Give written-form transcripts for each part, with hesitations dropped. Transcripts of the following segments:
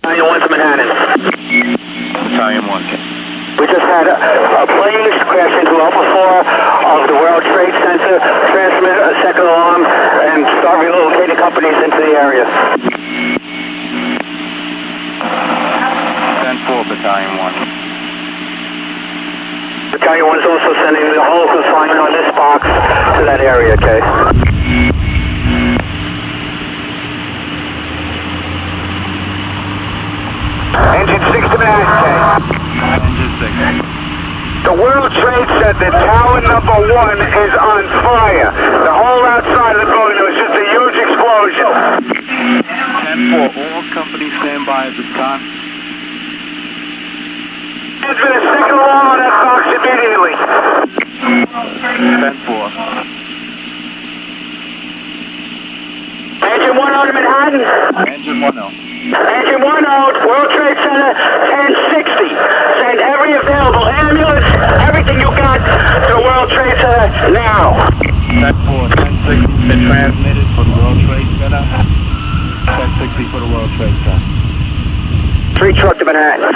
Battalion 1 to Manhattan. Battalion 1. We just had a plane crash into the upper floor of the World Trade Center, transmit a second alarm, and start relocating companies into the area. 10-4, Battalion 1. Battalion 1 is also sending the whole consignment on this box to that area, okay? Engine 6 to Manhattan, Engine 6. The World Trade Center, tower number 1 is on fire. The whole outside of the building, there was just a huge explosion. 10-4, all companies stand by at this time. There's been a second alarm on that box immediately. 10-4. Engine 1 to Manhattan. Engine 1-0. Engine 1 World Trade Center, 1060. Send every available ambulance, everything you got to the World Trade Center now. 10-4, 1060 been transmitted for the World Trade Center. 1060 for the World Trade Center. 3 truck to Manhattan.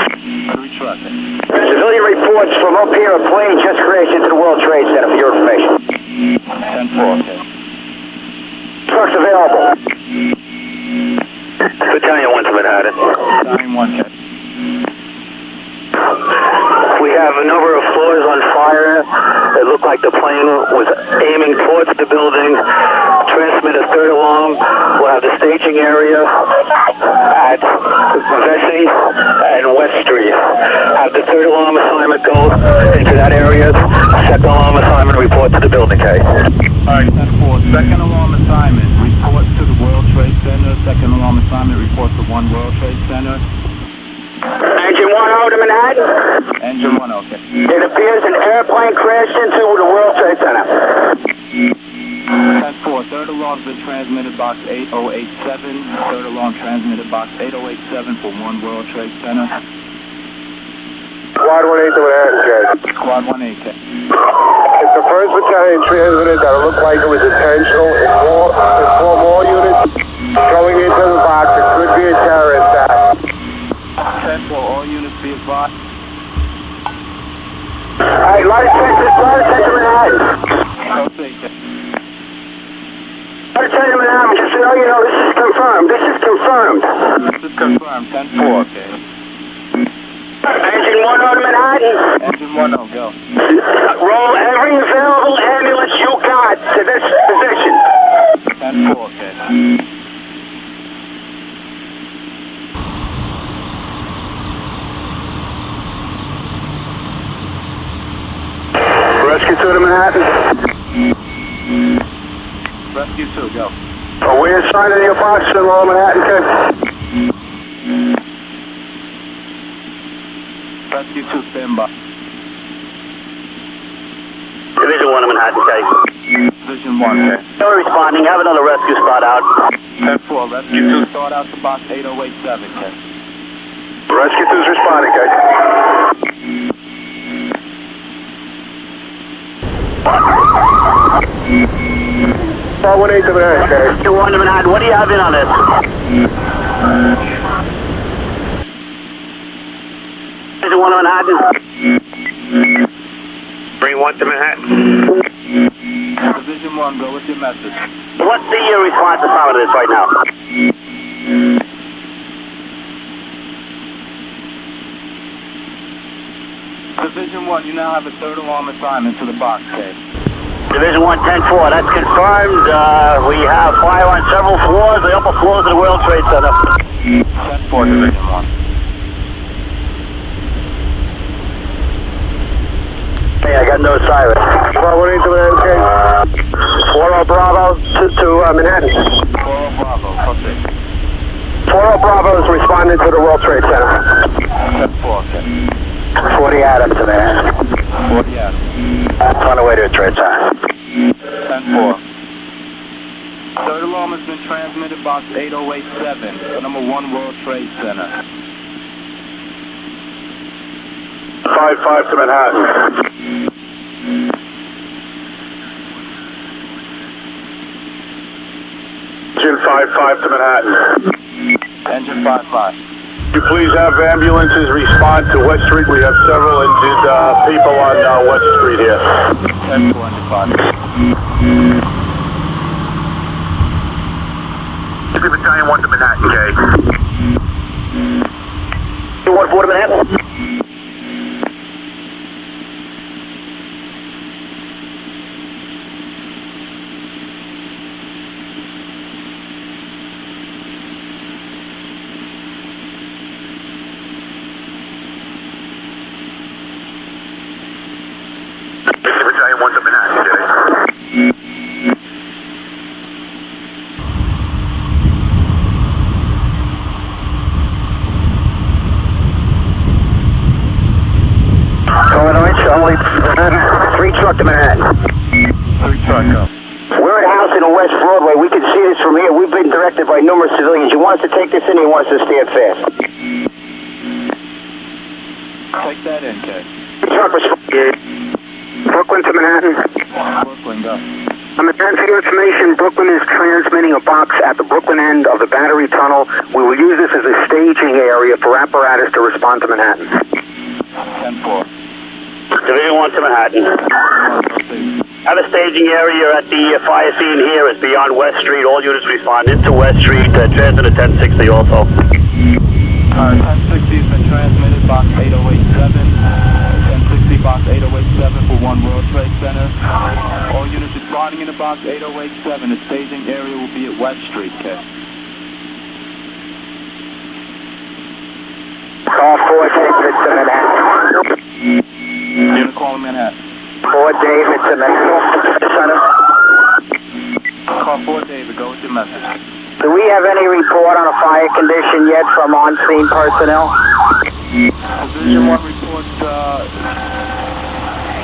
3 truck. Civilian reports from up here, a plane just crashed into the World Trade Center for your information. 10-4, okay. Trucks available. Battalion 1 to Manhattan. Battalion 1, okay. We have a number of floors on fire. It looked like the plane was aiming towards the building. Transmit a third alarm. We'll have the staging area at Vesey and West Street. Have the third alarm assignment go into that area. Second alarm assignment report to the building, okay? Alright, 10-4. Second alarm assignment, report to the World Trade Center. Second alarm assignment, report to 1 World Trade Center. Engine 1 to Manhattan. Engine 1, okay. It appears an airplane crashed into the World Trade Center. 10-4. Third alarm's been transmitted box 8087. Third alarm transmitted box 8087 for 1 World Trade Center. Squad 1-8 to Manhattan, guys. Squad 1-8, okay. If the 1st Battalion transmitted that it looked like it was intentional, inform all units going into the box. It could be a terrorist attack. 10-4, all units be advised. Alright, light attention Manhattan. Okay. Light attention Manhattan, just so you know, this is confirmed. This is confirmed. This is confirmed, 10-4, okay. Engine 1 to Manhattan. Engine 1, go. Roll every available ambulance you got to this position. 10-4, okay. Rescue 2 to Manhattan. Rescue 2, go. Are we assigned to your box in Lower Manhattan, okay? Rescue 2, stand by. Division 1 to Manhattan, okay? Division 1, okay. Still responding, have another rescue spot out. 10-4, Rescue 2, start out to box 8087, okay. Rescue 2's responding, okay? Squad 1-8 to Manhattan, guys. Rescue 1 to Manhattan, what do you have in on this? Division 1 to Manhattan. Bring 1 to Manhattan. Division 1, go with your message. What's the response to some of this right now? Division 1, you now have a third alarm assignment to the box case. Division 1, 10-4, that's confirmed. We have fire on several floors, the upper floors of the World Trade Center. 10-4, Division 1. Hey, I got no siren. Squad 1-8 to Manhattan, okay? 4-0 Bravo to Manhattan. 4 Bravo, okay. 4-0 Bravo is responding to the World Trade Center. 10-4, okay. 40 Adams to Manhattan. 40 Adams. On the way to the Trade Center. 10-4. Third alarm has been transmitted box 8087 for number 1 World Trade Center. 5-5 to Manhattan. Engine 5-5 to Manhattan. Engine 5-5. you please have ambulances respond to West Street? We have several injured people on West Street here. 10-4 in departure. Battalion 1 to Manhattan, K. 1-4 to Manhattan. Battalion 1 to Manhattan, K. Only 3 truck to Manhattan. 3 truck up. We're at a house in West Broadway. We can see this from here. We've been directed by numerous civilians. You want us to take this in or you want us to stand fast? Take that in, K. Truck response. Brooklyn to Manhattan. Brooklyn, go. Manhattan, for your information, Brooklyn is transmitting a box at the Brooklyn end of the Battery Tunnel. We will use this as a staging area for apparatus to respond to Manhattan. 10-4. Division 1 to Manhattan. Have a staging area at the fire scene here. It's beyond West Street. All units respond into West Street. Transmit at 1060 also. 1060 has been transmitted, box 8087. 1060, box 8087 for 1 World Trade Center. All units responding into box 8087. The staging area will be at West Street, K. Call 4 David to Manhattan. Unit calling Manhattan. 4 David to Manhattan. Center. Call 4 David, go with your message. Do we have any report on a fire condition yet from on-scene personnel? Division 1 reports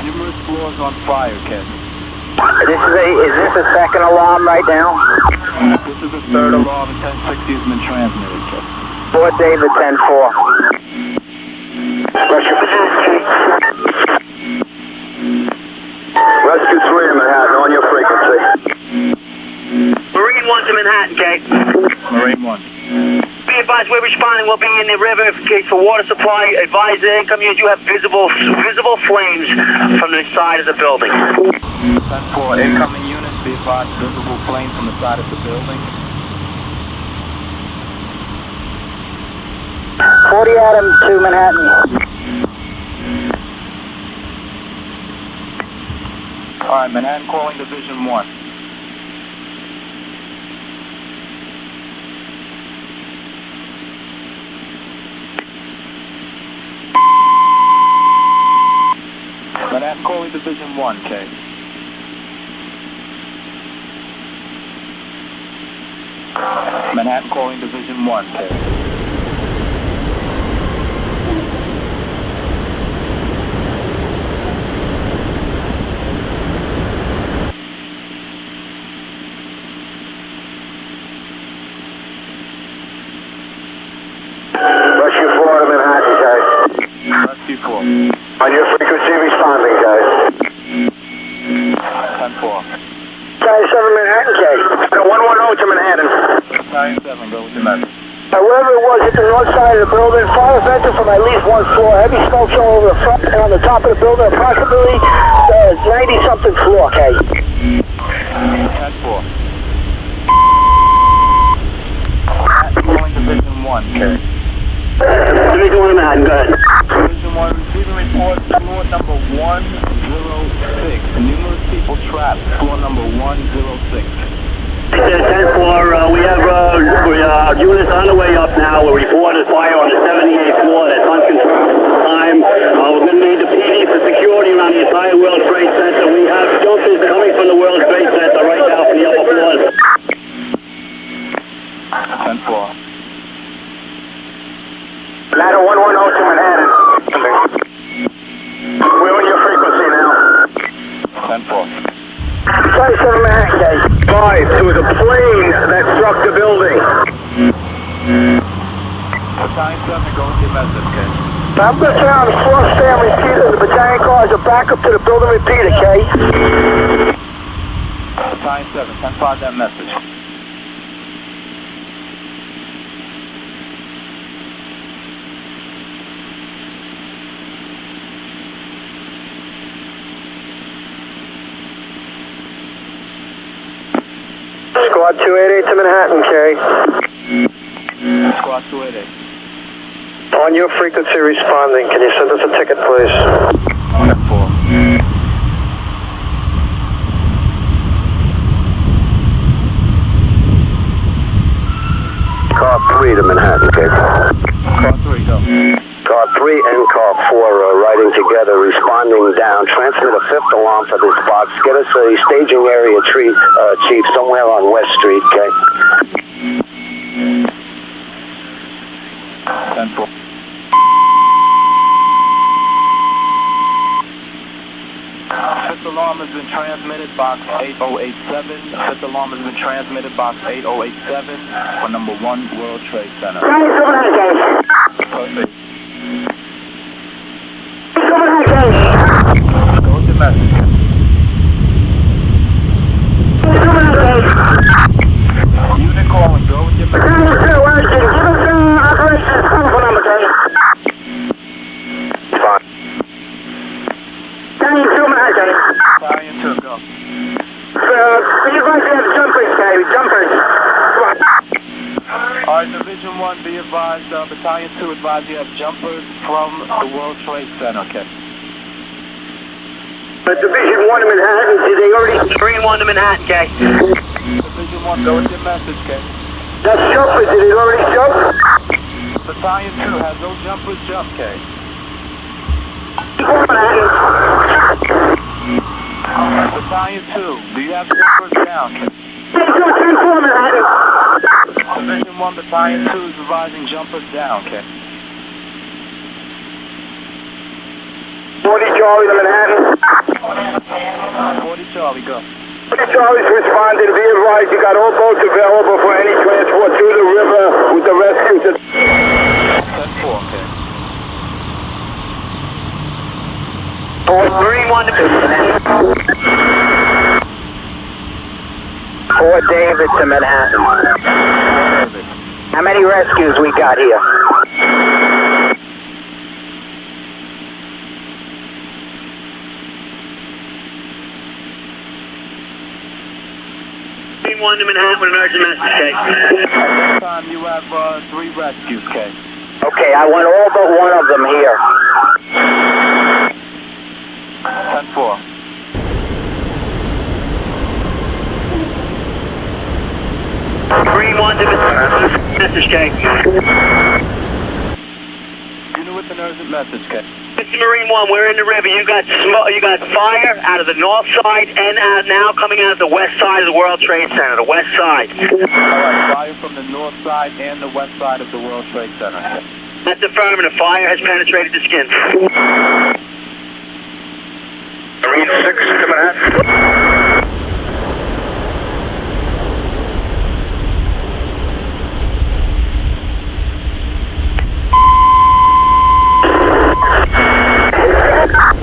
numerous floors on fire, Ken. Is this a second alarm right now? This is the 3rd alarm, and 1060 has been transmitted, Ken. 4 David 10-4. Rescue 3 in Manhattan, on your frequency. Marine 1 to Manhattan, K. Marine 1. Be advised, we're responding. We'll be in the river in case for water supply. Advise the incoming units you have visible flames from the side of the building. 10-4, incoming units, be advised, visible flames from the side of the building. 40 Adams to Manhattan. Alright, Manhattan calling Division 1. Manhattan calling Division 1, K. Manhattan calling Division 1, K. Rescue 4 to Manhattan, guys. Rescue 4. On your frequency responding, guys. 10-4. Battalion 7 Manhattan, K. 110 to Manhattan. Battalion 7, go with your message. Wherever it was, hit the north side of the building. Fire vented from at least 1 floor. Heavy smoke showing over the front and on the top of the building. Approximately 90-something floor, K. 10-4. Calling Division 1, K. Division 1 Manhattan, go ahead. Division 1 receiving report, floor number 106. Numerous people trapped, floor number 106. 10-4, we have units on the way up now. We reported fire on the 78th floor. That's uncontrolled time. We're going to need the PD for security around the entire World Trade Center. We have jumpers coming from the World Trade Center right now from the upper floors. 10-4. Ladder 110 to Manhattan. We're on your frequency now. 10-4. Battalion 7 Manhattan, K. 5, it was a plane that struck the building. Battalion 7, go with your message, K. I'm going to turn on the floor stand repeater. The battalion cars are back up to the building repeater, K. Battalion 7, 10-5 that message. Squad 288 to Manhattan, K. Squad 288. On your frequency responding, can you send us a ticket, please? 10-4. Car 3 to Manhattan, K. Car 3, go. Car 3 and Car 4 riding together, responding down. Transmit a 5th alarm for this box. Get us a staging area chief somewhere on West Street, K. 10-4. Fifth alarm has been transmitted, box 8087. Fifth alarm has been transmitted, box 8087 for number 1 World Trade Center. Perfect. Go with the message. Unit calling, go with your message. Fine. Battalion 2, go. Alright, Division 1, be advised, Battalion 2 advise you have jumpers from the World Trade Center, okay? Division 1 to Manhattan, did they already... Marine 1 to Manhattan, K. Division 1, go with your message, okay? That's jumpers, did they already jump? Battalion 2 has those jumpers jumped, okay? Battalion 2, do you have jumpers down, okay? Division 1, Battalion 2 is advising jumpers down, okay? 40 Charlie to Manhattan. 40 Charlie, go. 40 Charlie's responded, be advised, you got all boats available for any transport through the river with the rescues. 10-4, okay. Marine 1 to Manhattan. 4 David to Manhattan. How many rescues we got here? Marine 1 to Manhattan with an urgent message, K. At this time, you have 3 rescues, okay? Okay, I want all but one of them here. 10-4. Marine 1 to Manhattan, message, K. Unit with an urgent message, okay? This is Marine 1, we're in the river. You got fire out of the north side and now coming out of the west side of the World Trade Center, the west side. Alright, fire from the north side and the west side of the World Trade Center, okay? That's affirmative. Fire has penetrated the skin. Marine 6 to Manhattan.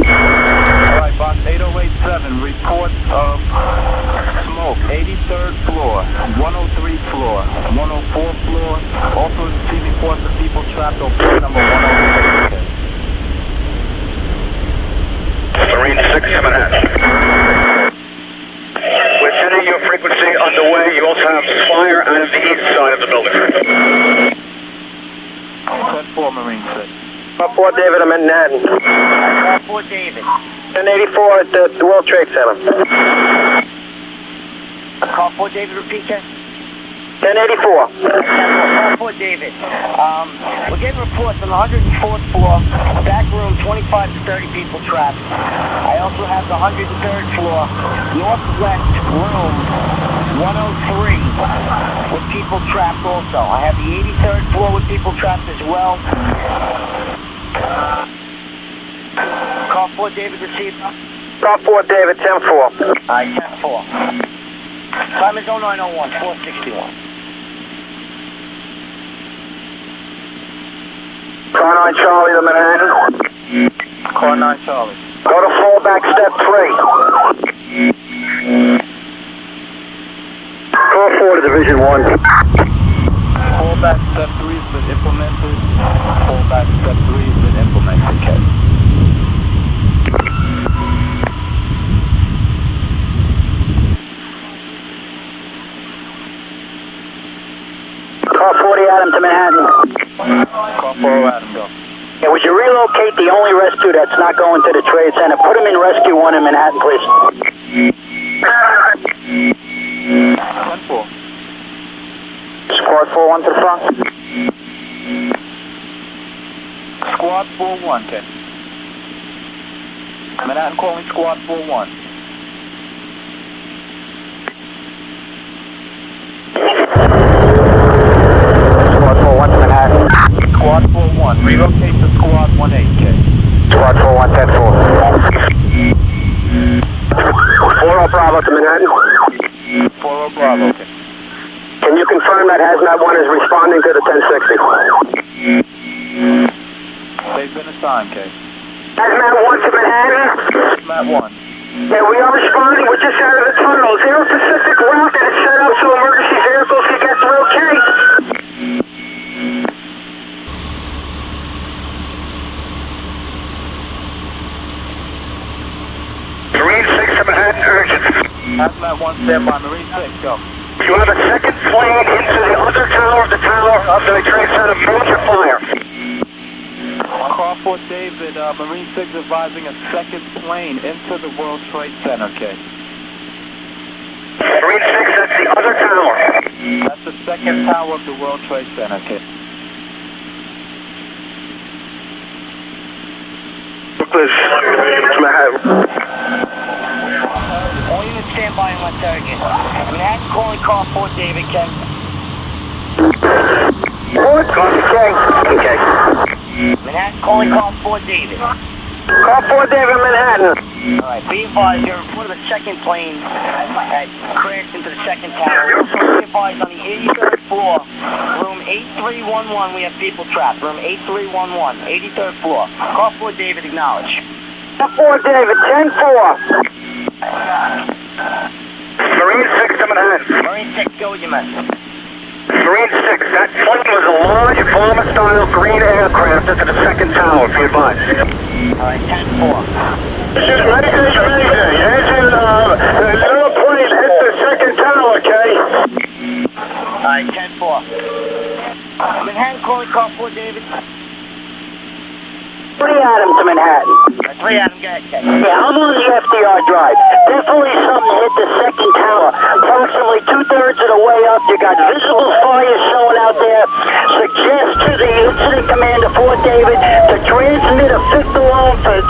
Alright, box 8087, report of smoke, 83rd floor, 103 floor, 104 floor, also receiving reports of people trapped on floor number 103. Marine 6 to Manhattan. We're sending your frequency underway. You also have fire out of the east side of the building. 10-4, Marine 6. Car 4 David, I'm in Manhattan. Car 4 David. 1084 at the World Trade Center. Car 4 David, repeat that. 1084. Car 4 David. We're getting reports on the 104th floor, back room, 25 to 30 people trapped. I also have the 103rd floor, northwest room, 103, with people trapped also. I have the 83rd floor with people trapped as well. Car 4 David received. Car 4 David, 10-4. Alright, 10-4. Time is 0901, 461. Car 9 Charlie to Manhattan. Car 9 Charlie. Go to fallback step 3. Car 4 to Division 1. Fallback step 3 has been implemented. Fallback step 3 has been implemented, okay? 4 Adam, go. Yeah, would you relocate the only rescue that's not going to the Trade Center? Put him in Rescue 1 in Manhattan, please. 10-4. Squad 4-1 to the front. Squad 4-1, okay. Manhattan calling Squad 4-1. Squad 4-1 to Manhattan. Squad 4-1, relocate to Squad 1-8, okay. Squad 4-1, 10-4. 4 Bravo to Manhattan. 4 Bravo, okay. Can you confirm that Hazmat 1 is responding to the 1060? They've been assigned, okay. Hazmat 1 to Manhattan. Matt 1. Yeah, we are responding. We're just out of the tunnel. Zero Pacific route that is set up so emergency vehicles can get through, okay? Marine 6 to Manhattan, urgent. Hazmat 1, stand by. Marine 6, go. You have a second plane into the other tower of the Trade Center. Major fire. Car 4 David, Marine 6 advising a second plane into the World Trade Center, okay. Marine 6, that's the other tower. That's the second tower of the World Trade Center, okay. Brooklyn, Manhattan. All units stand by and let's target. Manhattan calling Car 4 David, Ken. Okay. Manhattan calling Car 4 David. Call 4 David, Manhattan. Alright, be advised, you're reported a second plane that crashed into the second tower. Also, be advised on the 83rd floor, room 8311, we have people trapped. Room 8311, 83rd floor. Call 4 David, acknowledge. Call 4 David, 10-4. Marine 6 to Manhattan. Marine 6, go with your men. Marine 6, that plane was a large bomber-style green aircraft into the second tower, if you advise. Alright, 10-4. The little plane hit the second tower, okay? Alright, 10-4. Manhattan calling Car 4 David. 3 Adam to Manhattan. 3 Adam, go ahead, Ken. Yeah, I'm on the FDR drive. Definitely something hit the second tower. Approximately 2/3 of the way up. You got visible fires showing out there. Suggest to the incident commander, Fort David, to transmit a 5th alarm to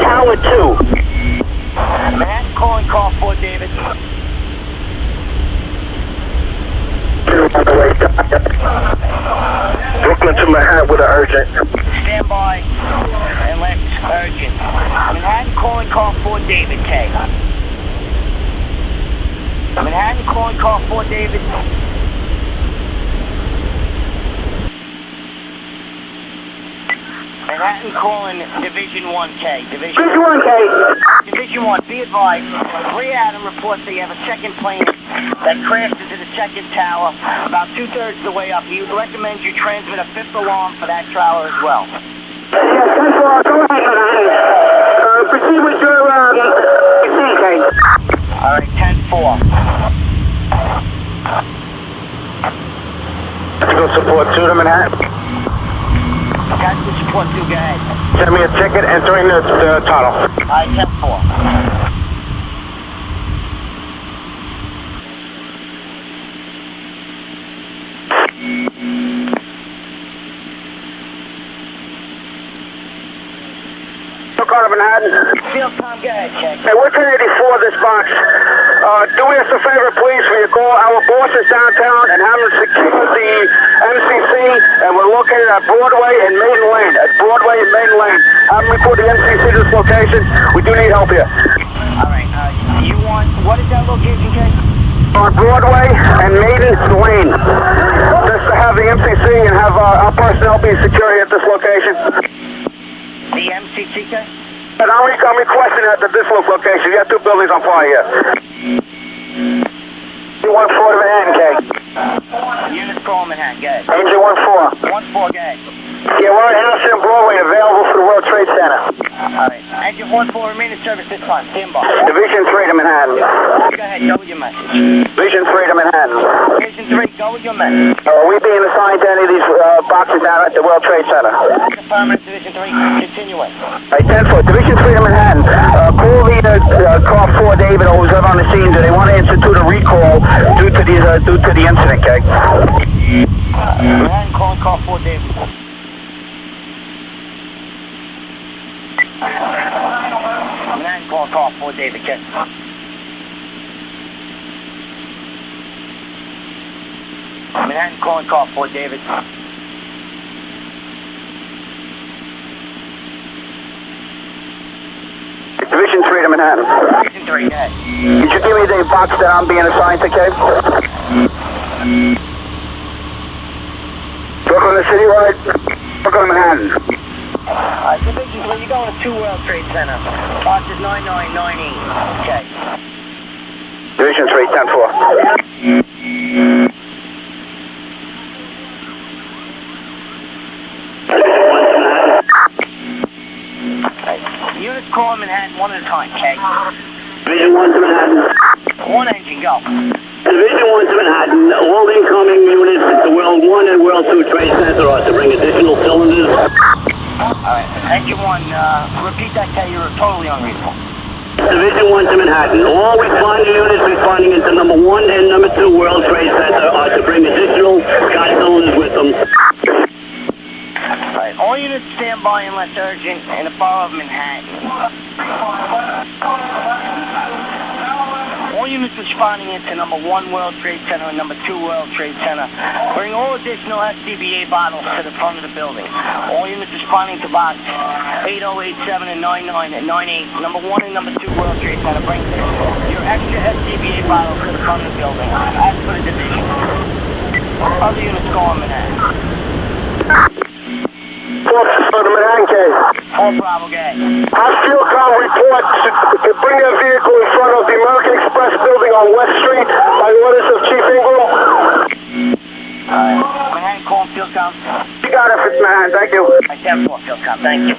Tower 2. Manhattan calling Car 4 David. Brooklyn to Manhattan with an urgent. Stand by and let's urgent. Manhattan calling Car 4 David, K. Manhattan calling Car 4 David. Manhattan calling Division 1K. Division 1K. Division 1, be advised. 3 Adam reports that you have a second plane that crashed into the second tower about 2/3 of the way up. He recommends you transmit a 5th alarm for that tower as well. Yeah, 10-4, go ahead, Manhattan. Proceed with your, CK. Alright, 10-4. Go support 2 to Manhattan. Got the support 2, go ahead. Send me a ticket entering the tunnel. Alright, 10-4. Manhattan. Field time, go ahead, check. Hey, we're 1084 this box. Do us a favor, please, will you call our bosses downtown and have them secure the MCC, and we're located at Broadway and Maiden Lane. At Broadway and Maiden Lane. Have them report the MCC to this location. We do need help here. Alright, you want, what is that location, Jay? On Broadway and Maiden Lane. Just to have the MCC and have our personnel be secure here at this location. The MCC, Jay? And I'm requesting that at this location. You have 2 buildings on fire here. 1-4 to Manhattan, K. Units call Manhattan, go ahead. Engine 1-4. 1-4, go ahead. Yeah, we're at Anderson Broadway, available for the World Trade Center. Alright. Engine 1 for remaining service this time. Stand by. Division 3 to Manhattan. Go ahead, go with your message. Division 3 to Manhattan. Division 3, go with your message. Are we being assigned to any of these boxes down at the World Trade Center? Affirmative, Division 3, continuing. Hey, 10-4, Division 3 to Manhattan. Call the car 4 David, who's out on the scene. Do they want to institute a recall due to the incident, okay? Manhattan calling car 4 David. Manhattan calling car 4 David, okay? Manhattan calling car 4 David. Division 3 to Manhattan. Division 3, go ahead. Did you give me the box that I'm being assigned to, okay? Brooklyn to Citywide, Brooklyn to Manhattan. Division 3, you're going to 2 World Trade Center. Box is 9998. Okay. Division 3, 10-4. Units call Manhattan one at a time, okay? Division 1 to Manhattan. One engine, go. Division 1 to Manhattan. All incoming units at the World 1 and World 2 Trade Center are to bring additional cylinders. Alright, engine 1, repeat that, okay? You're totally unreasonable. Division 1 to Manhattan. All responding units responding into number 1 and number 2 World Trade Center are to bring additional Scott cylinders with them. Alright, all units stand by unless urgent in the borough of Manhattan. All units responding into number 1 World Trade Center and number 2 World Trade Center. Bring all additional SCBA bottles to the front of the building. All units responding to box 8087 and 99 and 98. Number 1 and number 2 World Trade Center. Bring your extra SCBA bottles to the front of the building. As for the division. Other units go on Manhattan. 4 for the Manhattan case. 4 Bravo, gang. Hostile report to bring their vehicle in front of the American Express building on West Street by orders of Chief Ingram. Manhattan calling field com. You got it, Manhattan. Thank you. I 10-4 field com. Thank you.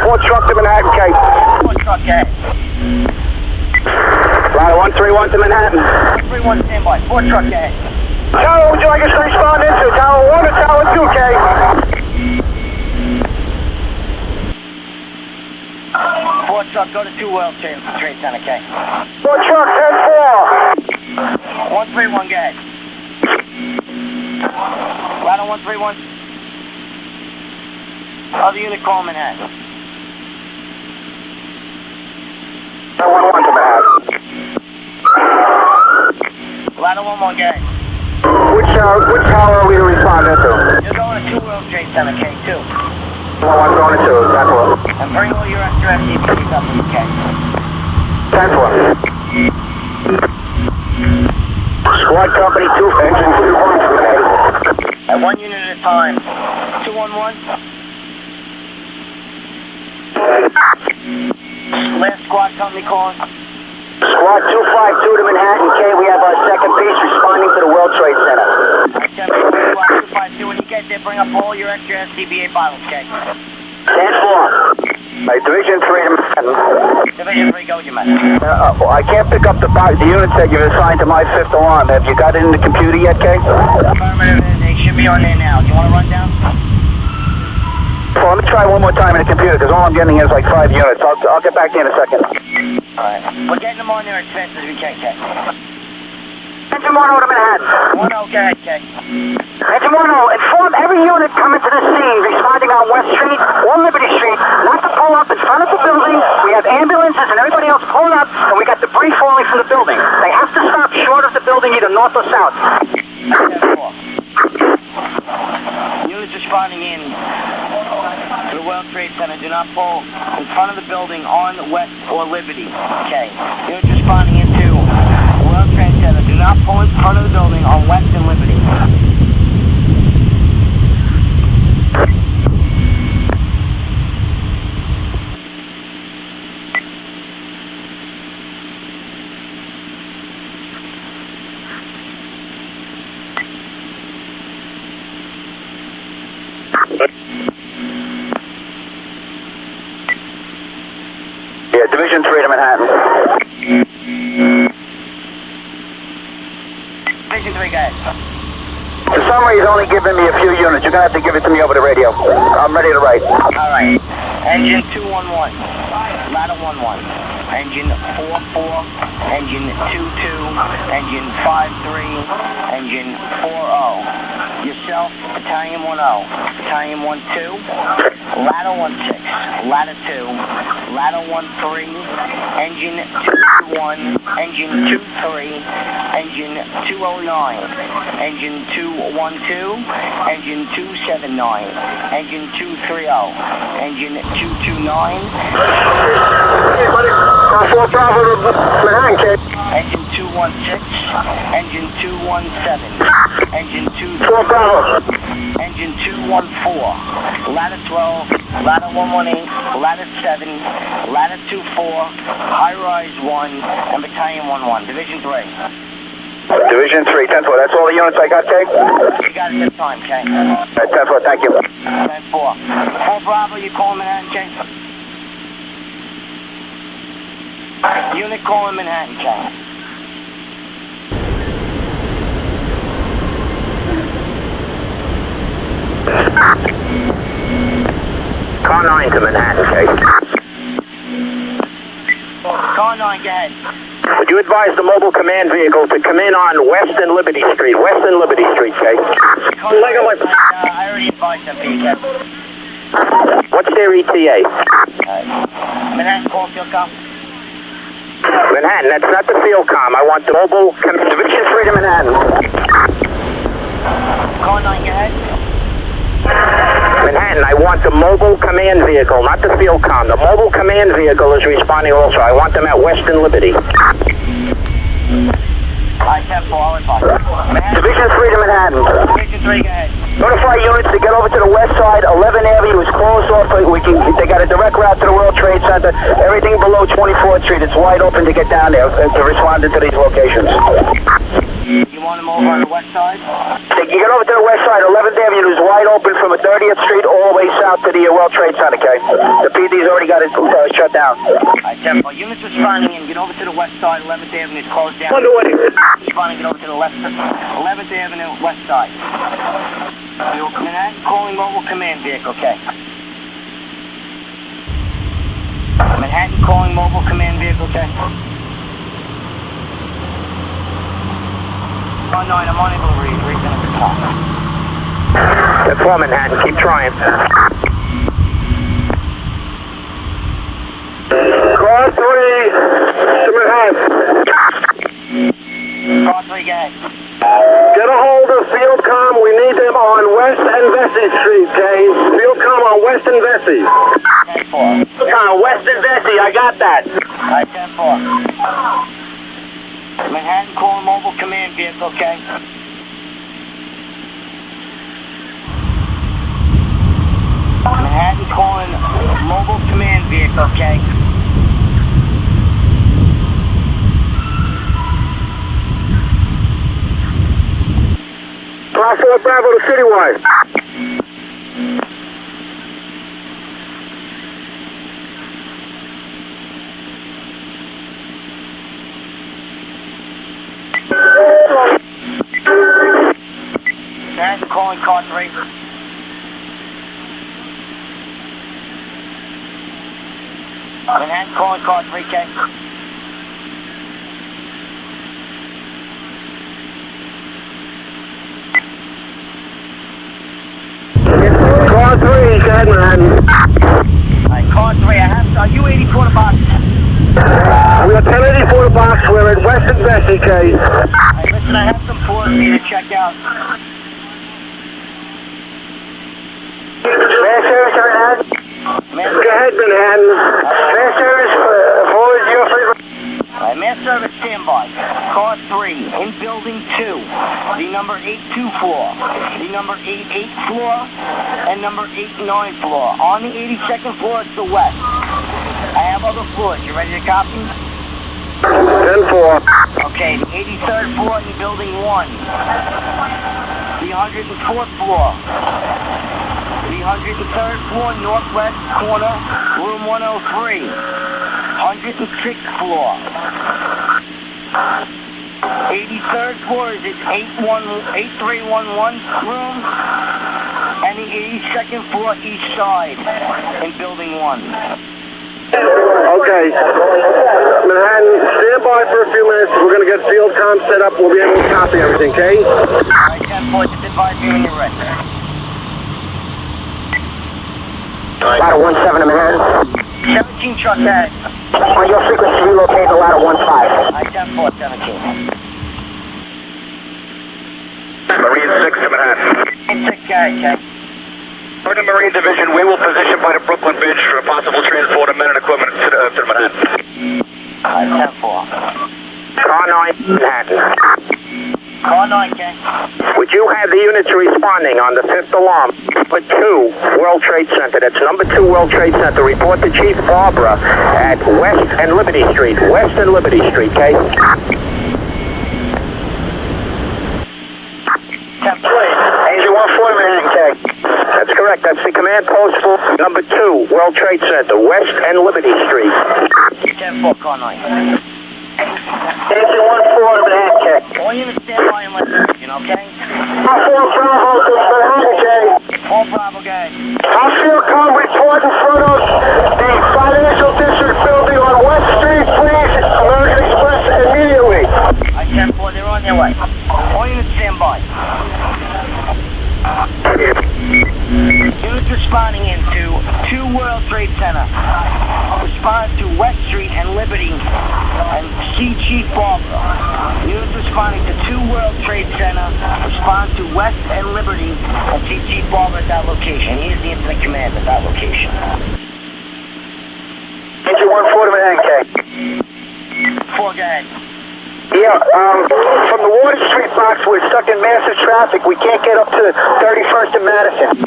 Ford truck to Manhattan, Kate. 4 truck, gang. Line 131 to Manhattan. 131 standby. 4 truck, gang. Tower, would you like us to respond into Tower 1 or Tower 2, Kate? 4 truck, go to 2 World Trade Center, okay? 4 truck, 10-4. 131, gang. Right on 131. Other unit call Manhattan. 1-1 to Manhattan. Right on 1-1, gang. Which tower are we to respond into? You're going to 2 World Trade Center, K2. 1-1 going to 2, 10-4. And bring all your extra SCBs up to the K. 10-4. Squad company 2, engine 2-1 to Manhattan. At 1 unit at a time. 211. Last squad company calling. Squad 252 to Manhattan, K. We have our second piece responding to the World Trade Center. Squad 252. When you get there, bring up all your extra SCBA bottles, K. 10-4. Division 3 to Manhattan. Division 3, go with your message. I can't pick up the units that you've assigned to my 5th alarm. Have you got it in the computer yet, K? Affirmative, they should be on there now. Do you want to run down? Well, let me try one more time in the computer, because all I'm getting is like 5 units. I'll get back to you in a second. Alright. We're getting them on there as fast as we can, K. Engine 1 to Manhattan. 1-0, go ahead, K. Engine 1, inform every unit coming to the scene responding on West Street or Liberty Street not to pull up in front of the building. We have ambulances and everybody else pulling up, and we got debris falling from the building. They have to stop short of the building, either north or south. 10-4. Units responding in to the World Trade Center. Do not pull in front of the building on West or Liberty. Okay. Units responding into World Trade Center. Do not pull in front of the building on West and Liberty. Yeah, Division 3 to Manhattan. Division 3, guys. For some reason, only giving me a few units. You're going to have to give it to me over the radio. I'm ready to write. All right. Engine 211. Ladder 11. Engine 44. Engine 22. Engine 53. Engine 40. Yourself, Battalion 10. Battalion 12. Ladder 16. Ladder 2. Ladder 13. Engine 221. Engine 23. Engine 209. Engine 212. Engine 279. Engine 230. Engine 229. Hey, buddy. 4 Bravo to Manhattan, kid. Engine 216. Engine 217. Engine 2. 4 Bravo. Engine 214. Ladder 12. Ladder 118. Ladder 7. Ladder 24. High rise 1. And Battalion 11. Division 3. Division 3, 10-4. That's all the units I got, Kay? You got it this time, Kay. 10-4, thank you. 10-4. 4 Bravo, you calling Manhattan, Kay? Unit calling Manhattan, Kay. Car 9 to Manhattan, Kay. Car 9, go ahead. Would you advise the mobile command vehicle to come in on West and Liberty Street? West and Liberty Street, Kay. I already advised them, Kay. What's their ETA? Manhattan, call field com. Manhattan, that's not the field com. I want the mobile Division 3 to Manhattan. Car 9, go ahead. Manhattan, I want the mobile command vehicle, not the field com. The mobile command vehicle is responding also. I want them at West and Liberty. I 10-4, I'll advise. Division 3 to Manhattan. Division 3, go ahead. Notify units to get over to the west side. 11th Avenue is closed off. They got a direct route to the World Trade Center. Everything below 24th Street, it's wide open to get down there to respond to these locations. You want them over on the west side? They can get over to the west side. 11th Avenue is wide open from 30th Street all the way south to the World Trade Center, okay? The PD's already got it shut down. I 10-4. Units responding in. Get over to the west side. 11th Avenue is closed down. Underway. Responding, get over to the left. 11th Avenue, west side. Manhattan calling mobile command vehicle, okay? Manhattan calling mobile command vehicle, okay? Oh, 9, I'm unable to read. Read them at the top. That's for Manhattan. Keep trying. Car 3 to Manhattan. Car 3, go ahead. Get a hold of Fieldcom. We need them on West and Vesey Street, okay? Fieldcom on West and Vesey. 10-4. Fieldcom, West and Vesey. I got that. I 10-4. Manhattan calling mobile command vehicle, okay? Manhattan calling mobile command vehicle, okay? Class 4 Bravo to Citywide. Manhattan calling car 3. Manhattan calling car 3K. Car 3, go ahead, Manhattan. Alright, car 3, I have U-80 quarter box. We got 1084 the box. We're at West and Vesey, okay? Alright, listen, I have some for you to check out. Mass service, Manhattan. Go ahead, Manhattan. Mass service, forward your free. Alright, Air service standby. Car 3 in building 2. The number 82 floor. The number 88 floor. And number 89 floor. On the 82nd floor, it's the west. I have other floors. You ready to copy? 10-4. Okay, the 83rd floor in building 1. The 104th floor. The 103rd floor, northwest corner, room 103. 106th floor. 83rd floor is its 8311 room. And the 82nd floor east side in building 1. Okay. Manhattan, stand by for a few minutes. We're going to get field comm set up. We'll be able to copy everything, okay? Alright, 10-4, just advise me when you're ready. Ladder 17 in Manhattan. 17 truck head. On your frequency, relocate to ladder 15. Alright, 10-4, 17. Marine 6 to Manhattan. 6 guys, okay? For the Marine Division, we will position by the Brooklyn Bridge for a possible transport of men and equipment to the Manhattan. Alright, 10-4. Car 9, Manhattan. Car 9, okay? Would you have the units responding on the 5th alarm? Number 2, World Trade Center. That's number 2, World Trade Center. Report to Chief Barbara at West and Liberty Street. West and Liberty Street, okay? 10-4. Angel 1-4, Manhattan, okay? That's correct. That's the command post for number 2, World Trade Center, West and Liberty Street. 10-4, car 9. Angel 1-4, Manhattan, okay? All units stand by and listen, okay? 4 Bravo to Manhattan, okay? 4 Bravo, guys. Our field comm report in front of the Financial District building on West Street, please. American Express immediately. Alright, 10-4, they're on their way. All units stand by. Units responding into 2 World Trade Center. Respond to West Street and Liberty and see Chief Barbara. Units responding to 2 World Trade Center. Respond to West and Liberty and see Chief Barbara at that location. He is the incident commander at that location. Angel 1-4 to Manhattan, okay? 4, go ahead. Yeah, from the Water Street box, we're stuck in massive traffic. We can't get up to 31st and Madison.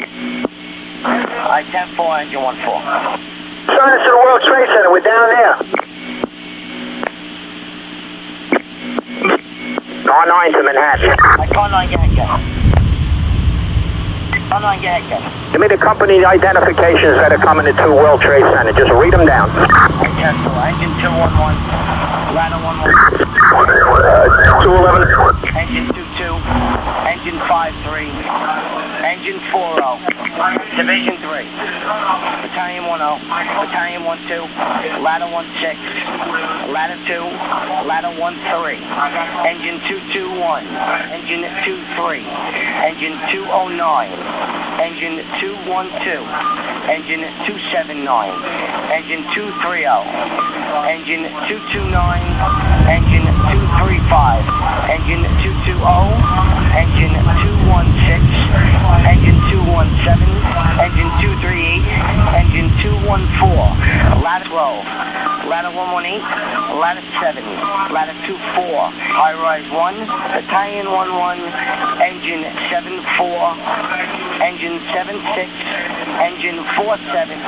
Alright, 10-4, engine 1-4. Sign us to the World Trade Center. We're down there. Car 9 to Manhattan. Alright, car 9, go ahead, guys. Car 9, go ahead, guys. Give me the company identifications that are coming to 2 World Trade Center. Just read them down. Alright, 10-4, engine 211, ladder 11. 211. Engine 22, engine 53, engine 40, division 3, battalion 10, battalion 12, ladder 16, ladder 2, ladder 13, engine 221, engine 23, engine 209, engine 212, engine 279, engine 230, engine 229, engine 235, engine 220, engine 216, engine 217, engine 238, engine 214, ladder 12, ladder 118, ladder 7, ladder 24, high rise 1, battalion 11, engine 74, engine 76, engine 47,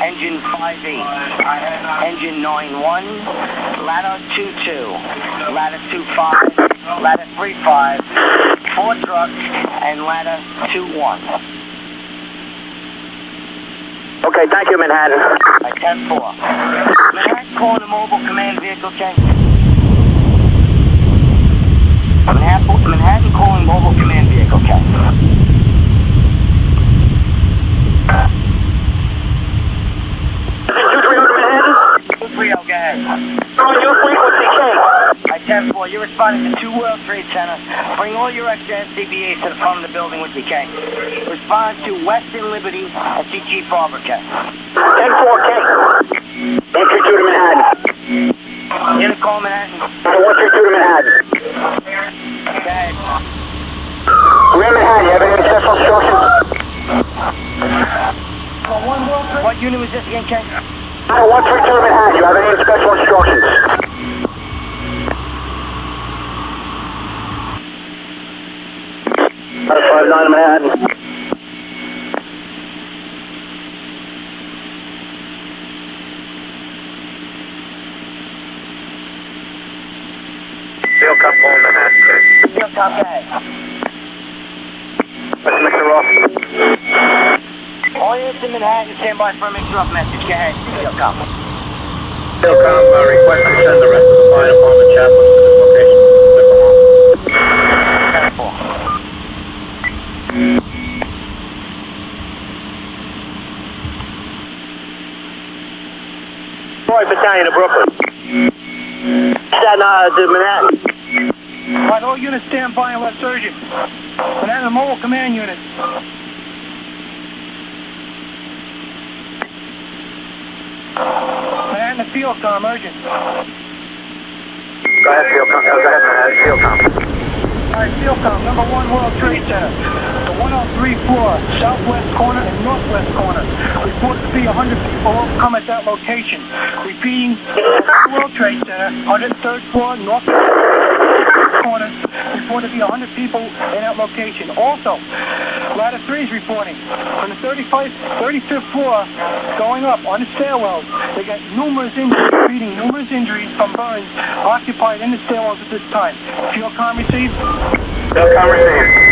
engine 58, engine 91, ladder 22, ladder 25, ladder 35, 4 trucks, and ladder 21. Okay, thank you, Manhattan. Alright, 10-4. Manhattan calling a mobile command vehicle, okay? Manhattan calling mobile command vehicle, okay? 230 Manhattan? 230, go ahead. On your frequency, K. Alright, 10-4, you're responding to 2 World Trade Center. Bring all your extra SCBAs to the front of the building with you, K. Respond to West and Liberty and see Chief Barbara, K. 10-4, K. 132 to Manhattan. You're gonna call Manhattan? 132 to Manhattan. Go ahead. We're in Manhattan. You have any special instructions? What unit was this again, K? 132 to Manhattan. You have any special instructions? 59 Manhattan. Steel Cup on Manhattan, okay. Steel Cup, okay. That's Mr. Ross. All units in Manhattan, stand by for a mix-up message. Go ahead, Steel Cup. Steel Cup, request to send the rest of the fire department chaplains to this location. Troy Battalion of Brooklyn. To Manhattan. Alright, all units stand by and let surgeon. Manhattan Mobile Command Unit. Manhattan Field Com, urgent. Go ahead, Steel Cup. Go ahead, Manhattan. Steel Cup. Alright, Field Com, number 1 World Trade Center. The 103 floor, southwest corner and northwest corner. Reported to be 100 people will come at that location. Repeating, World Trade Center, 103rd floor, northwest corner. Reported to be 100 people in that location. Also, Ladder 3 is reporting from the 35th floor going up on the stairwells. They got numerous injuries, repeating numerous injuries from burns occupied in the stairwells at this time. Field Com received? Steel Com received.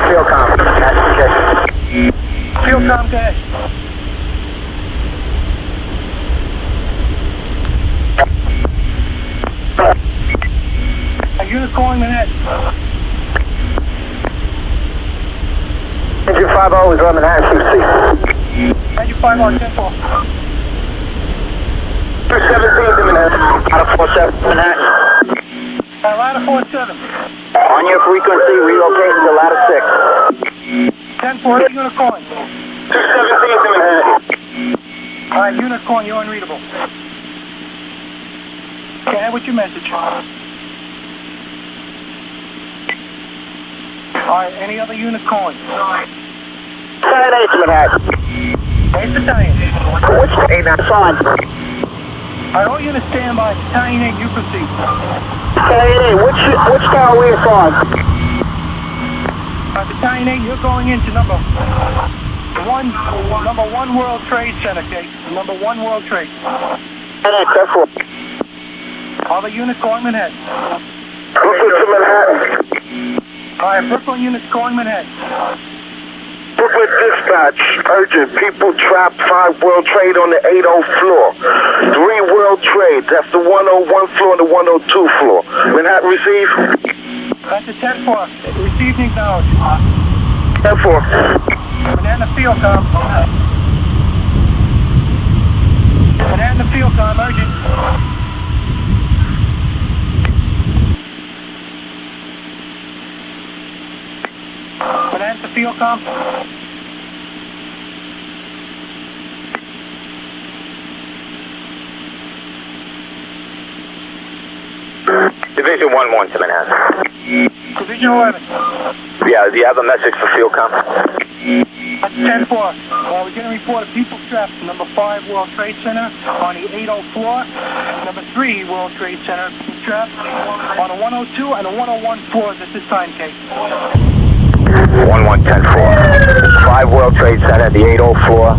Steel Com. Field Com, go ahead. A unit calling Manhattan. Engine 50 is on Manhattan 60. Engine 5 on 10-4. 217 to Manhattan. Out of 47 Manhattan. Ladder 47. On your frequency, relocate to ladder 6. 10-4, unit calling. 217 to Manhattan. Alright, unit calling, you're unreadable. Go ahead with your message. Alright, any other unit calling? Battalion 8 to Manhattan. 8th Battalion. Which 8 now? Sign. Alright, all units stand by. Battalion 8, you proceed. Battalion 8, which tower are we assigned? Alright, Battalion 8, you're going into number 1 World Trade Center, okay? Number 1 World Trade. Careful. Other units calling Manhattan. Brooklyn to Manhattan. Alright, Brooklyn units calling Manhattan. Brooklyn dispatch, urgent. People trapped 5 World Trade on the 80 floor. 3 World Trade. That's the 101 floor and the 102 floor. Manhattan receive? That's the 10-4. Received and acknowledged. 10-4. Manhattan Field Com. Manhattan Field Com, urgent. Manhattan Field Com. Division 1-1 to Manhattan. Division 11. Yeah, do you have a message for Field Com? That's 10-4. We're getting a report of people trapped. Number 5 World Trade Center on the 80 floor. Number 3 World Trade Center trapped on the 102 and the 101 floors at this time, Kate. 11-10-4. 5 World Trade Center, the 80 floor.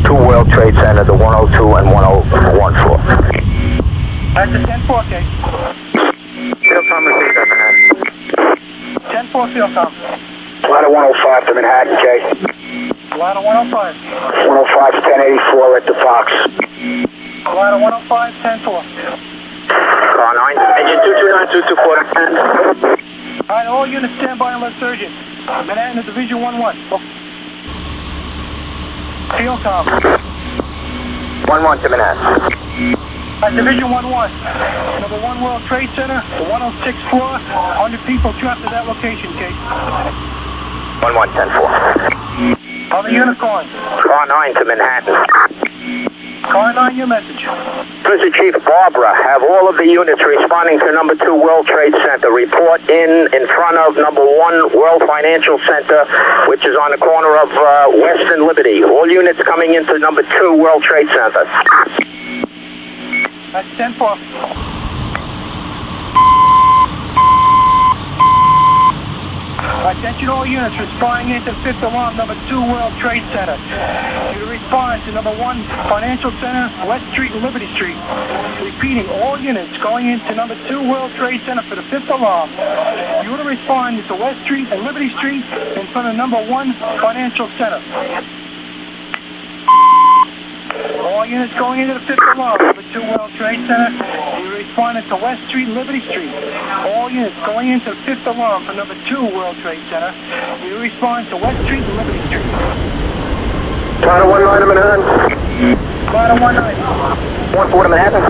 2 World Trade Center, the 102 and 101 floor. That's a 10-4, Kate. Field Com received that, Manhattan. 10-4 Field Com. Ladder 105 to Manhattan, Jay. Ladder 105. 105 to 1084 at the Fox. Ladder 105, 10-4. Car 9, engine 229-224. Alright, all units stand by and let surgeon. Manhattan to Division 1-1. Field Com. 1-1 to Manhattan. Division 1-1. Number 1 World Trade Center, the 106th floor, 100 people trapped at that location, Kate. 11-10-4. Other unit calling. Car 9 to Manhattan. Car 9, your message. This is Chief Barbara. Have all of the units responding to number 2 World Trade Center. Report in front of number 1 World Financial Center, which is on the corner of West and Liberty. All units coming into number 2 World Trade Center. That's 10-4. Attention all units responding into 5th alarm, number 2 World Trade Center. You to respond to number 1 Financial Center, West Street and Liberty Street. Repeating, all units going into number 2 World Trade Center for the 5th alarm. You to respond to West Street and Liberty Street in front of number 1 Financial Center. All units going into the 5th alarm, number 2 World Trade Center. You responded to West Street and Liberty Street. All units going into the 5th alarm for number 2 World Trade Center. You respond to West Street and Liberty Street. Ladder 19 to Manhattan. Ladder 19. 1-4 to Manhattan.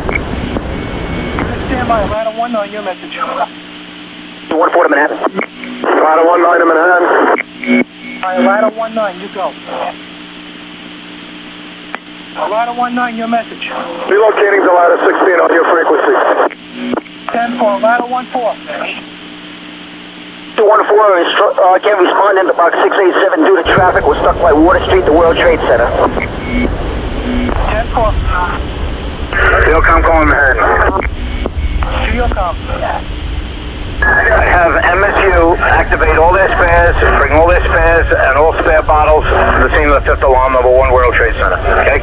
Stand by, Ladder 19, your message. 1-4 to Manhattan. Ladder 19 to Manhattan. Alright, Ladder 19, you go. Ladder 19, your message. Relocating to ladder 16 on your frequency. 10-4, Ladder 1-4. 214 can't respond into box 687 due to traffic. We're stuck by Water Street, the World Trade Center. 10-4. Fielcom calling Manhattan. Fielcom. I have MSU activate all their spares, bring all their spares and all spare bottles to the scene of the 5th alarm, number 1 World Trade Center. Okay?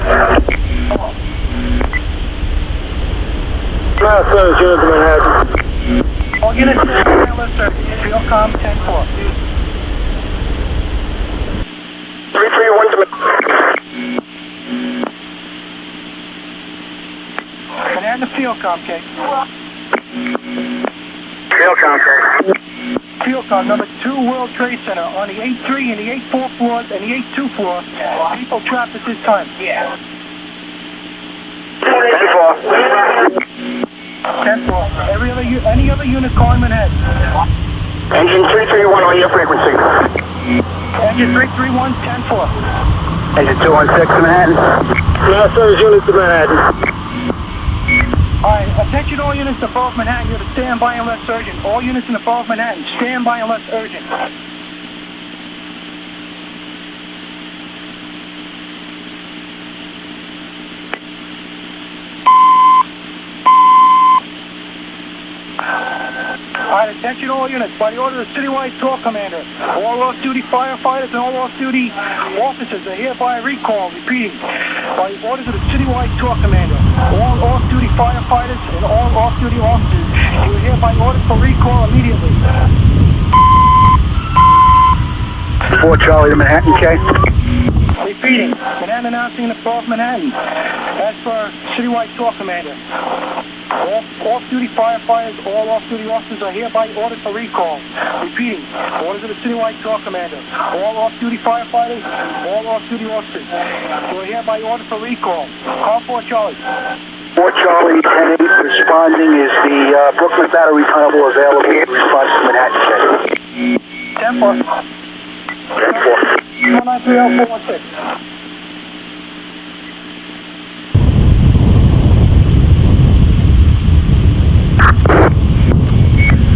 Unit to Manhattan. All units in the list are Fielcom 10-4. 331 to Manhattan to Fielcom, okay? Fielcom. Fielcom, number 2 World Trade Center on the 8-3 and the 8-4 floors and the 8-2 floor. People trapped at this time. Yeah. 10-4. 10-4. Any other unit calling Manhattan? Engine 331 on your frequency. Engine 331, 10-4. Engine 216 to Manhattan. Last service unit to Manhattan. Alright, attention all units above Manhattan, you're to stand by unless urgent. All units in above Manhattan, stand by unless urgent. Alright, attention all units, by the order of the citywide tour commander, all off-duty firefighters and all off-duty officers are hereby recalled, repeating, by the orders of the citywide tour commander, all off-duty firefighters and all off-duty officers, you are hereby ordered for recall immediately. 4 Charlie to Manhattan, okay? Repeating, Manhattan announcing the above Manhattan, as per citywide tour commander. All off-duty firefighters, all off-duty officers are hereby ordered for recall. Repeating, orders of the citywide tour commander. All off-duty firefighters, all off-duty officers, you are hereby ordered for recall. Call 4 Charlie. 4 Charlie, 10-8, responding is the Brooklyn Battery Tunnel available in response to Manhattan check. 10-4. 10-4. 1930416.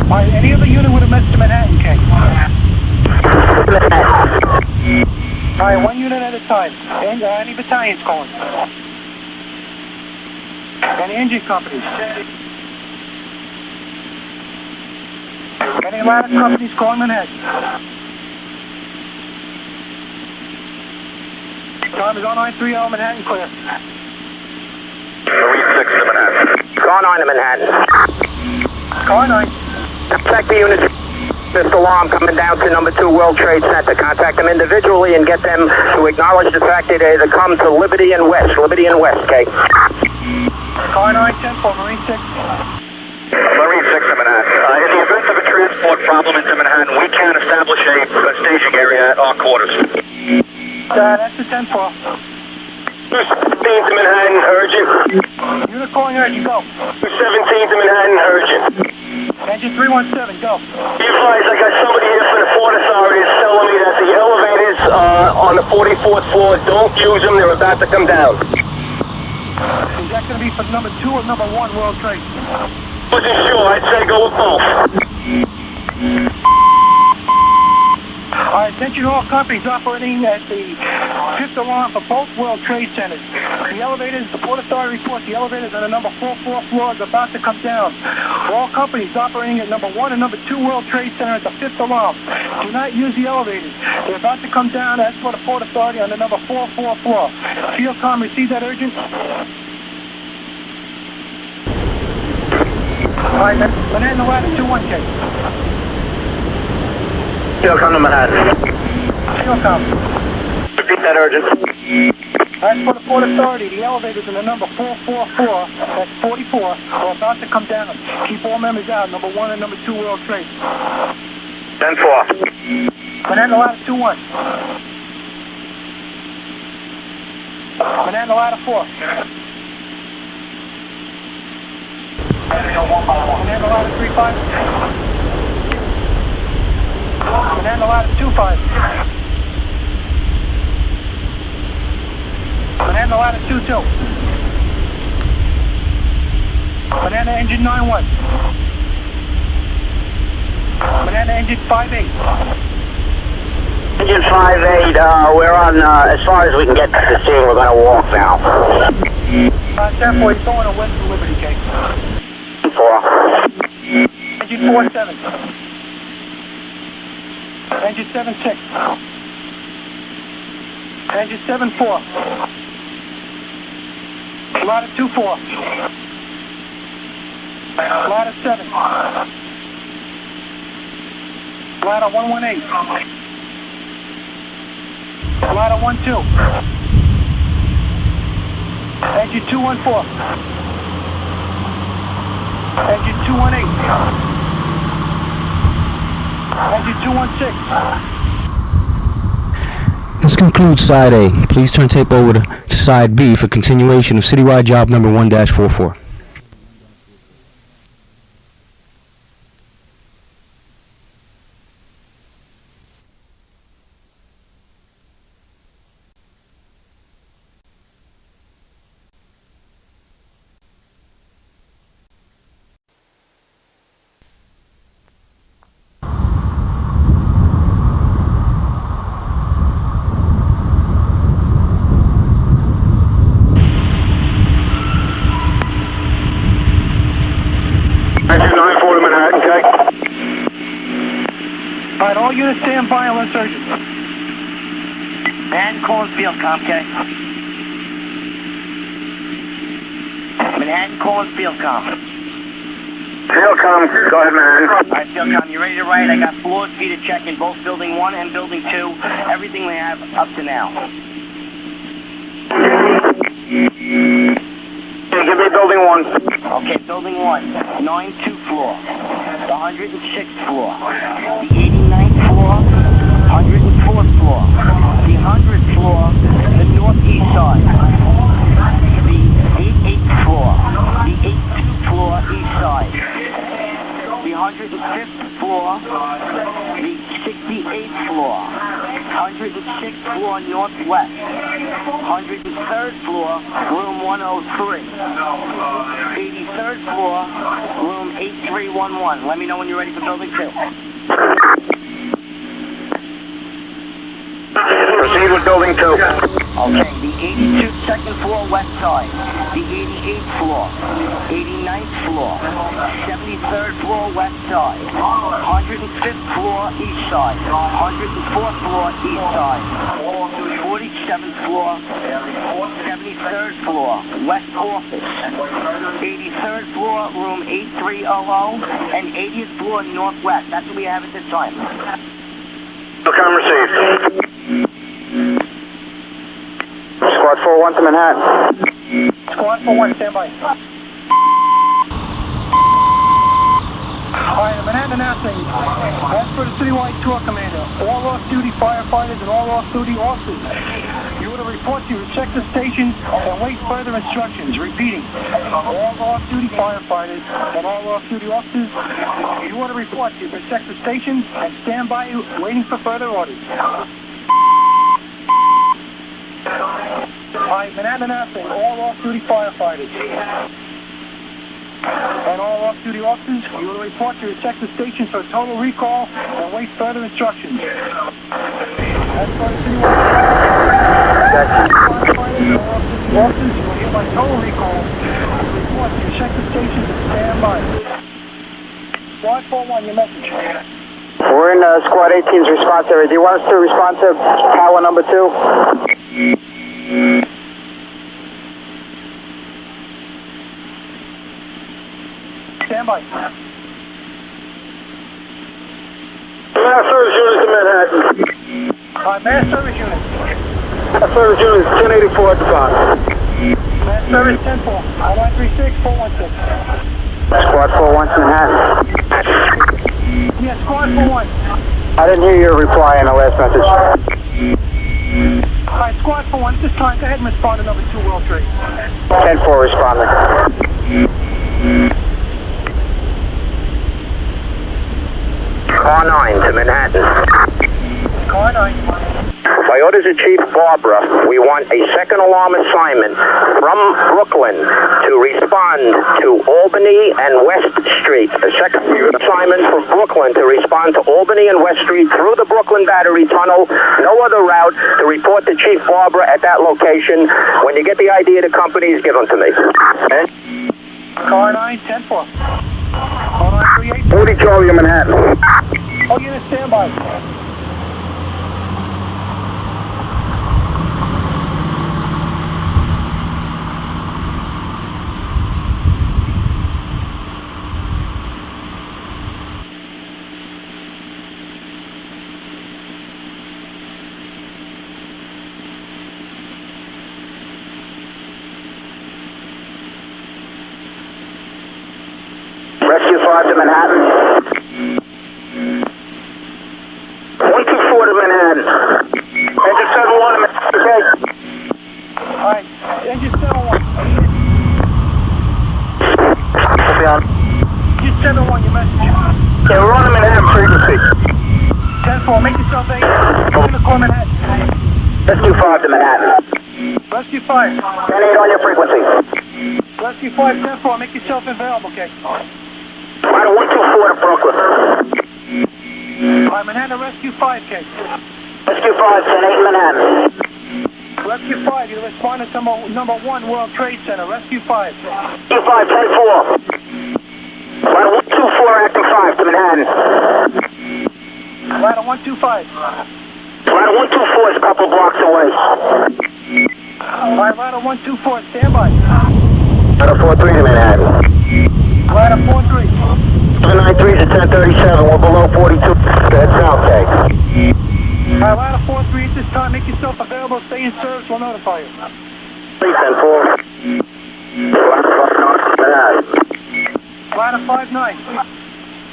Alright, any other unit with a message to Manhattan, King? Alright, 1 unit at a time. And any battalions calling? Any engine companies? Any ladder companies calling Manhattan? Time is 0930 Manhattan clear. Marine 6 to Manhattan. Car 9 to Manhattan. Car 9. Check the units. Fifth alarm coming down to number 2 World Trade Center. Contact them individually and get them to acknowledge the fact that they come to Liberty and West. Liberty and West, okay? Car 9, 10-4, Marine 6. Marine 6 to Manhattan. In the event of a transport problem into Manhattan, we can establish a staging area at our quarters. That's the 10-4. 217 to Manhattan, urgent. Unit calling urgent, go. 217 to Manhattan, urgent. Engine 317, go. Be advised, I got somebody here for the Port Authorities telling me that the elevators on the 44th floor, don't use them, they're about to come down. Is that going to be for number 2 or number 1 World Trade? Wasn't sure, I'd say go with both. Alright, Attention all companies operating at the fifth alarm for both World Trade Centers. The elevators, the Port Authority reports the elevators on the number 44 floor is about to come down. All companies operating at number 1 and number 2 World Trade Center at the fifth alarm. Do not use the elevators. They're about to come down as for the Port Authority on the number 44 floor. Fieldcom, receive that urgent? All right, Manhattan Ladder 2-1K. Fieldcom to Manhattan. Fieldcom. Repeat that urgent. As for the Port Authority, the elevators in the number 44 floor, that's 44, are about to come down. Keep all members out, number 1 and number 2 World Trade. 10-4. Manhattan Ladder 2-1. Manhattan Ladder 4. Manhattan Ladder 3-5. Manhattan Ladder 2-5. Manhattan Ladder 2-2. Manhattan Engine 9-1. Manhattan Engine 5-8. Engine 5-8, we're on, as far as we can get to the scene, we're going to walk now. 10-4, you're going to West Liberty, Case. 4. Engine 4-7. Engine 7-6. Engine 7-4. Ladder 2-4. Ladder 7. Ladder 1-1-8. Ladder 1-2. Engine 2-1-4. Engine 2-1-8. Engine 2-1-6. This concludes Side A. Please turn tape over to Side B for continuation of citywide job number 1-44. All right, all units stand by unless urgent. Manhattan calling Fieldcom, okay? Manhattan calling Fieldcom. Fieldcom, go ahead, man. All right, Fieldcom, you ready to write? I got floors for you to check in both Building 1 and Building 2. Everything we have up to now. Okay, give me Building 1. Okay, Building 1, 9-2 floor, the 106th floor, the 89th floor, 104th floor, the 100th floor, the northeast side, the 88th floor, the 82nd floor, east side, the 105th floor, the 68th floor, 106th floor, northwest, 103rd floor, room 103, 83rd floor, room 8311. Let me know when you're ready for Building 2. Proceed with Building 2. Okay, the 82nd second floor west side, the 88th floor, 89th floor, 73rd floor west side, 105th floor east side, 104th floor east side, 47th floor, 73rd floor west office, 83rd floor room 8300, and 80th floor northwest. That's what we have at this time. Fieldcom received. Squad 4-1 to Manhattan. Squad 4-1, stand by. All right, Manhattan announcing. As for the citywide tour commander, all off-duty firefighters and all off-duty officers, you are to report to your sector stations and wait further instructions. Repeating, all off-duty firefighters and all off-duty officers, you are to report to your sector stations and stand by waiting for further orders. All right, Manhattan announcing, all off-duty firefighters and all off-duty officers, you will report to your sector stations for total recall and wait further instructions. As far as citywide officers, you will hear my total recall. Report to your sector stations and stand by. Squad 4-1, your message. We're in Squad 18's response area. Do you want us to respond to tower number 2? Stand by. Mass service units in Manhattan. Mass service unit. Mass service units 1084 at the box. Mass service 10-4. I-936, 416. Squad 4-1 Manhattan. Yeah, squad 4-1. I didn't hear your reply in the last message. Alright, squad 4-1, at this time, go ahead and respond to number 2 World Trade. 10-4 responding. Car 9 to Manhattan. Car 9. By orders of Chief Barbara, we want a second alarm assignment from Brooklyn to respond to Albany and West Street. A second assignment from Brooklyn to respond to Albany and West Street through the Brooklyn Battery Tunnel. No other route to report to Chief Barbara at that location. When you get the ID of the companies, give them to me. Car 9, 10-4. Car 938. 40 Charlie in Manhattan. All units stand by. Rescue 5 to Manhattan. 124 to Manhattan. Engine 71 to Manhattan. Okay. Alright, engine 71. Copy on. Engine 71, your message. Okay, we're on the Manhattan frequency. 10-4, make yourself 8. Going to call Manhattan. Rescue 5 to Manhattan. Rescue 5. 10-8 on your frequency. Rescue 5, 10-4, make yourself available, okay? Ladder 124 to Brooklyn. Alright, Manhattan, Rescue 5, okay? Rescue 5, 10-8 Manhattan. Rescue 5, you're responding to number 1 World Trade Center. Rescue 5. Rescue 5, 10-4. Ladder 124 active 5 to Manhattan. Ladder 125. Ladder 124 is a couple blocks away. Alright, Ladder 124, stand by. Ladder 43 to Manhattan. Ladder 43. 793 is at 1037. We're below 42. Head south, K. Alright, Ladder 43 at this time. Make yourself available. Stay in service. We'll notify you. 310-4. Ladder 59.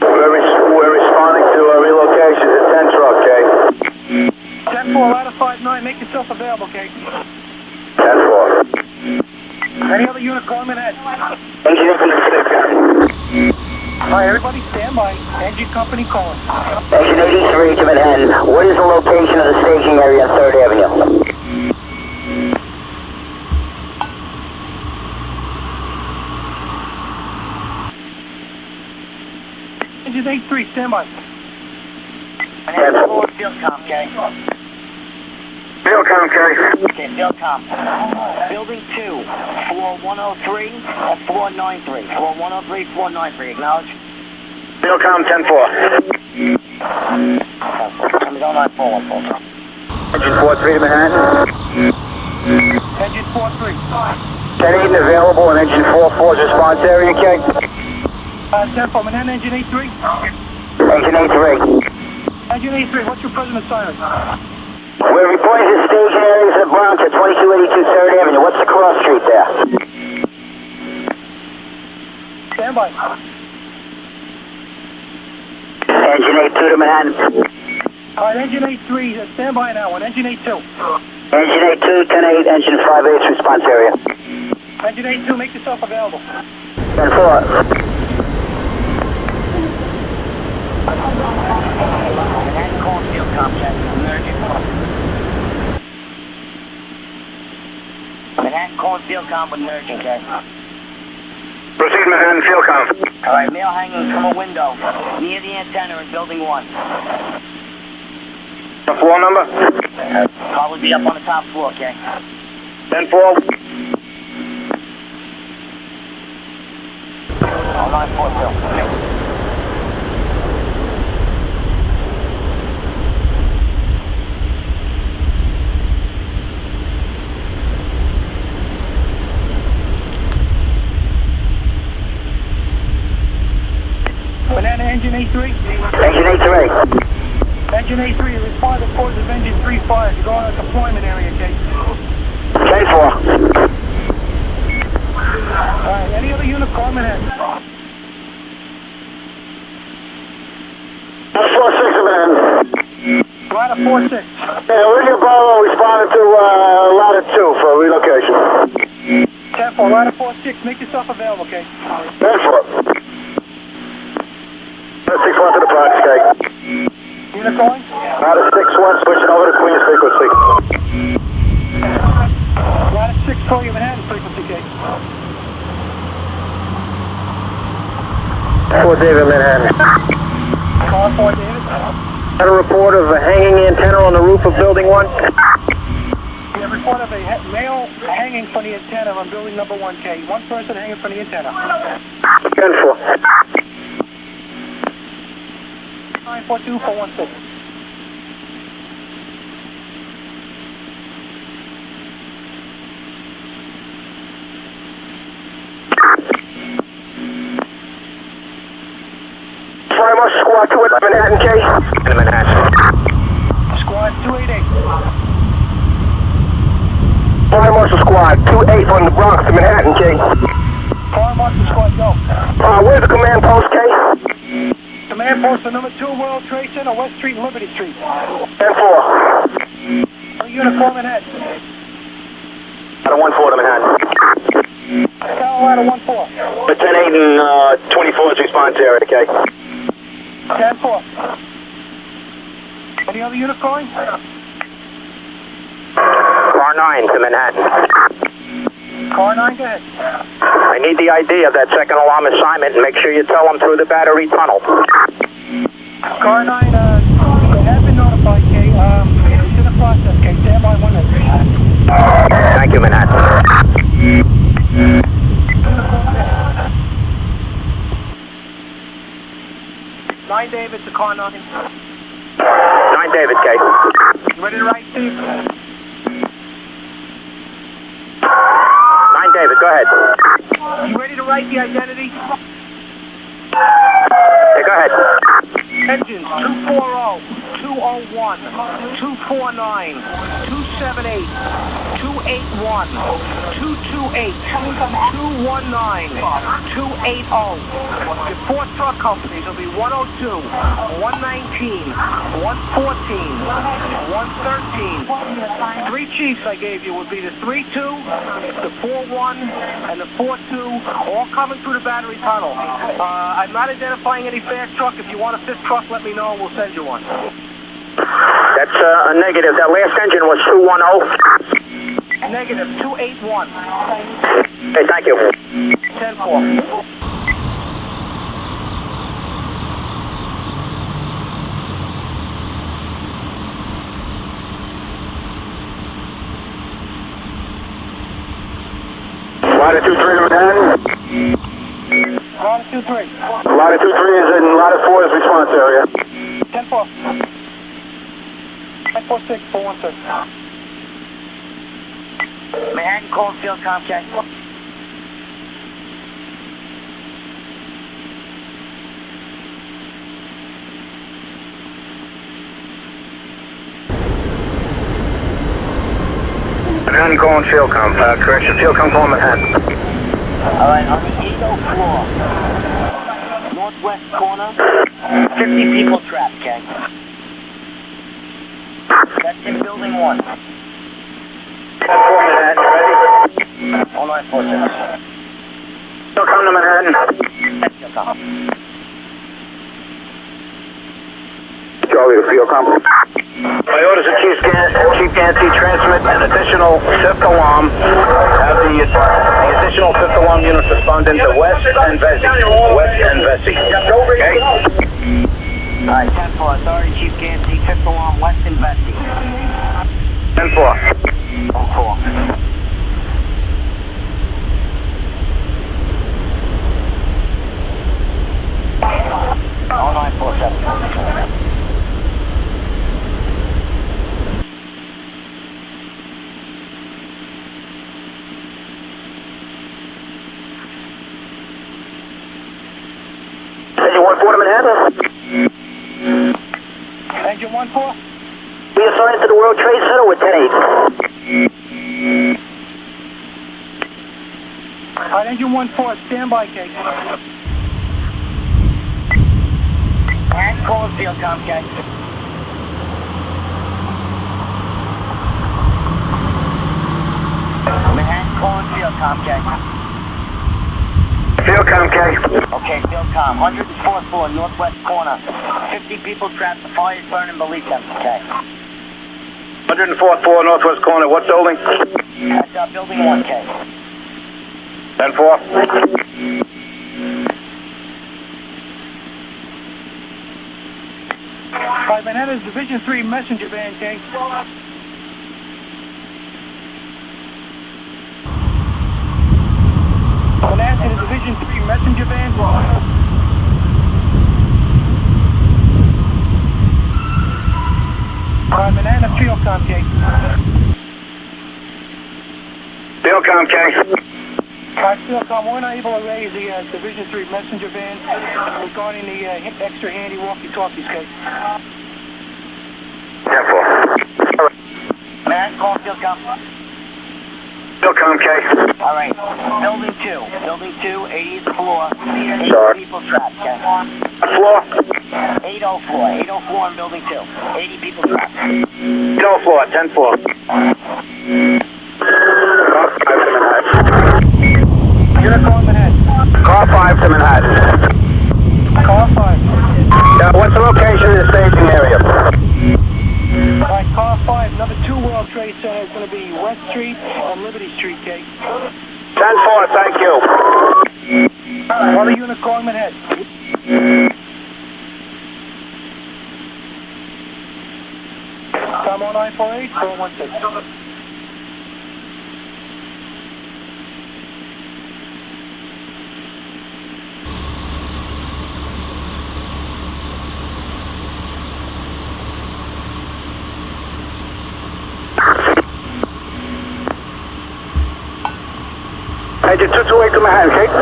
We're responding to a relocation at 10 truck, K. 10-4, Ladder 59. Make yourself available, okay? 10-4. Any other unit calling Manhattan? Engine 86. Alright, everybody stand by. Engine company calling. Engine 83 to Manhattan. What is the location of the staging area on 3rd Avenue? Engine 83, stand by. Manhattan 4, field com, okay? Field com, K. Okay, field com. Building 2, floor 103 at 493. Floor 103, 493. Acknowledge. Field com 10-4. Numbers 09414. Engine 43 to Manhattan. Engine 43. 10-8 available in engine 44's response area, K. 10-4, Manhattan, engine 83. Engine 83. Engine 83, what's your present assignment? We're reporting to staging areas in the Bronx at 2282 3rd Avenue. What's the cross street there? Stand by. Engine 82 to Manhattan. Alright, engine 83, stand by now. Engine 82. Engine 82, 10-8, engine 5-8 response area. Engine 82, make yourself available. 10-4. Manhattan calling field com, check. Manhattan calling field com with an urgent, okay? Proceed Manhattan field com. Alright, mail hanging from a window near the antenna in building 1. The floor number? Probably be up on the top floor, okay? 10-4. All 942. Banana engine A3. Engine A3. Engine A3, respond to cause of engine 3-5. You're going to deployment area, okay? 10-4. Alright, any other unit call Manhattan? 4-6 Manhattan. Ladder 4-6. Yeah, William Barlow responded to ladder 2 for relocation. 10-4, ladder 4-6. Make yourself available, okay? 10-4. 6-1 to the box, okay. Unit calling? Ladder 6-1, switching over to Queen's frequency. Ladder 6, call you Manhattan frequency, okay? 4 David, Manhattan. Call 4 David. Had a report of a hanging antenna on the roof of building 1. We have a report of a male hanging from the antenna on building number 1K. One person hanging from the antenna. 10-4. 942-416. Primus Squad 2 at Manhattan, K. In Manhattan. Squad 288. Fire Marshal Squad 2-8 from the Bronx to Manhattan, K. Fire Marshal Squad, go. Where's the command post, K? Command post for number 2 World Trade Center, West Street, Liberty Street. 10-4. Unit call Manhattan. Ladder 1-4 to Manhattan. Carolina 1-4. The 10-8 and 24's response area, K. 10-4. Any other unit calling? Car 9 to Manhattan. Car 9, go ahead. I need the ID of that second alarm assignment and make sure you tell them through the battery tunnel. Car 9, they have been notified, K. It's in the process, K. Stand by 1 minute. Thank you, Manhattan. 9 David to car 9. 9 David, K. You ready to write, Steve? 9 David, go ahead. You ready to write the identity? Yeah, go ahead. Engines 240, 201, 249, 278, 281, 228, 219, 280. The 4 truck companies will be 102, 119, 114, 113. 3 chiefs I gave you would be the 3-2, the 4-1, and the 4-2, all coming through the battery tunnel. I'm not identifying any fast truck. If you want a 5th truck, let me know and we'll send you one. That's a negative. That last engine was 210. Negative 281. Hey, thank you. 10-4. Ladder 2-3 to Manhattan. Ladder 2-3. Ladder 2-3 is in ladder 4's response area. 10-4. 946, 416. Manhattan, Coldfield, Comcast. Manhattan calling Shieldcom. Correction, Shieldcom calling Manhattan. Alright, on the 80th floor, northwest corner, 50 people trapped, okay? That's in building 1. 10-4 Manhattan, ready? All 946. Shieldcom to Manhattan. Charlie to Shieldcom. My orders are Chief Gansey, transmit an additional 5th alarm. Have the additional 5th alarm unit respond into West and Vesey. West and Vesey. Okay? Alright, 10-4, Authority Chief Gansey, 5th alarm, West Investi. 10-4. 10-4. Oh, 947. Engine 1-4 to Manhattan. Engine 1-4. Be assigned to the World Trade Center with 10-8. Alright, Engine 1-4, stand by, Kate. And call field com, Kate. Manhattan calling field com, Kate. Field com, K. Okay, field com, 104th floor, northwest corner. 50 people trapped, the fire is burning beneath them, okay. 104th floor, northwest corner. What building? That's building 1K. 10-4. Alright, Manhattan's Division 3 messenger van, Kate. Manhattan is Division 3 messenger van. Alright, Manhattan, field com, Kate. Field com, K. Alright, field com, we're not able to raise the Division 3 messenger van regarding the extra handy walkie-talkies, Kate. 10-4. Manhattan call field com. Field com, K. Alright, building 2, 80th floor, 8 Sorry. people trapped, okay. Floor? 80 floor in building 2, 80 people trapped. No floor, 10-4. Unit calling Manhattan. Car 5 to Manhattan. Car 5. What's the location of the staging area? Alright, car 5, number 2 World Trade Center is going to be West Street and Liberty Street, Kate. 10-4, thank you. Other unit calling Manhattan. Tom 0948, 416. Engine 228 to Manhattan, Kate.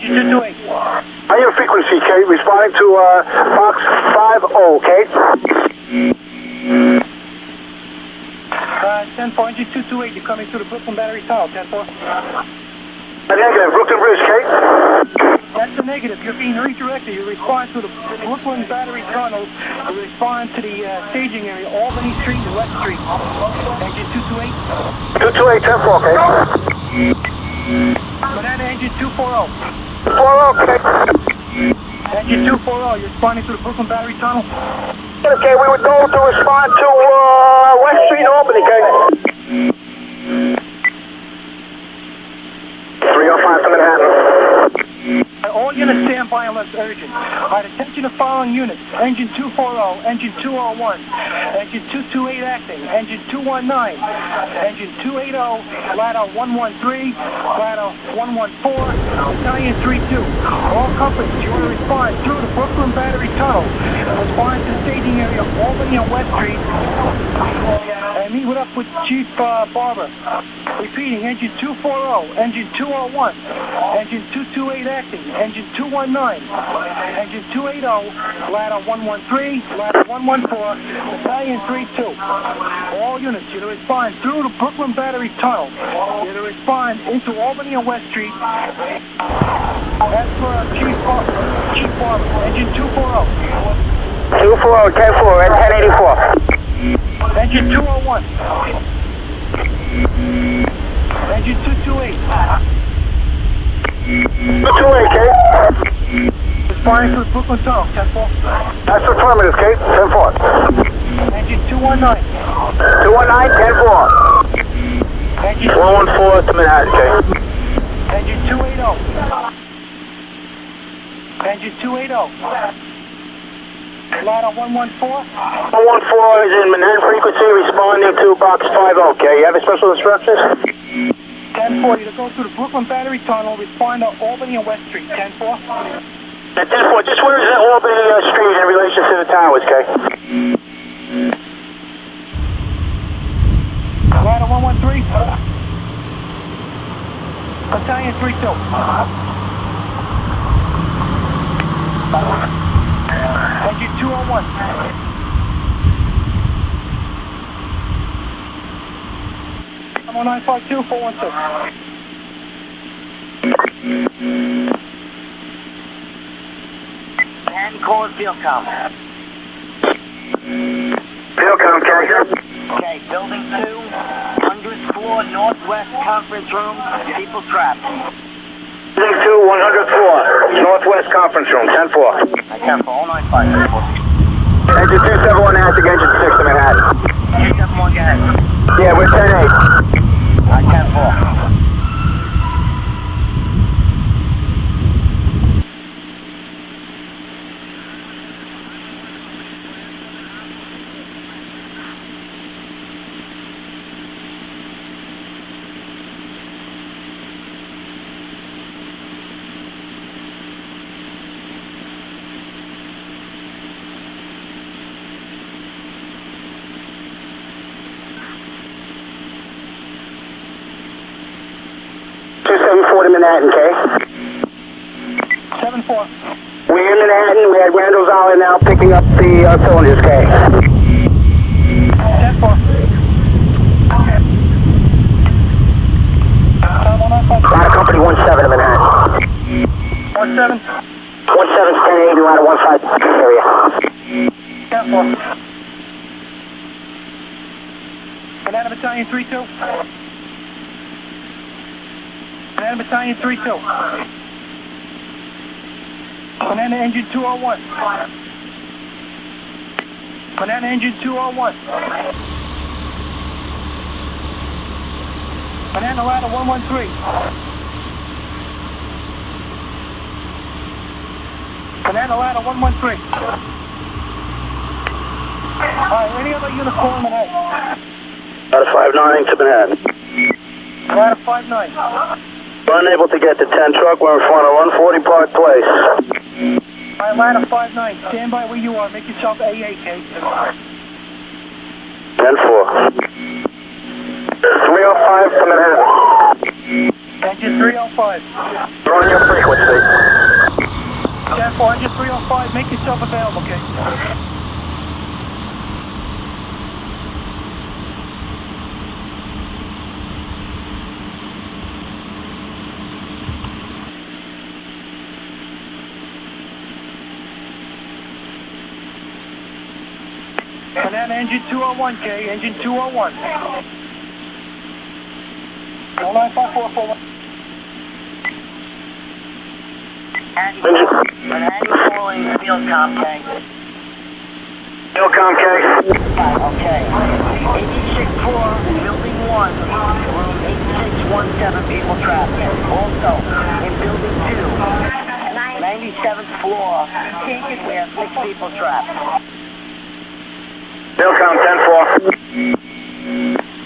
Engine 228. Higher frequency, Kate. Responding to Fox 50, Kate. 10-4, engine 228, you're coming through the Brooklyn Battery Tunnel, 10-4. Negative, Brooklyn Bridge, Kate. That's the negative. You're being redirected. You respond to the Brooklyn Battery Tunnel. You respond to the staging area, Albany Street and West Street. Engine 228. 228, 10-4, Kate. Manhattan, engine 240. 4-0, Kate. Engine 240, you're responding to the Brooklyn Battery Tunnel. Okay, we would go to respond to West Street, Albany, Kate. 305 to Manhattan. All units stand by unless urgent. Alright, attention to following units. Engine 240, engine 201, engine 228 acting, engine 219, engine 280, ladder 113, ladder 114, battalion 32. All companies, you want to respond through the Brooklyn Battery Tunnel. Respond to staging area Albany and West Street. And meet up with Chief Barber. Repeating, engine 240, engine 201, engine 228 acting, engine 219, engine 280, ladder 113, ladder 114, battalion 32. All units, you're to respond through the Brooklyn Battery Tunnel. You're to respond into Albany and West Street. As for Chief Barber, engine 240. 240, 10-4, and 1084. Engine 201. Engine 228. 228, Kate. Responding to the Brooklyn Tunnel, 10-4. That's affirmative, Kate. 10-4. Engine 219. 219, 10-4. Engine 114 to Manhattan, Kate. Engine 280. Engine 280. Ladder 114. 114 is in Manhattan frequency, responding to box 50. Okay, you have any special instructions? 10-4, you to go through the Brooklyn Battery Tunnel, respond to Albany and West Street. 10-4. At 10-4, just where is that Albany Street in relation to the towers, okay? Ladder 113. Battalion 32. Engine 201. I'm on 952, 416. And call it field com. Field com, carrier. Okay, building 2, 100th floor, northwest conference room, people trapped. Building 2, 100th floor, northwest conference room, 10-4. 10-4, 095. Engine 271 active, engine 6 to Manhattan. 271, go ahead. Yeah, we're 10-8. 10-4. Manhattan, okay? 7-4. We're in Manhattan. We had Randall's Alley now picking up the cylinders, okay? 10-4. Ladder Company 17 in Manhattan. 17. 17's 10-8, ladder 15 area. 10-4. Banana Battalion 32. Banana Battalion 32. Banana Engine 201. Banana Engine 201. Banana Ladder 113. Banana Ladder 113. Alright, any other unit calling Manhattan? Ladder 59 to Manhattan. Ladder 59. Unable to get the 10 truck. We're in front of 140 Park Place. Alright, Ladder 59. Stand by where you are. Make yourself AA, Kate. 10-4. 305 to Manhattan. Engine 305. You're on your frequency. 10-4, engine 305. Make yourself available, Kate. Banana Engine 201, K. Engine 201. 09544. Manhattan calling field com, K. Field com, K. Okay. 86 floor, building 1, room 8617, people trapped. Also, in building 2, 97th floor, we have 6 people trapped. Field com 10-4.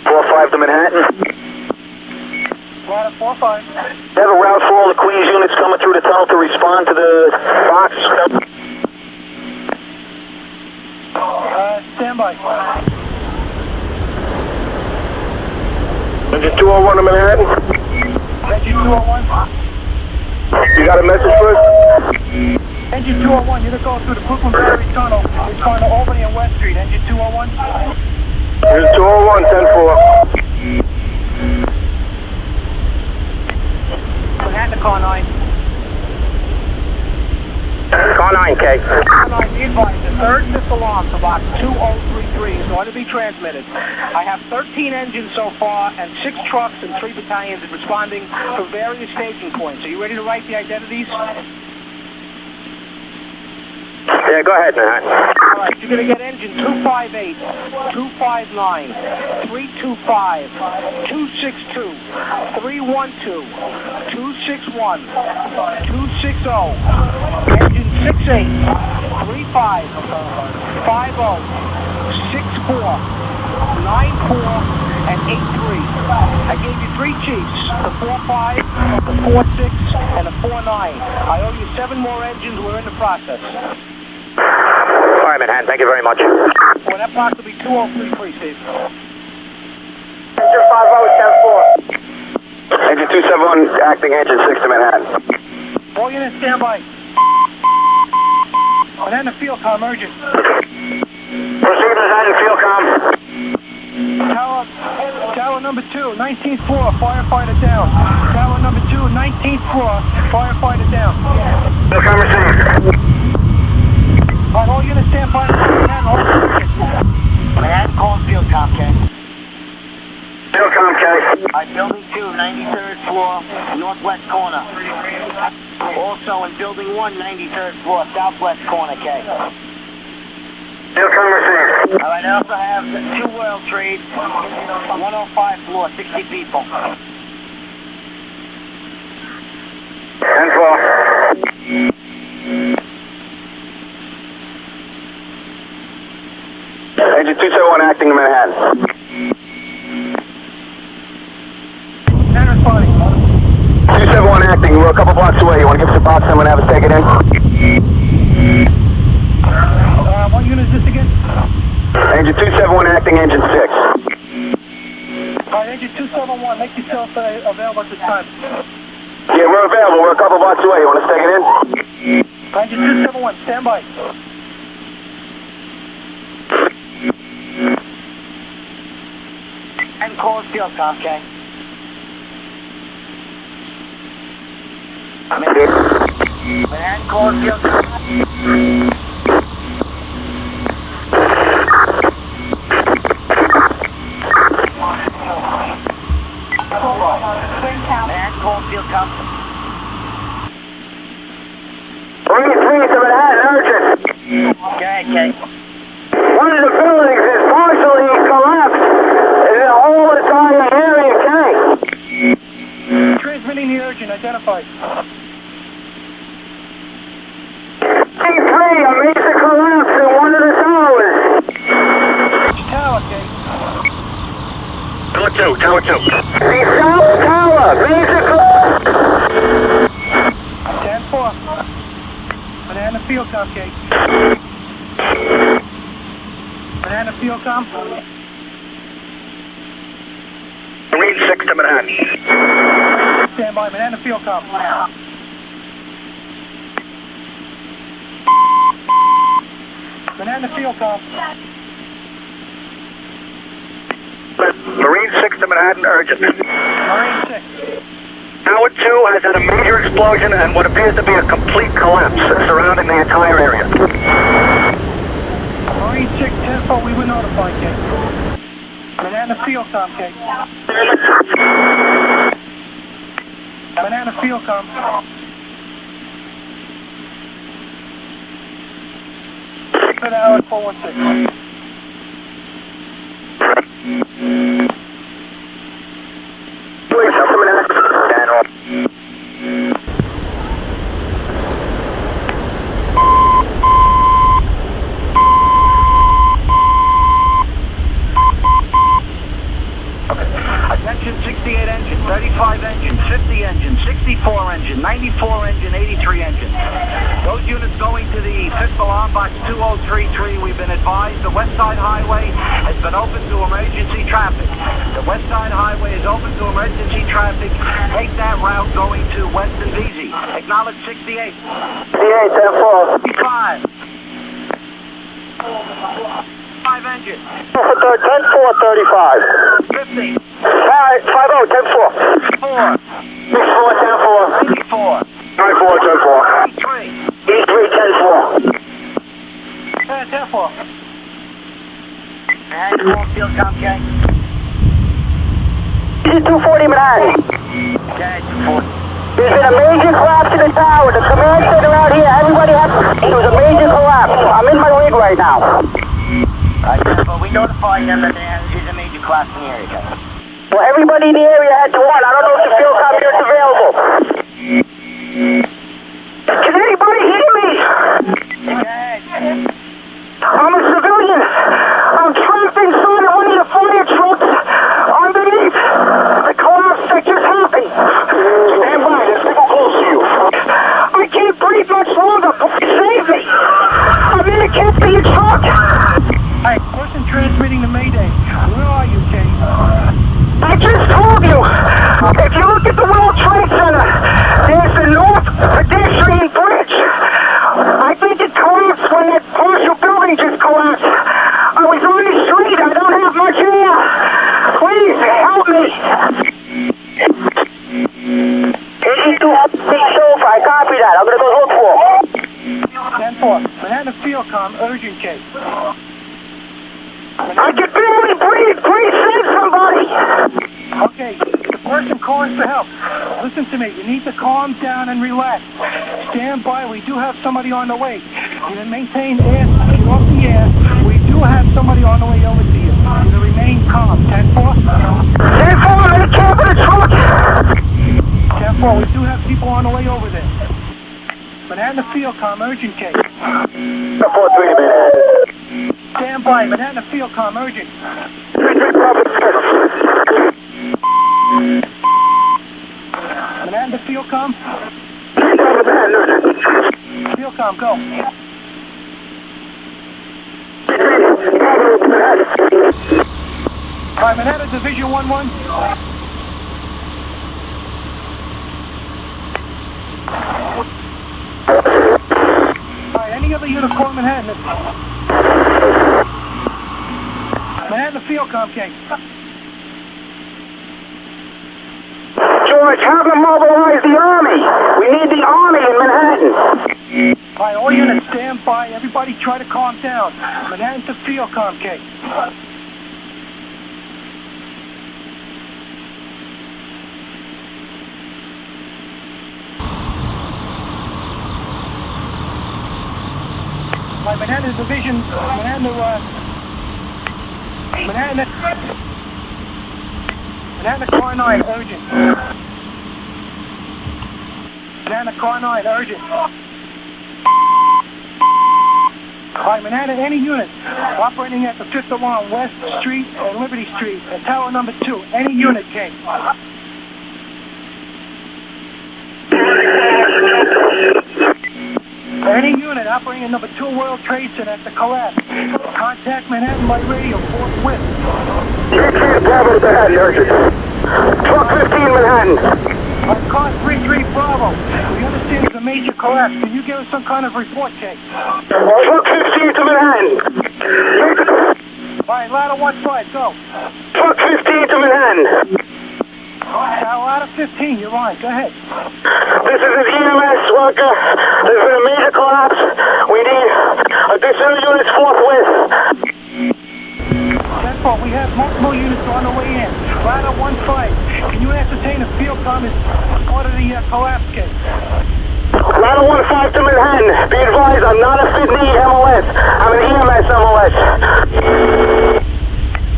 4-5 to Manhattan. Ladder 45. They have a route for all the Queens units coming through the tunnel to respond to the box. Stand by. Engine 201 to Manhattan. Engine 201. You got a message for us? Engine 201, you're going through the Brooklyn Battery Tunnel. It's going to Albany and West Street. Engine 201. Engine 201, 10-4. Manhattan to car 9. Car 9K. Car 9, be advised, the third fifth alarm to box 2033 is going to be transmitted. I have 13 engines so far and 6 trucks and 3 battalions responding from various staging points. Are you ready to write the identities? Yeah, go ahead, Manhattan. All right, you're going to get engine 258, 259, 325, 262, 312, 261, 260, engine 68 35 50 64 94 and 83. I gave you 3 chiefs, the 4-5, the 4-6, and the 4-9. I owe you 7 more engines. We're in the process. All right, Manhattan, thank you very much. Well, that block will be 2033, Steve. Engine 50, 10-4. Engine 271, acting engine 6 to Manhattan. All units stand by. Manhattan field comm, urgent. Proceed, Manhattan field comm. Tower number 2, 19th floor, firefighter down. Tower number 2, 19th floor, firefighter down. Field comm received. Alright, all units stand by. Manhattan calling field comm, K. Field comm, K. Alright, building 2, 93rd floor, northwest corner. Also in building 1, 93rd floor, southwest corner, K. Field comm received. Alright, I also have 2 Royal Trades, 105 floor, 60 people. 10-4. Engine 271 acting to Manhattan. Tanner's fine. 271 acting, we're a couple blocks away. You want to give us a box, I'm going to have us take it in? What unit is this again? Engine 271 acting, engine 6. Alright, engine 271, make yourself available at this time. Yeah, we're available. We're a couple blocks away. You want us to take it in? Engine 271, stand by. And call field comm, K. Manhattan calling field comm. Manhattan calling field comm. 3-3 to Manhattan, urgent. Go ahead, K. One of the buildings is partially collapsed. In the whole entire area, K. Transmitting the urgent, identified. 3-3, a major collapse in one of the towers. Tower, K. Tower 2. The south tower, major collapse. 10-4. Banana field comm, K. Banana field comm. Marine 6 to Manhattan. Stand by, Banana field comm. Banana field comm. Marine 6 to Manhattan, urgent. Marine 6. Tower 2 has had a major explosion and what appears to be a complete collapse surrounding the entire area. Marine 6, 10-4, we were notified, K. Banana field comm, K. Banana field comm. Good hour, 416. Please, up to Manhattan. Stand off. Attention 68 engine, 35 engine, 50 engine, 64 engine, 94 engine, 83 engine. Those units going to the 5th alarm box 2033, we've been advised the West Side Highway has been open to emergency traffic. The West Side Highway is open to emergency traffic. Take that route going to Weston VZ. Acknowledge 68. 68, 10-4. 5. 5 engine. 10-4, 35. 50. 50, 10-4. 4. 64, 10-4. 84. 94, 10-4. 3. 83, 10-4. 10-4. Manhattan calling field comm, K. This is 240 Manhattan. Okay, 240. There's been a major collapse in the tower. The command center out here, everybody has... It was a major collapse. I'm in my rig right now. But we notified them that there is a major collapse in the area, K. Well, everybody in the area had to run. I don't know if the field comm unit's available. Can anybody hear me? can't see your truck. Hey, person transmitting the Mayday. Where are you, Kate? I just told you. If you look at the World Trade Center, there's the North Pedestrian Bridge. I think it collapsed when that partial building just collapsed. I was on the street. I don't have much air. Please, help me. 82 sofa. I copy that. I'm going to go look for him. 10-4. Manhattan Field Com, urgent case. I can barely breathe. Please save somebody. Okay, the person calling for help. Listen to me. You need to calm down and relax. Stand by. We do have somebody on the way. You to maintain air. Get off the air. We do have somebody on the way over to you. You to remain calm. 10-4. 10-4. I'm in the cab of the truck. 10-4. We do have people on the way over there. Manhattan Field Com, urgent case. 4-3 to Manhattan. Stand by. Manhattan Field Com, urgent. 3-3 Bravo. Manhattan Field Com. Field Com, go. Alright, Manhattan Division 1-1. Alright, any other unit call Manhattan? Manhattan Field Com, King. George, have them mobilize the Army. We need the Army in Manhattan. Alright, all units stand by. Everybody try to calm down. Manhattan to Field Com, King. Alright, Manhattan Division, Manhattan Car 9, urgent. Manhattan Car 9, urgent. Alright, Manhattan, any unit operating at the 5th alarm, West Street and Liberty Street, at tower number 2, any unit came. Any unit operating at number 2 World Trade Center at the collapse. Contact Manhattan by radio forthwith. 3-3 Bravo to Manhattan, urgent. Truck 15 Manhattan. On car 3-3 Bravo. We understand there's a major collapse. Can you give us some kind of report, Kate? Truck 15 to Manhattan. Alright, ladder 1-5, go. Truck 15 to Manhattan. Ladder 15, you're on. Go ahead. This is an EMS worker. There's been a major collapse. We need additional units forthwith. 10-4, we have multiple units on the way in. Ladder 1-5. Can you ascertain if Field Com is part of the collapse case? Ladder 1-5 to Manhattan. Be advised, I'm not a FDNY MLS. I'm an EMS MLS.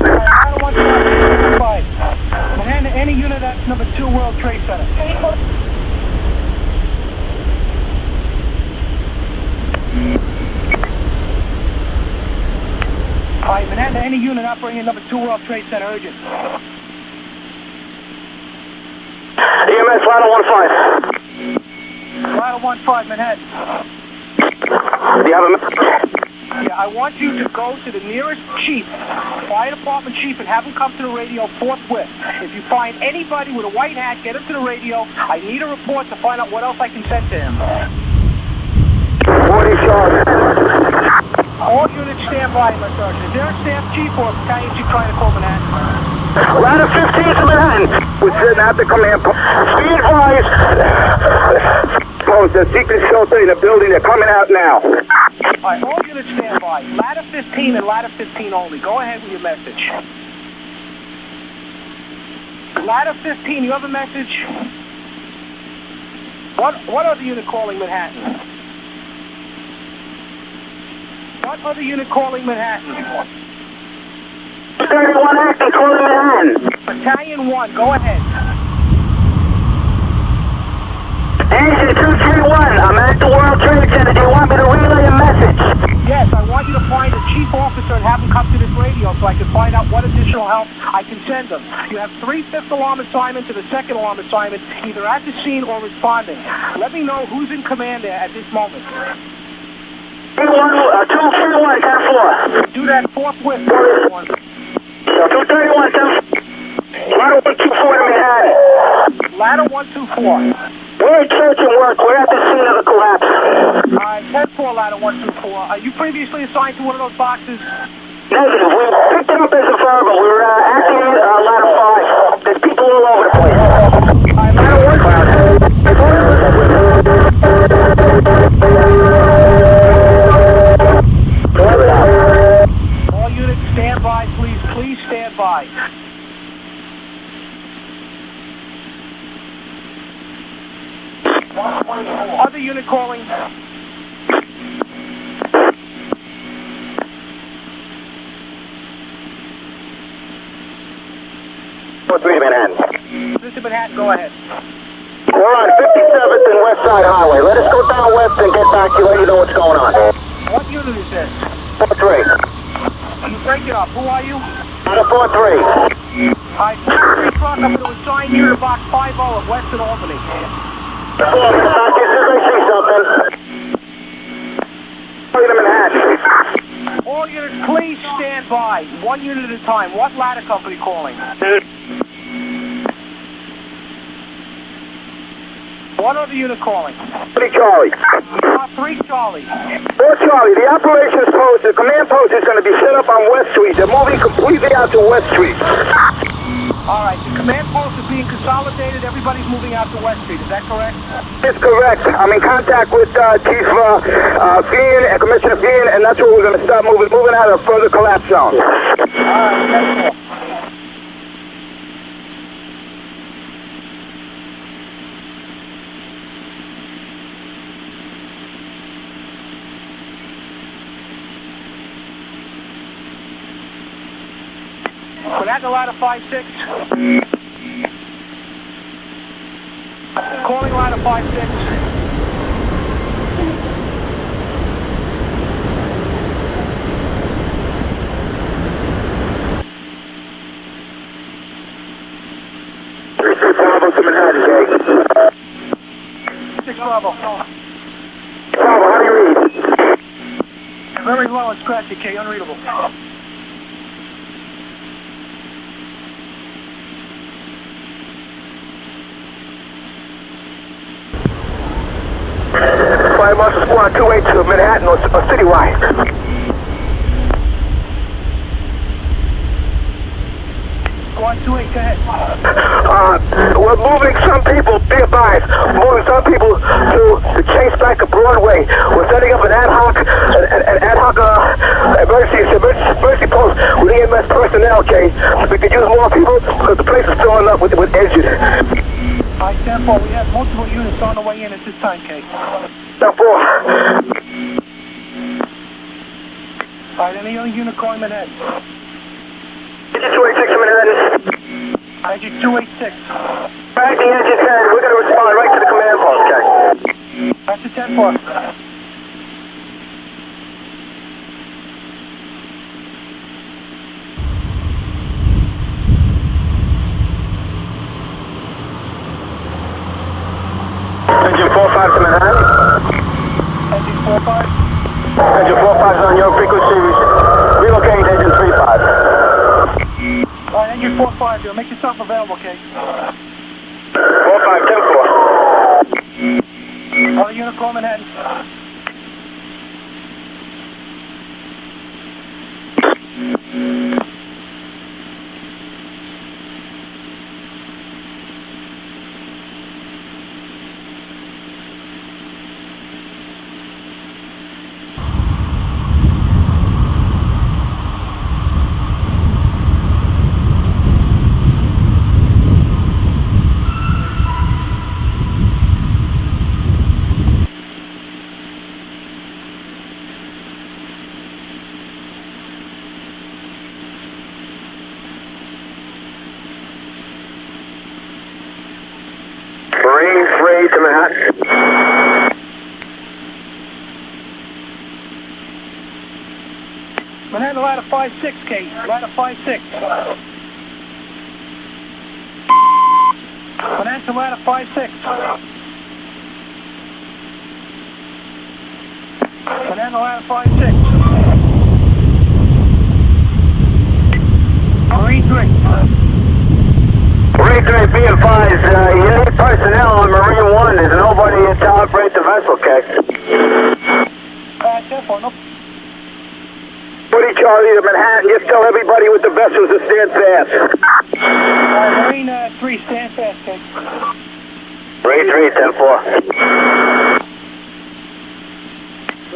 Ladder 1-5. Manhattan, any unit at number 2 World Trade Center. Alright, Manhattan, any unit operating at number 2 World Trade Center, urgent. EMS Ladder 1-5. Ladder 1-5, Manhattan. Do you have a message? Yeah, I want you to go to the nearest chief, fire department chief, and have him come to the radio forthwith. If you find anybody with a white hat, get him to the radio. I need a report to find out what else I can send to him. 40 charge. All units stand by, my sergeant. Is there a staff chief or a battalion chief trying to call Manhattan? Ladder 15 to Manhattan. We're sitting at the command post. Be advised. The secret shelter in the building. They're coming out now. Alright, all units stand by. Ladder 15 and ladder 15 only. Go ahead with your message. Ladder 15, you have a message? What other unit calling Manhattan? What other unit calling Manhattan? 31 acting calling Manhattan. Battalion 1, go ahead. Engine 231, I'm at the World Trade Center. Do you want me to relay a message? Yes, I want you to find a chief officer and have him come to this radio so I can find out what additional help I can send them. You have 3 5th alarm assignments and a 2nd alarm assignment, either at the scene or responding. Let me know who's in command there at this moment. 231, 10-4. Do that forthwith. 231, 10-4. Ladder 124 to Manhattan. Ladder 124. We're at church and work. We're at the scene of the collapse. 10-4, ladder 124. Are you previously assigned to one of those boxes? Negative. We picked it up as a verbal. We were acting in ladder 5. There's people all over the place. Ladder 1. All units stand by, please. Please stand by. Other unit calling. 4-3 to Manhattan. This is Manhattan, go ahead. We're on 57th and West Side Highway. Let us go down west and get back to you. Let you know what's going on. What unit is this? 4-3. You break it up. Who are you? Out of 4-3. Alright, 4-3 truck. I'm going to assign you to box 50 at Western Albany. As soon as I see something. To Manhattan. All units, please stand by. One unit at a time. What ladder company calling? What other unit calling? 3 Charlie. 3 Charlie. 4 Charlie, the operations post, the command post is going to be set up on West Street. They're moving completely out to West Street. Alright, the command post is being consolidated. Everybody's moving out to West Street. Is that correct? That's correct. I'm in contact with Chief Fien and Commissioner Fien, and that's where we're going to start moving out of further collapse zone. Alright, 10-4. Manhattan ladder 5-6. Calling ladder 5-6. Bravo to Manhattan, Jake. 6 Bravo. Bravo, how do you read? Very low and scratchy, K, unreadable. Fire Marshal Squad 282 Manhattan or citywide. Squad 28, go ahead. We're moving some people, be advised, moving some people to the Chase back of Broadway. We're setting up an ad hoc emergency post with EMS personnel, okay? We could use more people because the place is filling up with injured. Alright, 10-4, we have multiple units on the way in at this time, K. 10-4. Alright, any other unit calling Manhattan? Engine 286 in Manhattan. Engine 286. Back the engine 10, we're going to respond right to the command post, okay? That's a 10-4. Engine 45 to Manhattan. Engine 45. Engine 45 is on your frequency. Relocate engine 35. Alright, engine 45, you'll make yourself available, K. 45, 10-4. Other unit call Manhattan. Marine 3 to Manhattan. Manhattan ladder 5-6, K. Ladder 5-6. Manhattan ladder 5-6. Banana ladder 5-6. Marine 3. Marine 3, be advised, you need personnel on Marine 1. There's nobody to operate the vessel, okay? 10-4, no. Woody Charlie to Manhattan, just tell everybody with the vessels to stand fast. Marine 3, stand fast, okay? Marine 3, 10-4.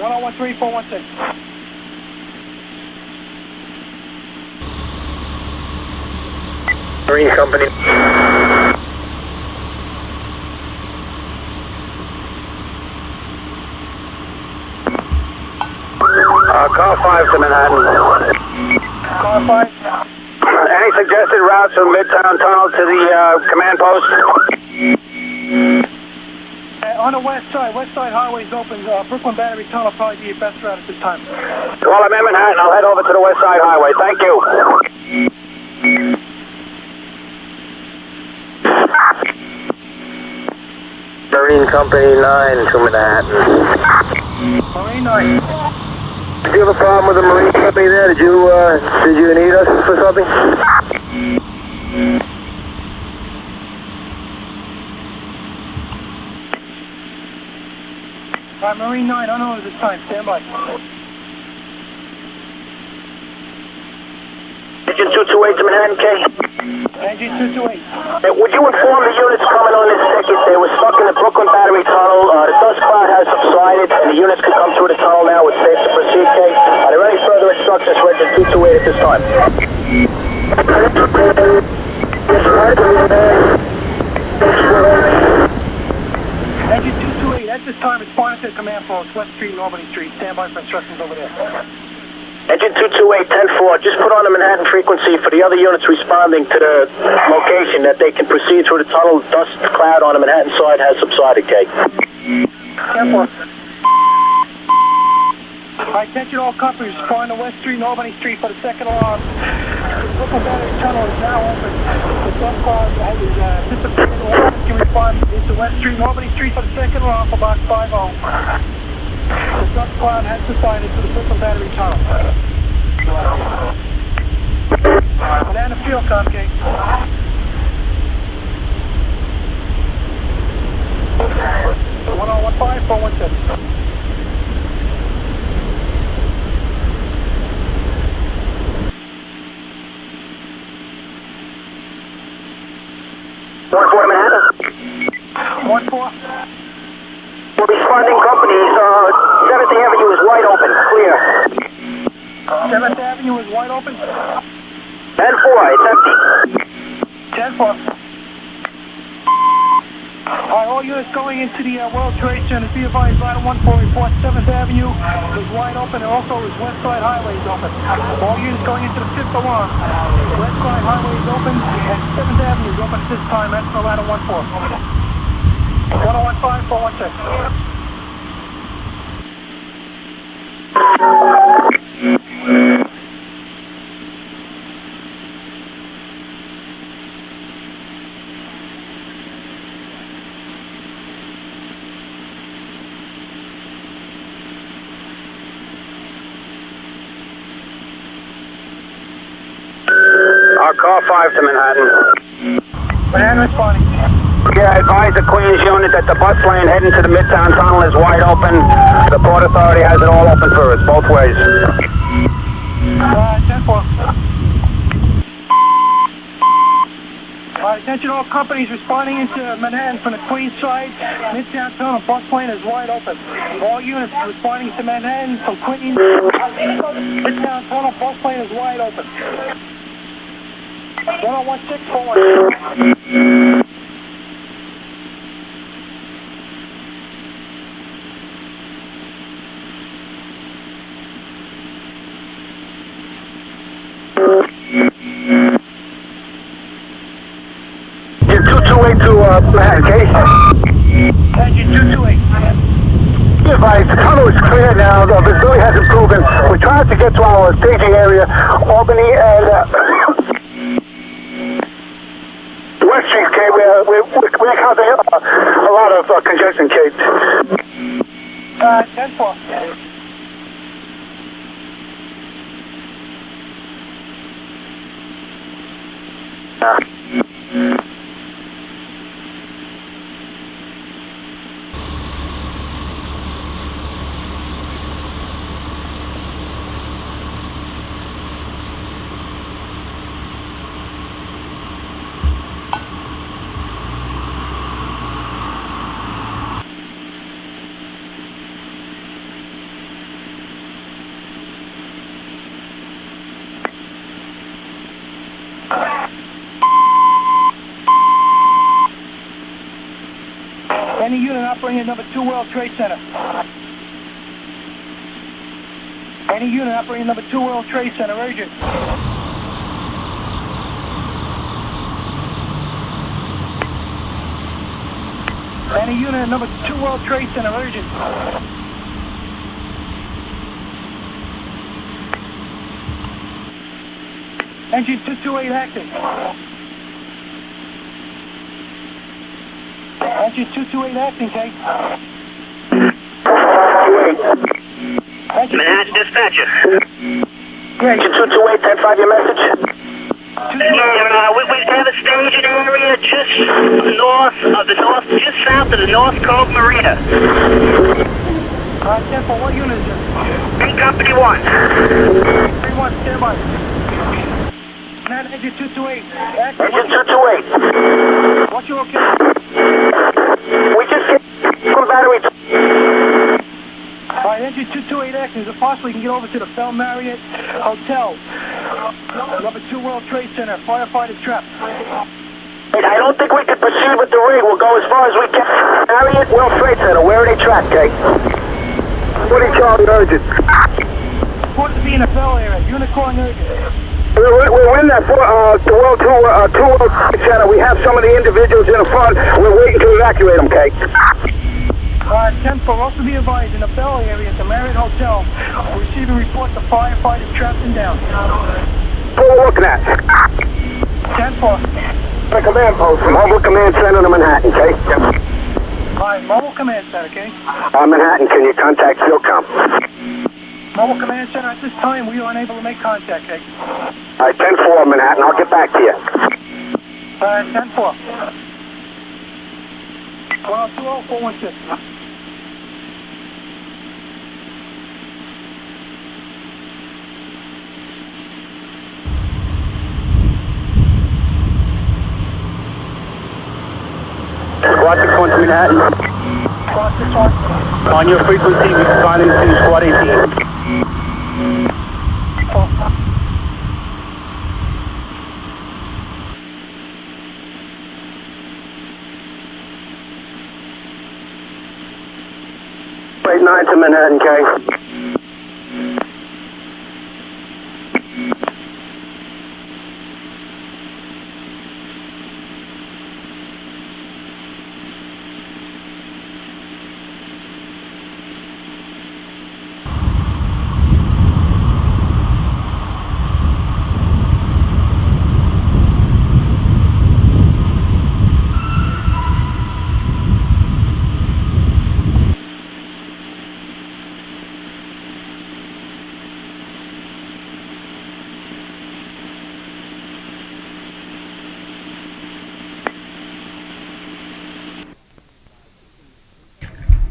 1013-416. Marine Company. Car 5 to Manhattan. Car 5. Any suggested routes from Midtown Tunnel to the command post? On the west side highway is open. Brooklyn Battery Tunnel probably be your best route at this time. Well, I'm in Manhattan. I'll head over to the west side highway. Thank you. Marine Company 9 to Manhattan. Marine 9. Did you have a problem with the Marine Company there? Did you need us for something? Marine 9, unknown at this time. Stand by. Engine 228 to Manhattan, K. Engine 228. Would you inform the units coming on this ticket they were stuck in the Brooklyn Battery Tunnel? The dust cloud has subsided and the units can come through the tunnel now. It's safe to proceed, K. Are there any further instructions for engine 228 at this time? Engine 228, at this time responding to the command post, West Street and Albany Street. Stand by for instructions over there. Engine 228, 10-4, just put on the Manhattan frequency for the other units responding to the location that they can proceed through the tunnel. Dust cloud on the Manhattan side has subsided, K. 10-4. Attention all companies responding to West Street and Albany Street for the second alarm. The Brooklyn Battery Tunnel is now open. The dust cloud is dissipated. All can respond into West Street and Albany Street for the second alarm for box 50. The dust cloud has subsided to the Brooklyn Battery Tunnel. Banana field, Comcast. 1015-417. Manhattan. 1-4. We're responding companies. 7th Avenue is wide open. Clear. 7th Avenue is wide open. 10-4, it's empty. 10-4. All units going into the World Trade Center, be advised, ladder 14 report 7th Avenue is wide open, and also is West Side Highway is open. All units going into the 5th alarm, West Side Highway is open, and 7th Avenue is open at this time, that's the ladder 14. 1015-416. Car 5 to Manhattan. Manhattan responding. Yeah, advise the Queens unit that the bus lane heading to the Midtown Tunnel is wide open. The Port Authority has it all open for us, both ways. 10-4. Attention all companies responding into Manhattan from the Queens side. Midtown Tunnel bus lane is wide open. All units responding to Manhattan from Queens. Midtown Tunnel bus lane is wide open. 1016-416. Engine 228 to Manhattan, K. Engine 228. Be advised, the tunnel is clear now. The visibility has improved. We're trying to get to our staging area, Albany and West Street, K. We're encountering a lot of congestion, K. 10-4. Any unit operating at number 2 World Trade Center. Any unit operating at number 2 World Trade Center, urgent. Any unit at number 2 World Trade Center, urgent. Engine 228 active. Engine 228 acting, Kate. Manhattan dispatcher. Yeah, engine 228, 10-5, your message? Yeah, we have a staging area just south of the North Cove Marina. 10-4, what unit is it? Main Company 1. 3-1, stand by. Manhattan, engine 228. Active. Engine 228. What's your okay? We just get from battery. Alright, engine 228 active. Is it possible you can get over to the Bell Marriott Hotel? Number 2 World Trade Center. Firefighter trapped. I don't think we can proceed with the rig. We'll go as far as we can. Marriott World Trade Center. Where are they trapped, Kate? What are you calling urgent? Report to be in the Bell area. Unicorn urgent. We're in that the World 2 World Trade Center. We have some of the individuals in the front. We're waiting to evacuate them, Kate. 10-4, also be advised in the Bell area at the Marriott Hotel. We're receiving reports of firefighters trapped and down. What we're looking at? 10-4. The command post from Mobile Command Center to Manhattan, Kate. Alright, Mobile Command Center, okay? Manhattan, can you contact SEALCOM? Mobile Command Center, at this time, we are unable to make contact, okay? Alright, 10-4, Manhattan. I'll get back to you. 10-4. 120-416. Squad 61 to Manhattan. Squad 61. On your frequency, responding to Squad 18. Wait, 9 to Manhattan, K.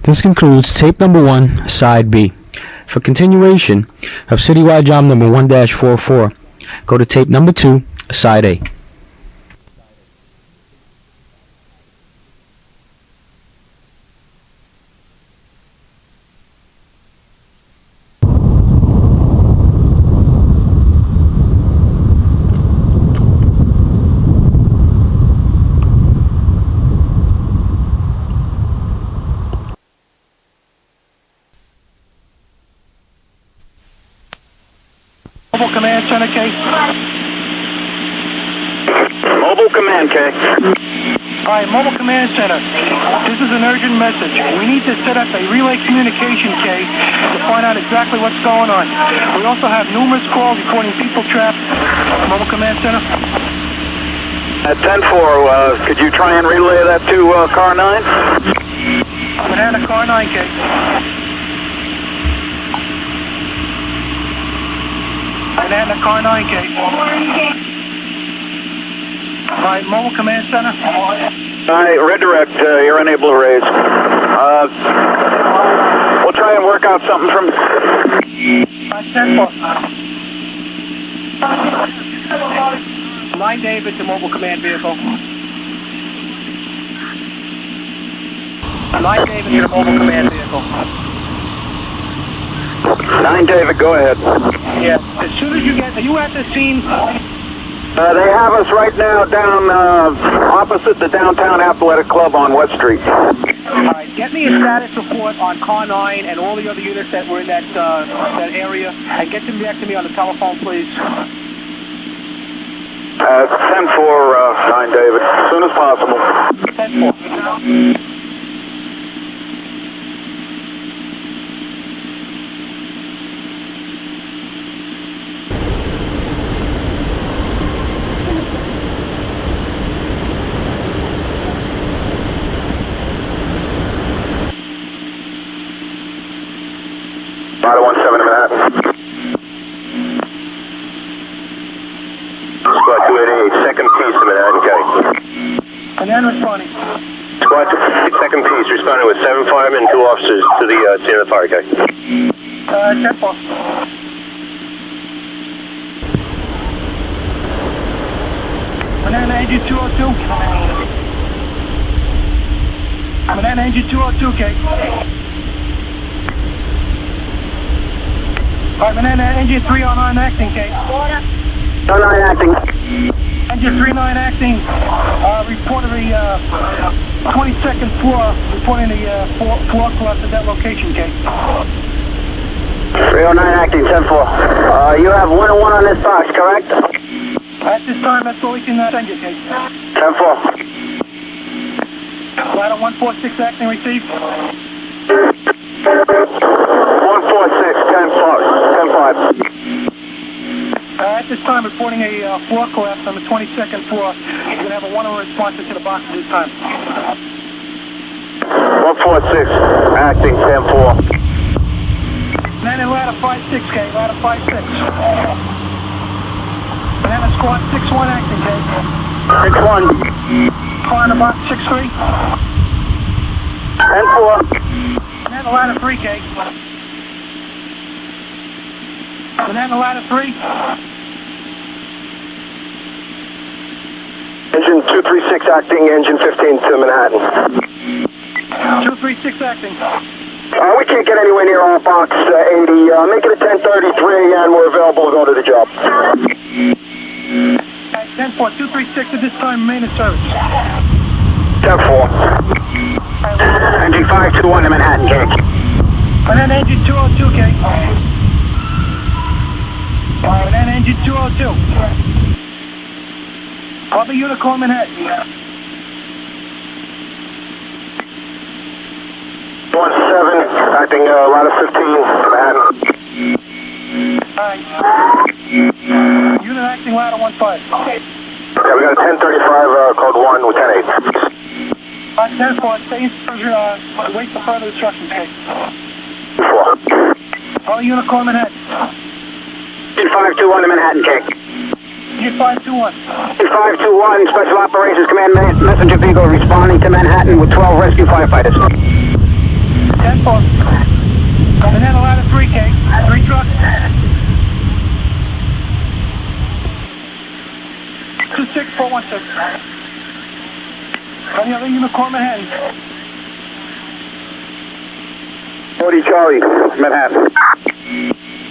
This concludes tape number 1, side B. For continuation of citywide job number 1-44, go to tape number 2, side A. Mobile Command Center, K. Mobile Command, K. Alright, Mobile Command Center. This is an urgent message. We need to set up a relay communication, K, to find out exactly what's going on. We also have numerous calls reporting people trapped. Mobile Command Center. At 10-4, could you try and relay that to car 9? Banana car 9, K. Banana car 9, K. By Mobile Command Center. Hi, redirect. You're unable to raise. We'll try and work out something from... 10-4. 9 David to Mobile Command Vehicle. 9 David to the Mobile Command Vehicle. 9 David, go ahead. Yeah, as soon as you get... Are you at the scene? They have us right now down opposite the Downtown Athletic Club on West Street. Alright, get me a status report on Car 9 and all the other units that were in that area, and get them back to me on the telephone, please. 10-4, 9 David, as soon as possible. 10-4. Auto 17 in Manhattan. Squad 288, second piece in Manhattan County. And then responding. Squad 288, second piece, responding with 7 firemen and 2 officers to the scene of the fire, okay? 10-4. Manhattan engine 202. Manhattan engine 202, okay. Alright, Manhattan engine 309 acting, okay. 09 acting. Engine 39 acting, reported the 22nd floor, reporting the floor collapse at that location, okay. 309 acting, 10-4. You have 101 on this box, correct? At this time, that's all we can send you, okay. 10-4. Ladder 146 acting, received. 146, 10-5. At this time, reporting a floor collapse on the 22nd floor. You're going to have a one-hour response to the box at this time. 146, acting, 10-4. Then in ladder 56K, ladder 56. And then in squad 61 acting, K. 6-1. Car in the box 63. 10-4. And then the ladder 3K. And then the ladder 3. Engine 236 acting, engine 15 to Manhattan. 236 acting. We can't get anywhere near our box 80. Make it a 10:33 and we're available to go to the job. 10-4, 236 at this time, remain in service. 10-4. Engine 521 to Manhattan, K. And then engine 202, K. And then engine 202. Copy Unicorn Manhattan. 17, acting ladder 15 Manhattan. Alright. Unit acting ladder 15. Yeah, we got a 10:35 code 1 with 10-8. 10-4, stay in service, wait for further instructions, K. 4. Call Unicorn Manhattan. Engine 521 to Manhattan, K. Unit 521. 521, Special Operations Command Messenger Beagle responding to Manhattan with 12 rescue firefighters. 10-4. And then a ladder 3K. 3 trucks. 26416. On the other Unicorn Manhattan. 40 Charlie, Manhattan.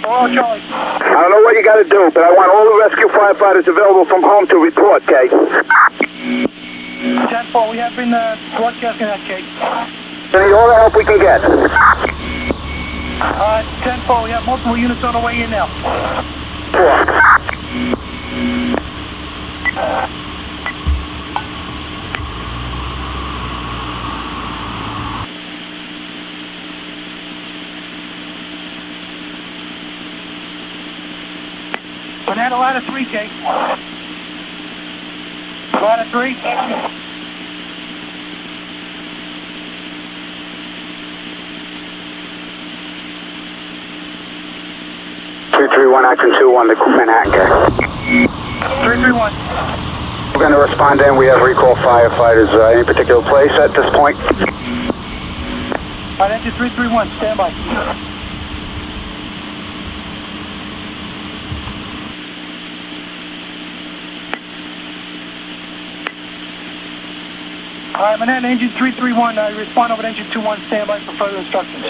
Oh, Charlie. I don't know what you got to do, but I want all the rescue firefighters available from home to report, K. 10-4, we have been broadcasting that, K. We need all the help we can get. 10-4, we have multiple units on the way in now. 4. Banana ladder 3K. Ladder 3. 331 action 2-1 to Manhattan, K. 331. We're going to respond in. We have recall firefighters. Any particular place at this point? Alright, engine 331, stand by. Alright, Manhattan, engine 331, respond over to engine 21, stand by for further instructions.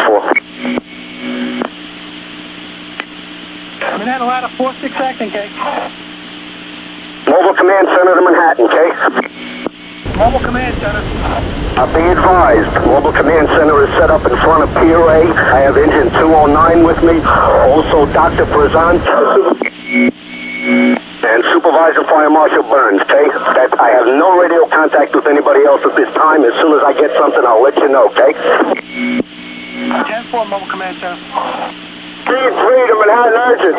4. Manhattan, ladder 46 acting, K. Mobile Command Center to Manhattan, K. Mobile Command Center. Be advised, Mobile Command Center is set up in front of Pier A. I have engine 209 with me, also Dr. Prezant, and Supervisor Fire Marshal Burns, okay? I have no radio contact with anybody else at this time. As soon as I get something, I'll let you know, okay? 10-4, Mobile Command Center. 3-3 to Manhattan Urgent.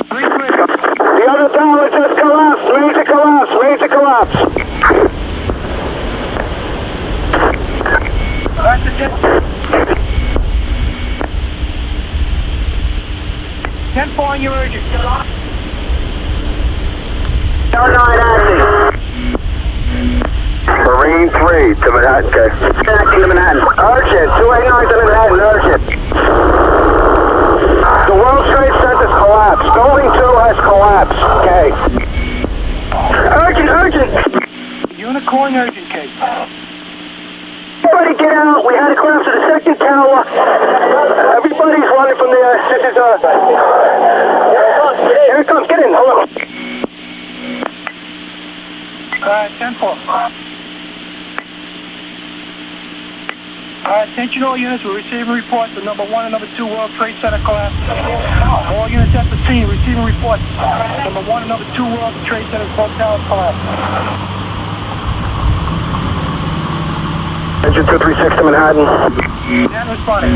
3-3. The other tower just collapsed. Major collapse. Major collapse. That's the 10-4 on your urgent. 9 acting. Marine 3 to Manhattan, okay. Acting to Manhattan. Urgent. 289 to Manhattan. Urgent. The World Trade Center's collapsed. Building 2 has collapsed. Okay. Urgent, urgent. Unit calling urgent, K. Everybody get out. We had a collapse to the second tower. Everybody's running from there. This is here it comes. Get in. Hold on. 10-4. Attention all units, we're receiving reports of number 1 and number 2 World Trade Center collapse. All units at the scene receiving reports. Number 1 and number 2 World Trade Center both towers collapse. Engine 236 to Manhattan. Manhattan responding.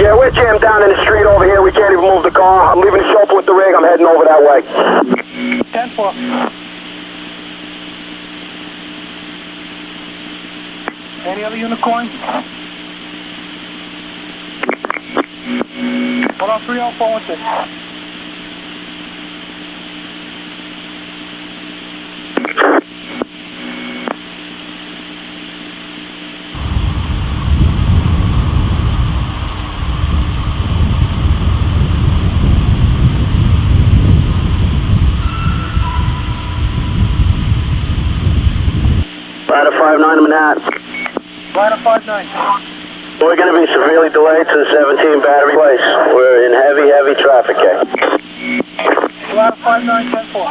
Yeah, we're jammed down in the street over here. We can't even move the car. I'm leaving the chauffeur with the rig. I'm heading over that way. 10-4. Any other unit calling? 1030416. Ladder 59 to Manhattan. Ladder 59. We're going to be severely delayed to the 17 battery place. We're in heavy traffic here. Ladder 59, 10-4.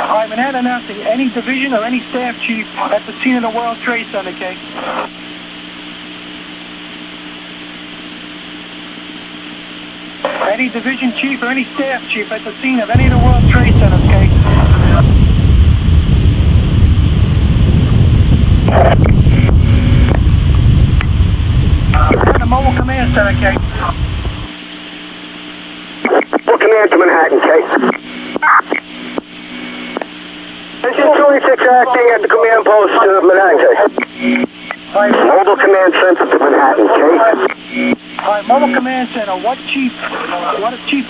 Alright, Manhattan announcing any division or any staff chief at the scene of the World Trade Center, K. Any division chief or any staff chief at the scene of any of the World Trade Centers, K. And the Mobile Command Center, K. Mobile Command to Manhattan, K. Engine 26 acting at the command post to Manhattan, K. Mobile Command Center to Manhattan, K. Alright, Mobile Command Center, what chief do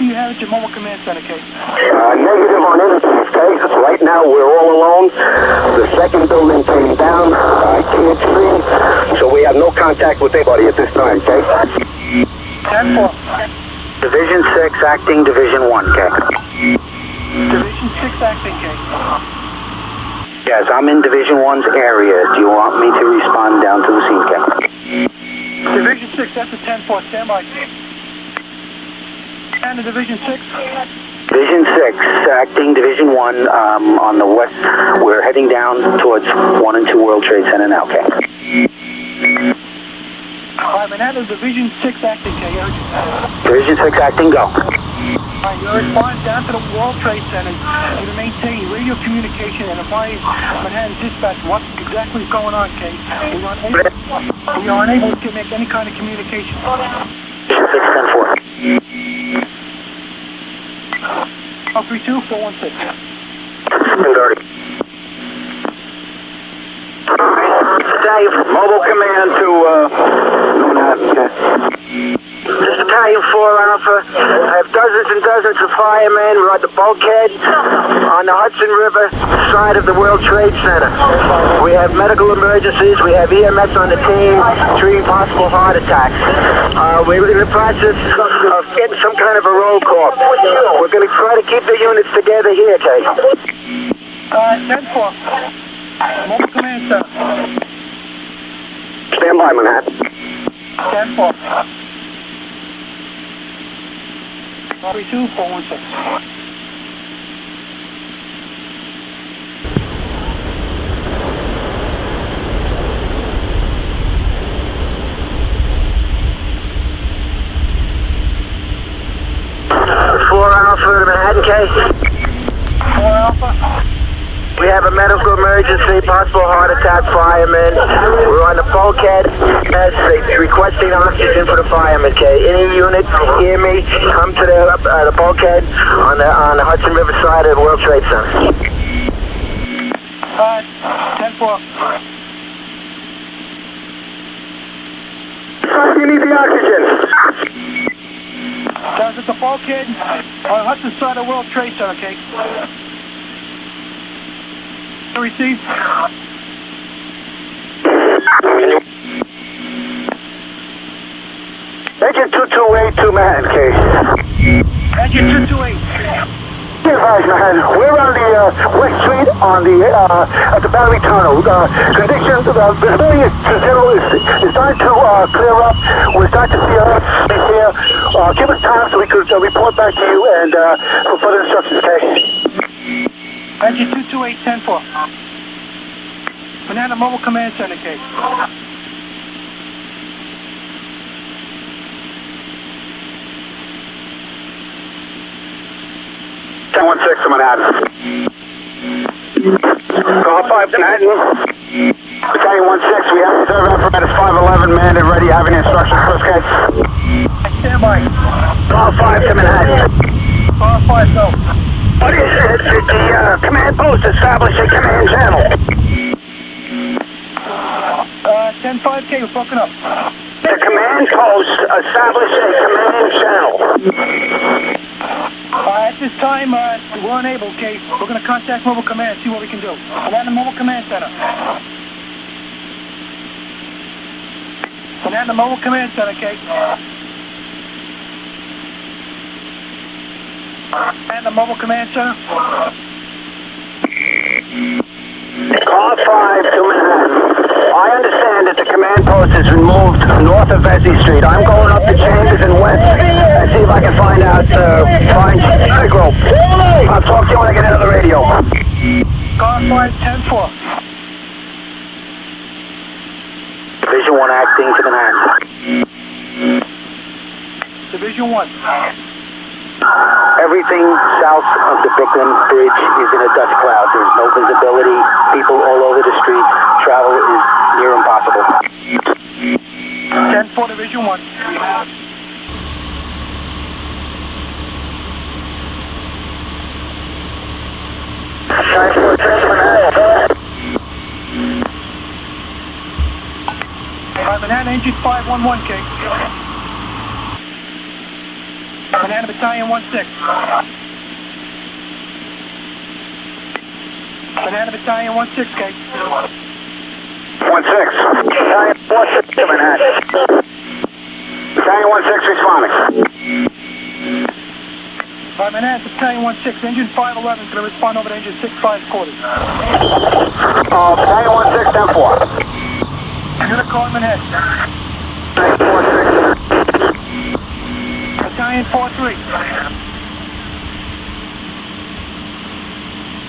you have at your Mobile Command Center, K? Negative on anything, K. Right now we're all alone. The second building came down. I can't see. So we have no contact with anybody at this time, K. 10-4. Division 6 acting Division 1, K. Division 6 acting, K. Yes, I'm in Division 1's area. Do you want me to respond down to the scene, K? Division 6, that's a 10-4, stand by. And the Division 6? Division 6, acting Division 1, on the west. We're heading down towards 1 and 2 World Trade Center now, okay? Alright, Manhattan, Division 6 acting, K. Division 6 acting, go. Alright, you're responding down to the World Trade Center to maintain radio communication and advise Manhattan Dispatch what exactly is going on, K. We are unable to make any kind of communication. 6-10-4. 032-416. 10-30. Battalion Mobile Command to this is Battalion 4 Alpha. I have dozens and dozens of firemen. We're at the bulkhead on the Hudson River side of the World Trade Center. We have medical emergencies. We have EMS on the team treating possible heart attacks. We're in the process of getting some kind of a roll call. We're going to try to keep the units together here, Kate. 10-4. Mobile Command Center. Stand by, Manhattan. 10-4. 32-416. Alpha to Manhattan, case. 4 Alpha. We have a medical emergency, possible heart attack, fireman. We're on the bulkhead as requesting oxygen for the fireman, Kay. Any unit, hear me, come to the bulkhead on the Hudson River side of the World Trade Center. 10-4. You need the oxygen. Guys, at the bulkhead on Hudson side of World Trade Center, okay? Receive. Engine 228 to Manhattan, Kay. Engine 228. Manhattan. We're on the West Street on the at the Battery Tunnel. Conditions, visibility is starting to clear up. We're starting to see us here. Give us time so we could report back to you and for further instructions, okay? Engine 228, 10-4. Banana Mobile Command Center, case. to Manhattan. Call 5 to Manhattan. Battalion 1-6, we have reserve apparatus 511 manned and ready, having instructions for us, case. Stand by. Call 5 to Manhattan. Call 5, go. What is it? The command post established a command channel. 10-5K, we're broken up. The command post established a command channel. At this time, we're unable, okay? We're going to contact Mobile Command, see what we can do. We're at the Mobile Command Center. We're at the Mobile Command Center, okay? And the Mobile Command Center. Call 5 to Manhattan. I understand that the command post has been moved north of Vesey Street. I'm going up to Chambers and West and see if I can find out, find Grove. I'll talk to you when I get out of the radio. Call 5-10-4. Division 1 acting to Manhattan. Division 1. Everything south of the Brooklyn Bridge is in a dust cloud. There's no visibility. People all over the street. Travel is near impossible. 10-4, Division 1. Manhattan, engine 511, K. Banana Battalion 1-6. Banana Battalion 1-6, K. 1-6. Battalion 1-6 to Manhattan. Battalion 1-6 responding. Manhattan Battalion 1-6, engine 511 is going to respond over to engine 6-5 quarters. Battalion 1-6, 10-4. I'm going to call Manhattan. 4-6. Battalion 4-3.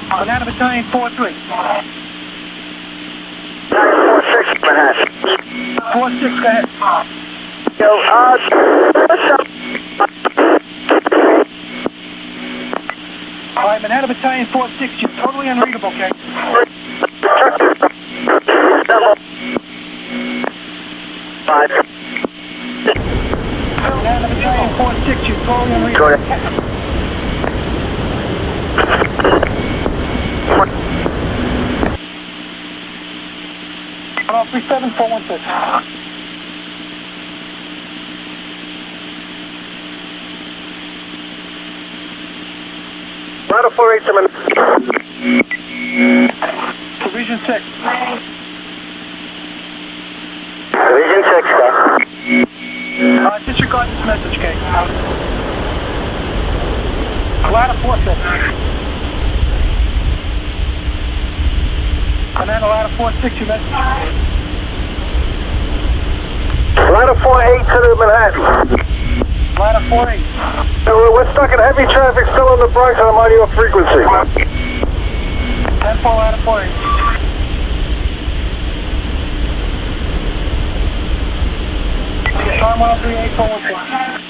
Banana Battalion 4-3. Battalion 4-6, Manhattan. 4-6, go ahead. Yo, Alright, Manhattan Battalion 4-6, you're totally unreadable, okay? Banana Battalion 4-6, you're totally unreadable. 1037, 416. Ladder 48 to Division 6. Division 6, sir. Disregard this message, Kate. Ladder 46. Commander, ladder 46, you message. Ladder 48 to the Manhattan. Ladder 48. We're stuck in heavy traffic still in the Bronx on a audio frequency. 10-4, ladder 48. Time 138, 416.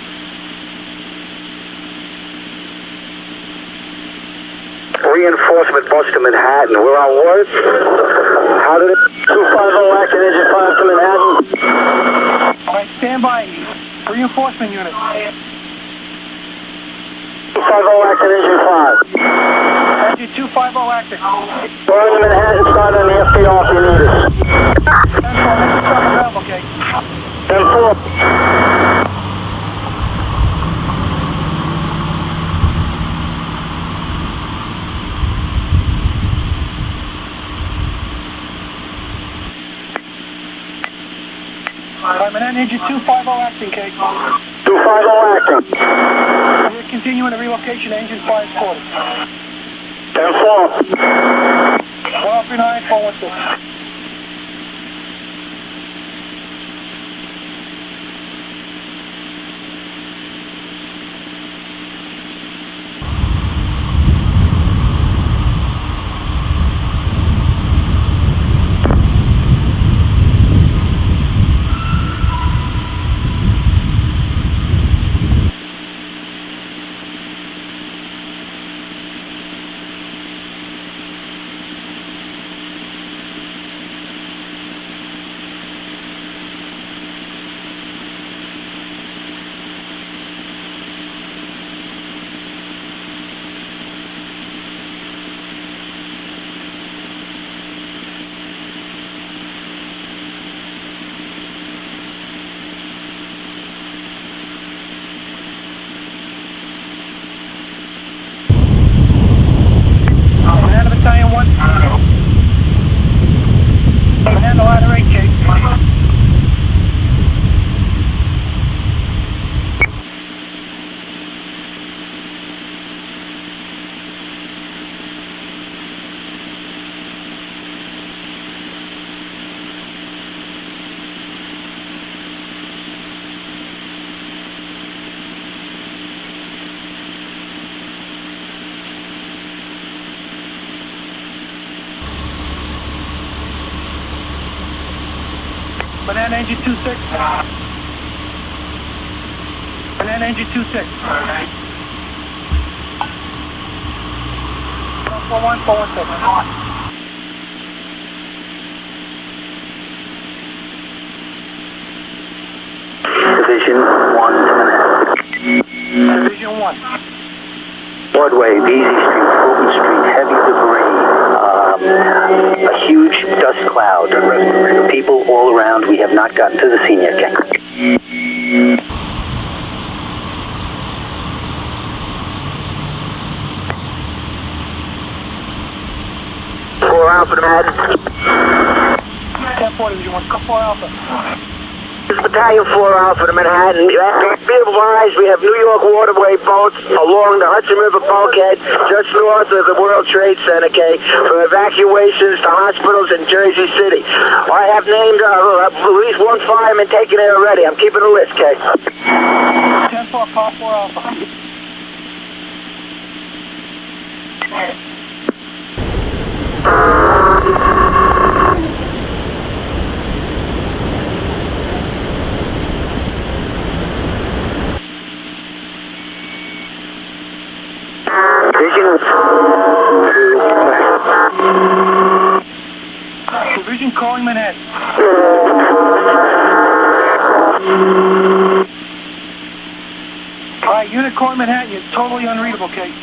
Reinforcement bus to Manhattan. We're on ward. How did it? 250 active engine 5 to Manhattan. All right, stand by. Reinforcement unit. 250 active engine 5. Engine 250 active. We're in the Manhattan side on the FDR if you need us. 10-4, make yourself available, okay? 10-4. Manhattan engine 250 acting, Kate. 250 acting. We're continuing the relocation engine 5 quarters. 10-4. 1039, 416. Battalion 1. Manhattan ladder 8, Kate. Banana engine 26. Banana engine 26. 441, 416. Division 1 to Manhattan. Division 1. Broadway, Beasley Street, Fulton Street, heavy debris. A huge dust cloud. People all around. We have not gotten to the scene yet, Ken. 4 Alpha to Manhattan. 10-4, Division 1. 4 Alpha. This is Battalion 4 Alpha to Manhattan. Be advised, we have New York waterway boats along the Hudson River bulkhead just north of the World Trade Center, okay, for evacuations to hospitals in Jersey City. I have named at least one fireman taken it already. I'm keeping a list, okay? 10-4, call 4 Alpha. Division calling Manhattan. Alright, unit calling Manhattan. You're totally unreadable, Kate.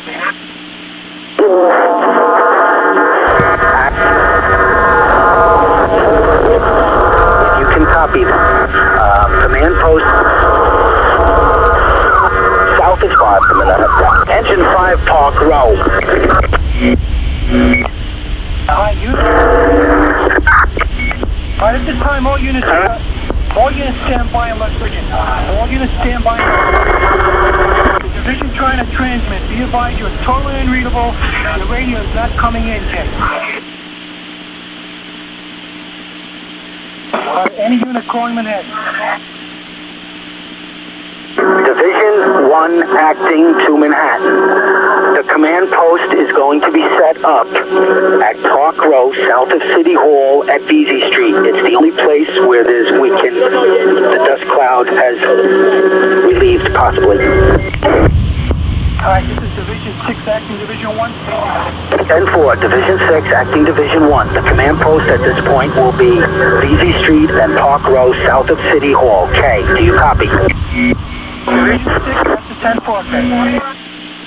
Park Row. Alright, units. Alright, at this time, all units stand by in West Virginia. All units stand by. The division trying to transmit. Be advised, you're totally unreadable. Your radio is not coming in, Kate. Any unit calling Manhattan. Division 1 acting to Manhattan. The command post is going to be set up at Park Row, south of City Hall at Vesey Street. It's the only place where the dust cloud has relieved, possibly. Alright, this is Division 6 acting Division 1. 10-4, Division 6 acting Division 1. The command post at this point will be Vesey Street and Park Row, south of City Hall. K, do you copy? Division 6, that's the 10-4, okay.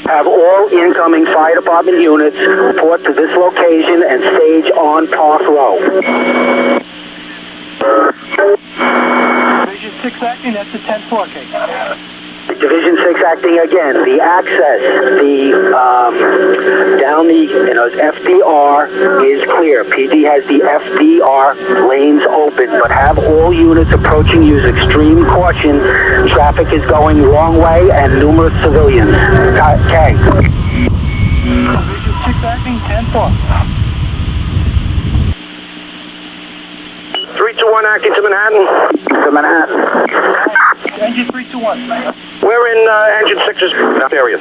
Have all incoming fire department units report to this location and stage on Park Row. Division 6 acting, that's the 10-4, okay. Division 6 acting again. The access, down the FDR is clear. PD has the FDR lanes open, but have all units approaching use extreme caution. Traffic is going wrong way and numerous civilians. K. Division 6 acting, 10-4. 321 acting to Manhattan. To Manhattan. Engine 321. We're in engine 6's area.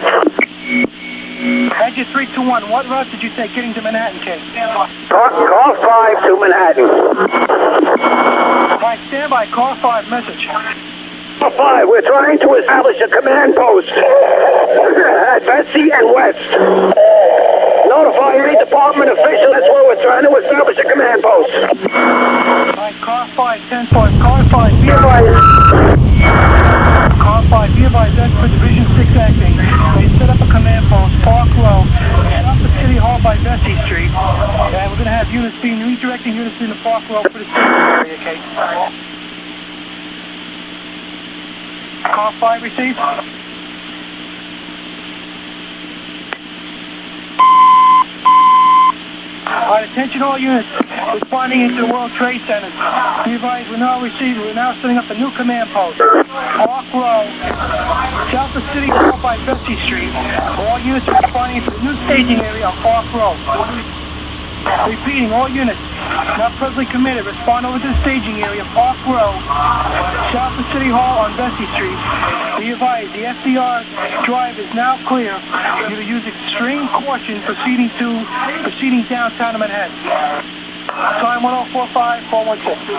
Engine 321, what route did you take getting to Manhattan, Kate? Call 5 to Manhattan. Alright, stand by, call 5, message. Call 5, we're trying to establish a command post at Betsy and West. Notify any department official, that's where we're trying to establish a command post. Alright, car 5, 10-4, car 5, be advised. Car 5, be advised, that's for Division 6 acting. They set up a command post, Park Row, south of City Hall by Vesey Street. And we're going to have units redirecting units in the Park Row for the staging area, Kate. Car 5 received. Alright, attention all units responding into the World Trade Center. Be advised, we're now setting up a new command post. Park Row, south of City Hall by Vesey Street. All units are responding to the new staging area on Park Row. Repeating, all units not presently committed, respond over to the staging area, Park Row, south of City Hall on Vesey Street. Be advised, the FDR drive is now clear. You to use extreme caution proceeding downtown to Manhattan. Time 1045, 416.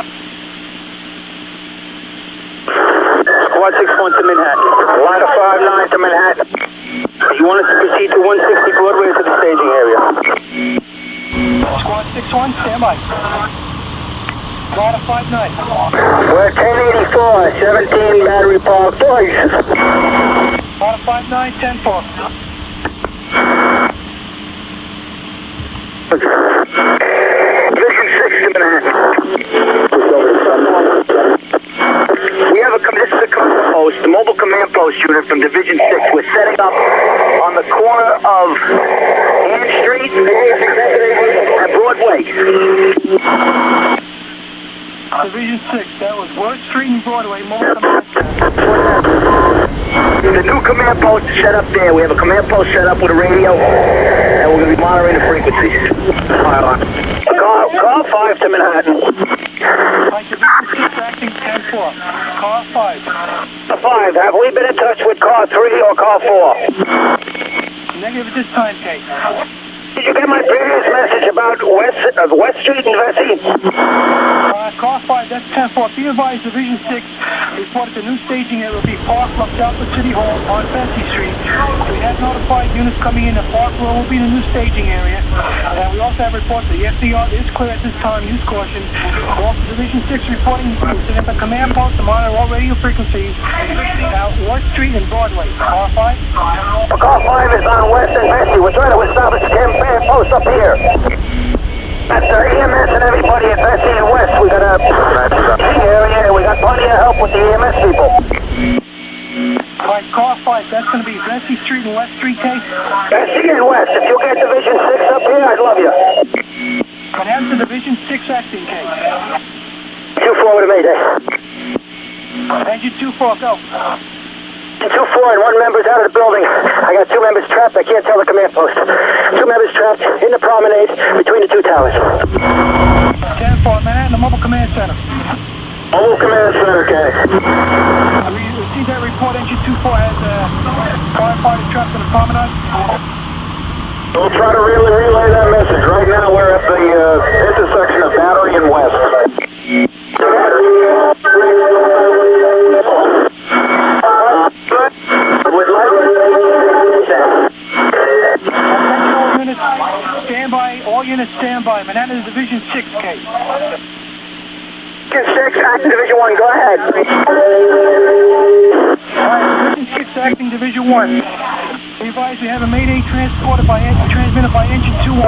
Squad 6-1 to Manhattan. Line of 5-9 to Manhattan. You want us to proceed to 160 Broadway to the staging area? Squad 6-1, stand by. Line of 5-9. We're 1084, 17 Battery Park Place. Line of 5-9, 10-4. Division 6 to Manhattan. We have this is a command post, the mobile command post unit from Division 6. We're setting up on the corner of Ann Street and Broadway. Division 6, that was Word Street and Broadway, mobile command center. The new command post is set up there. We have a command post set up with a radio, and we're going to be monitoring the frequencies. Call 5 to Manhattan. Alright, Division 6 acting 10-4. Car 5. 5, have we been in touch with car 3 or car 4? Negative at this time, Kate. Did you get my previous message about West Street and Vesey? Car 5, that's 10-4. Be advised, Division 6 reported the new staging area will be Park Row south of City Hall on Vesey Street. We have notified units coming in that Park Row will be the new staging area. And we also have reports that the FDR is clear at this time. Use caution. Also, Division 6 reporting setting up a command post to monitor all radio frequencies at Ward Street and Broadway. Car 5? Car 5 is on West and Vesey. We're trying to establish a campaign post up here. That's EMS and everybody at Vesey and West. We got a area and we got plenty of help with the EMS people. Alright, car 5, that's going to be Vesey Street and West Street, Kate? Vesey and Division 6 acting case. 2-4 with a mayday. Engine 2-4, go. 2-4 and one member's out of the building. I got 2 members trapped. I can't tell the command post. 2 members trapped in the promenade between the 2 towers. 10-4, Manhattan, the Mobile Command Center. Mobile Command Center, okay. We received that report. Engine 2-4 has firefighters trapped in the promenade. We'll try to relay that message. Right now we're at the intersection of Battery and West. All units stand by. Manhattan is Division 6 case. Division 6, acting Division 1, go ahead. Alright, Division 6 acting Division 1. We advise we have a mayday transmitted by engine 2-1.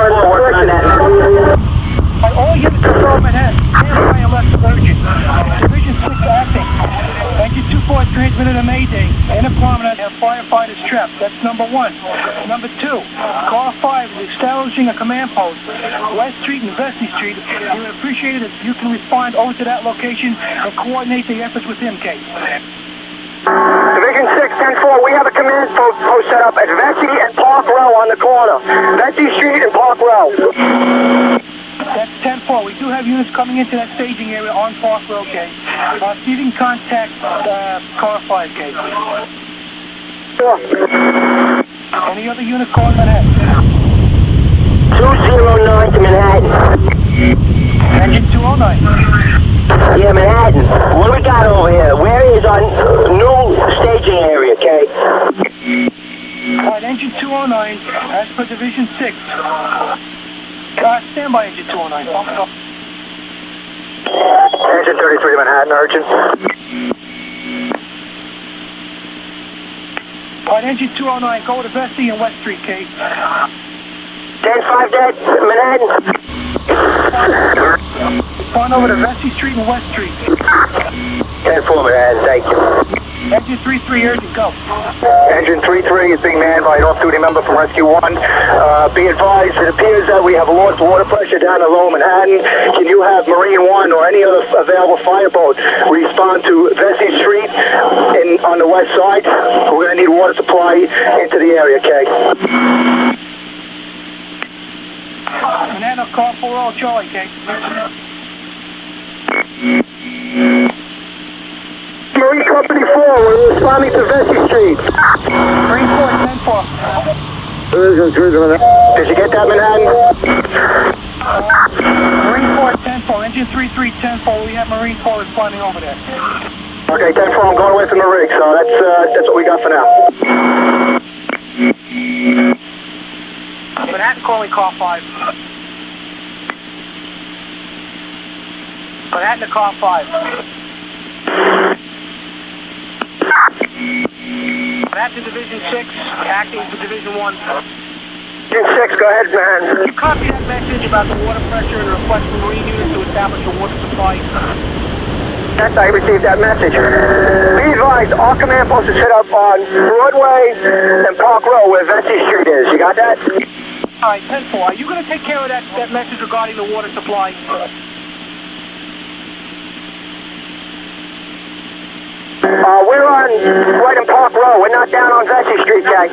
All units are Manhattan. Stand by unless urgent. Division 6 acting. Engine 2-4 transmitted a mayday. In a promenade have firefighters trapped. That's number 1. Number 2, car 5 is establishing a command post. West Street and Vesey Street. We would appreciate it if you can respond over to that location and coordinate the efforts with him, Kate. Division 6, 10-4, we have a command post set up at Vesey and Park Row on the corner. Vesey Street and Park Row. That's 10-4. We do have units coming into that staging area on Park Road, Kate. See if you can contact car 5, Kate. Sure. Any other unit calling Manhattan? 209 to Manhattan. Engine 209. Yeah, Manhattan. What do we got over here? Where is our new staging area, okay? Alright, engine 209, as per Division 6. Stand by engine 209. Engine 33 to Manhattan, urgent. Alright, engine 209, go to Vesey and West Street, Kate. 10-5 dead, Manhattan. Respond over to Vesey Street and West Street. 10-4 Manhattan, thank you. Engine 33, urgent, go. Engine 33 is being manned by an off-duty member from Rescue 1. Be advised, it appears that we have lost water pressure down in Lower Manhattan. Can you have Marine 1 or any other available fireboat respond to Vesey Street on the west side? We're going to need water supply into the area, okay? Manhattan, call for all Charlie, Kate. Marine Company 4, we're responding to Vesey Street. Marine 4, 10-4. Did you get that, Manhattan? Marine 4, 10-4. Engine 33, 10-4. We have Marine 4 responding over there. Okay, 10-4, I'm going away from the rig, so that's what we got for now. Manhattan calling car 5. Manhattan to car 5. Back to Division 6, acting for Division 1. Division 6, go ahead, man. Can you copy that message about the water pressure and request for Marine units to establish a water supply? Yes, I received that message. Be advised, our command post is set up on Broadway and Park Row where Vesey Street is. You got that? Alright, 10-4. Are you going to take care of that message regarding the water supply? We're on right in Park Row. We're not down on Vesey Street, gang.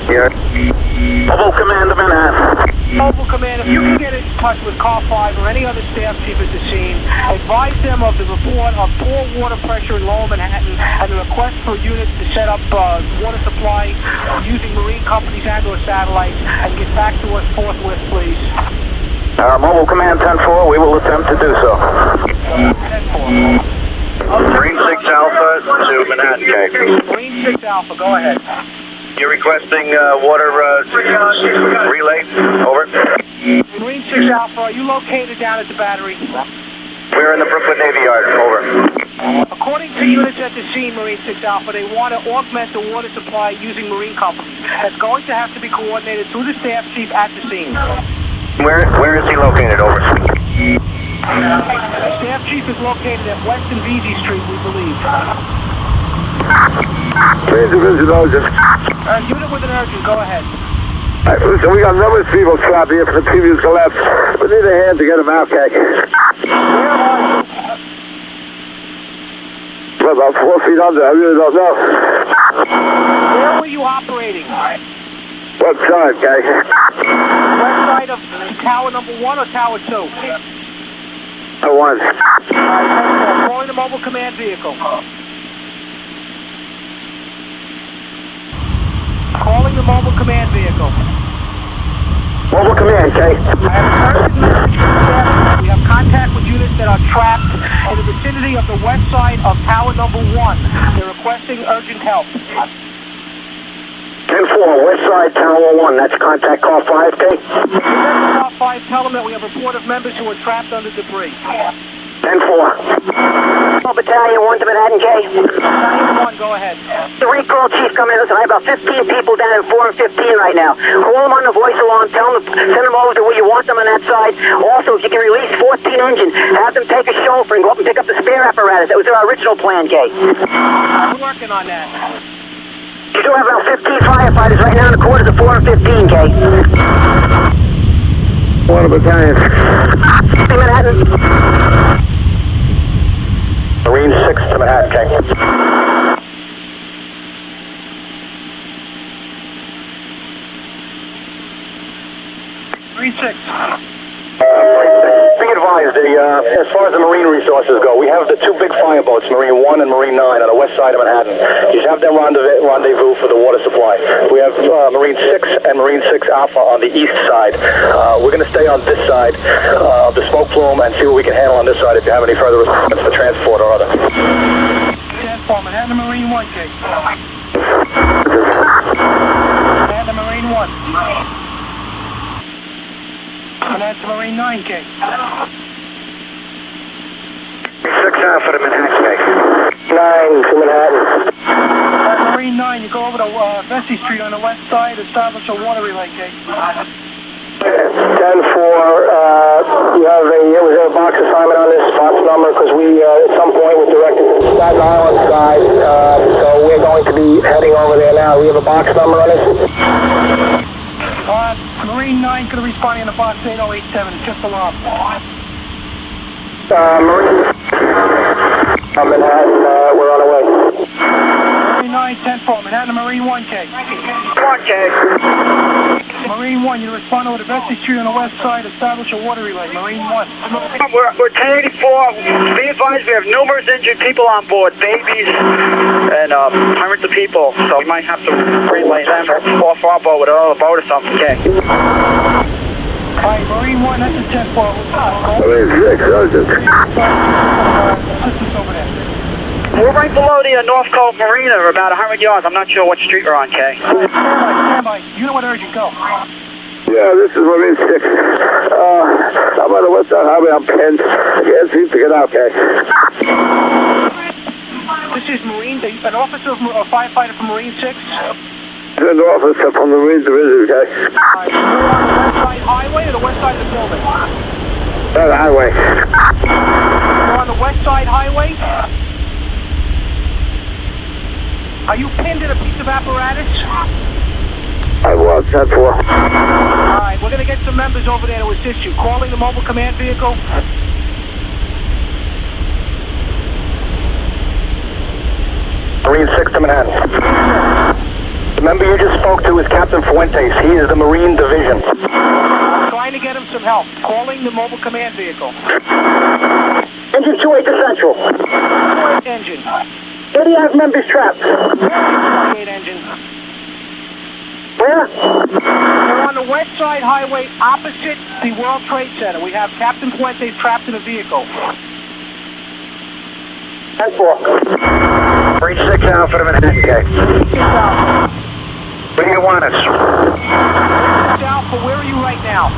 Yeah. Mobile Command of Manhattan. Mobile Command, if you can get in touch with Car 5 or any other staff chief at the scene, advise them of the report of poor water pressure in Lower Manhattan and the request for units to set up water supply using marine companies and or satellites, and get back to us forthwith, please. Mobile Command 10-4, we will attempt to do so. 10-4. Marine 6 Alpha to Manhattan, Cape. Marine 6 Alpha, go ahead. You're requesting water relay, over. Marine 6 Alpha, are you located down at the battery? We're in the Brooklyn Navy Yard, over. According to units at the scene, Marine 6 Alpha, they want to augment the water supply using marine companies. That's going to have to be coordinated through the staff chief at the scene. Where is he located, over? The staff chief is located at West and Vesey Street, we believe. Marine Division urgent. Unit with an urgent, go ahead. All right, listen, we got numerous people trapped here from the previous collapse. We need a hand to get them out, okay? Where are you? We're about 4 feet under, I really don't know. Where were you operating? What side, okay? West side of tower number 1 or tower 2? The one. Alright, calling the mobile command vehicle. Calling the mobile command vehicle. Mobile command, okay? I have an urgent message from staff. We have contact with units that are trapped in the vicinity of the west side of tower number 1. They're requesting urgent help. 10-4, west side, tower 1. That's contact car 5, okay? Car 5, tell them that we have report of members who are trapped under debris. 10-4. Battalion 1 to Manhattan, K. Battalion 1, go ahead. The recall chief coming in. Listen, I have about 15 people down in 4 and 15 right now. Call them on the voice alarm. Tell them, send them over to where you want them on that side. Also, if you can release 14 engine, have them take a chauffeur and go up and pick up the spare apparatus. That was our original plan, K. I'm working on that. You do have about 15 firefighters right now in the quarters of 4 and 15, K. One battalion. Manhattan. Marine 6 to Manhattan, okay? Marine 6. Be advised, as far as the marine resources go, we have the 2 big fireboats, Marine 1 and Marine 9, on the west side of Manhattan. You should have them rendezvous for the water supply. We have Marine 6 and Marine 6 Alpha on the east side. We're going to stay on this side of the smoke plume and see what we can handle on this side if you have any further requirements for transport or other. 10-4, Manhattan Marine 1, K. Manhattan Marine 1. Manhattan Marine 9, K. 6 Alpha to Manhattan, K. 9 to Manhattan. Marine 9, you go over to Vesey Street on the west side, establish a water relay, K. 10-4, you have a box assignment on this box number because we at some point were directed to the Staten Island side, so we're going to be heading over there now. We have a box number on this. Marine 9 could respond in the box 8087, it's just alarm. Marine Manhattan, we're on our way. Marine 9, 10-4, Manhattan Marine 1K. 1K. Marine 1, you respond over to Vesey Street on the west side, establish a water relay. Marine 1. We're 1084. Be advised, we have numerous injured people on board, babies and hundreds of people. So we might have to relay them off our boat with another boat or something. Okay. Alright, Marine 1, that's a 10-4. Marine 6, urgent. Assistance over there. We're right below the North Cove Marina. We're about 100 yards. I'm not sure what street we're on, Kay. Stand by. You know what urgent, go. Yeah, this is Marine 6. I'm on the west side highway. I'm pinned. I can't seem to get out, Kay. This is Marine, an officer or firefighter from Marine 6? An officer from the Marine Division, Kay. Alright, you're on the west side highway or the west side of the building? The highway. You're on the west side highway? Are you pinned in a piece of apparatus? I was, 10-4. Alright, we're going to get some members over there to assist you. Calling the mobile command vehicle. Marine 6 to Manhattan. The member you just spoke to is Captain Fuentes. He is the Marine Division. I'm trying to get him some help. Calling the mobile command vehicle. Engine 28 to Central. 28 engine. Where do you have members trapped? 28 engine. Where? We're on the west side highway opposite the World Trade Center. We have Captain Fuentes trapped in a vehicle. 10-4. Marine 6 Alpha to Manhattan, Kay. 6 Alpha. Where do you want us? 6 Alpha, where are you right now?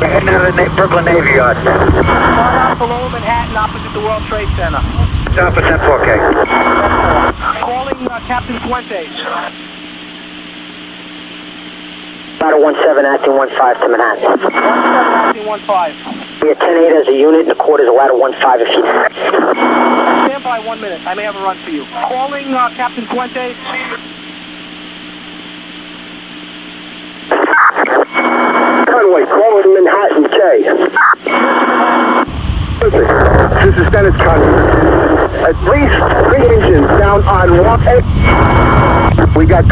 We're heading out of the Brooklyn Navy Yard. Right out below Manhattan, opposite the World Trade Center. 6 Alpha, 10-4, Kay. Calling Captain Fuentes. Ladder 17, acting 15 to Manhattan. 17 acting 15. We are 10-8 as a unit, and the quarters of ladder 15 if you... Stand by 1 minute. I may have a run for you. Calling Captain Fuentes. Conway, calling Manhattan K. This is Dennis Conway. At least 3 engines down on 1A. We got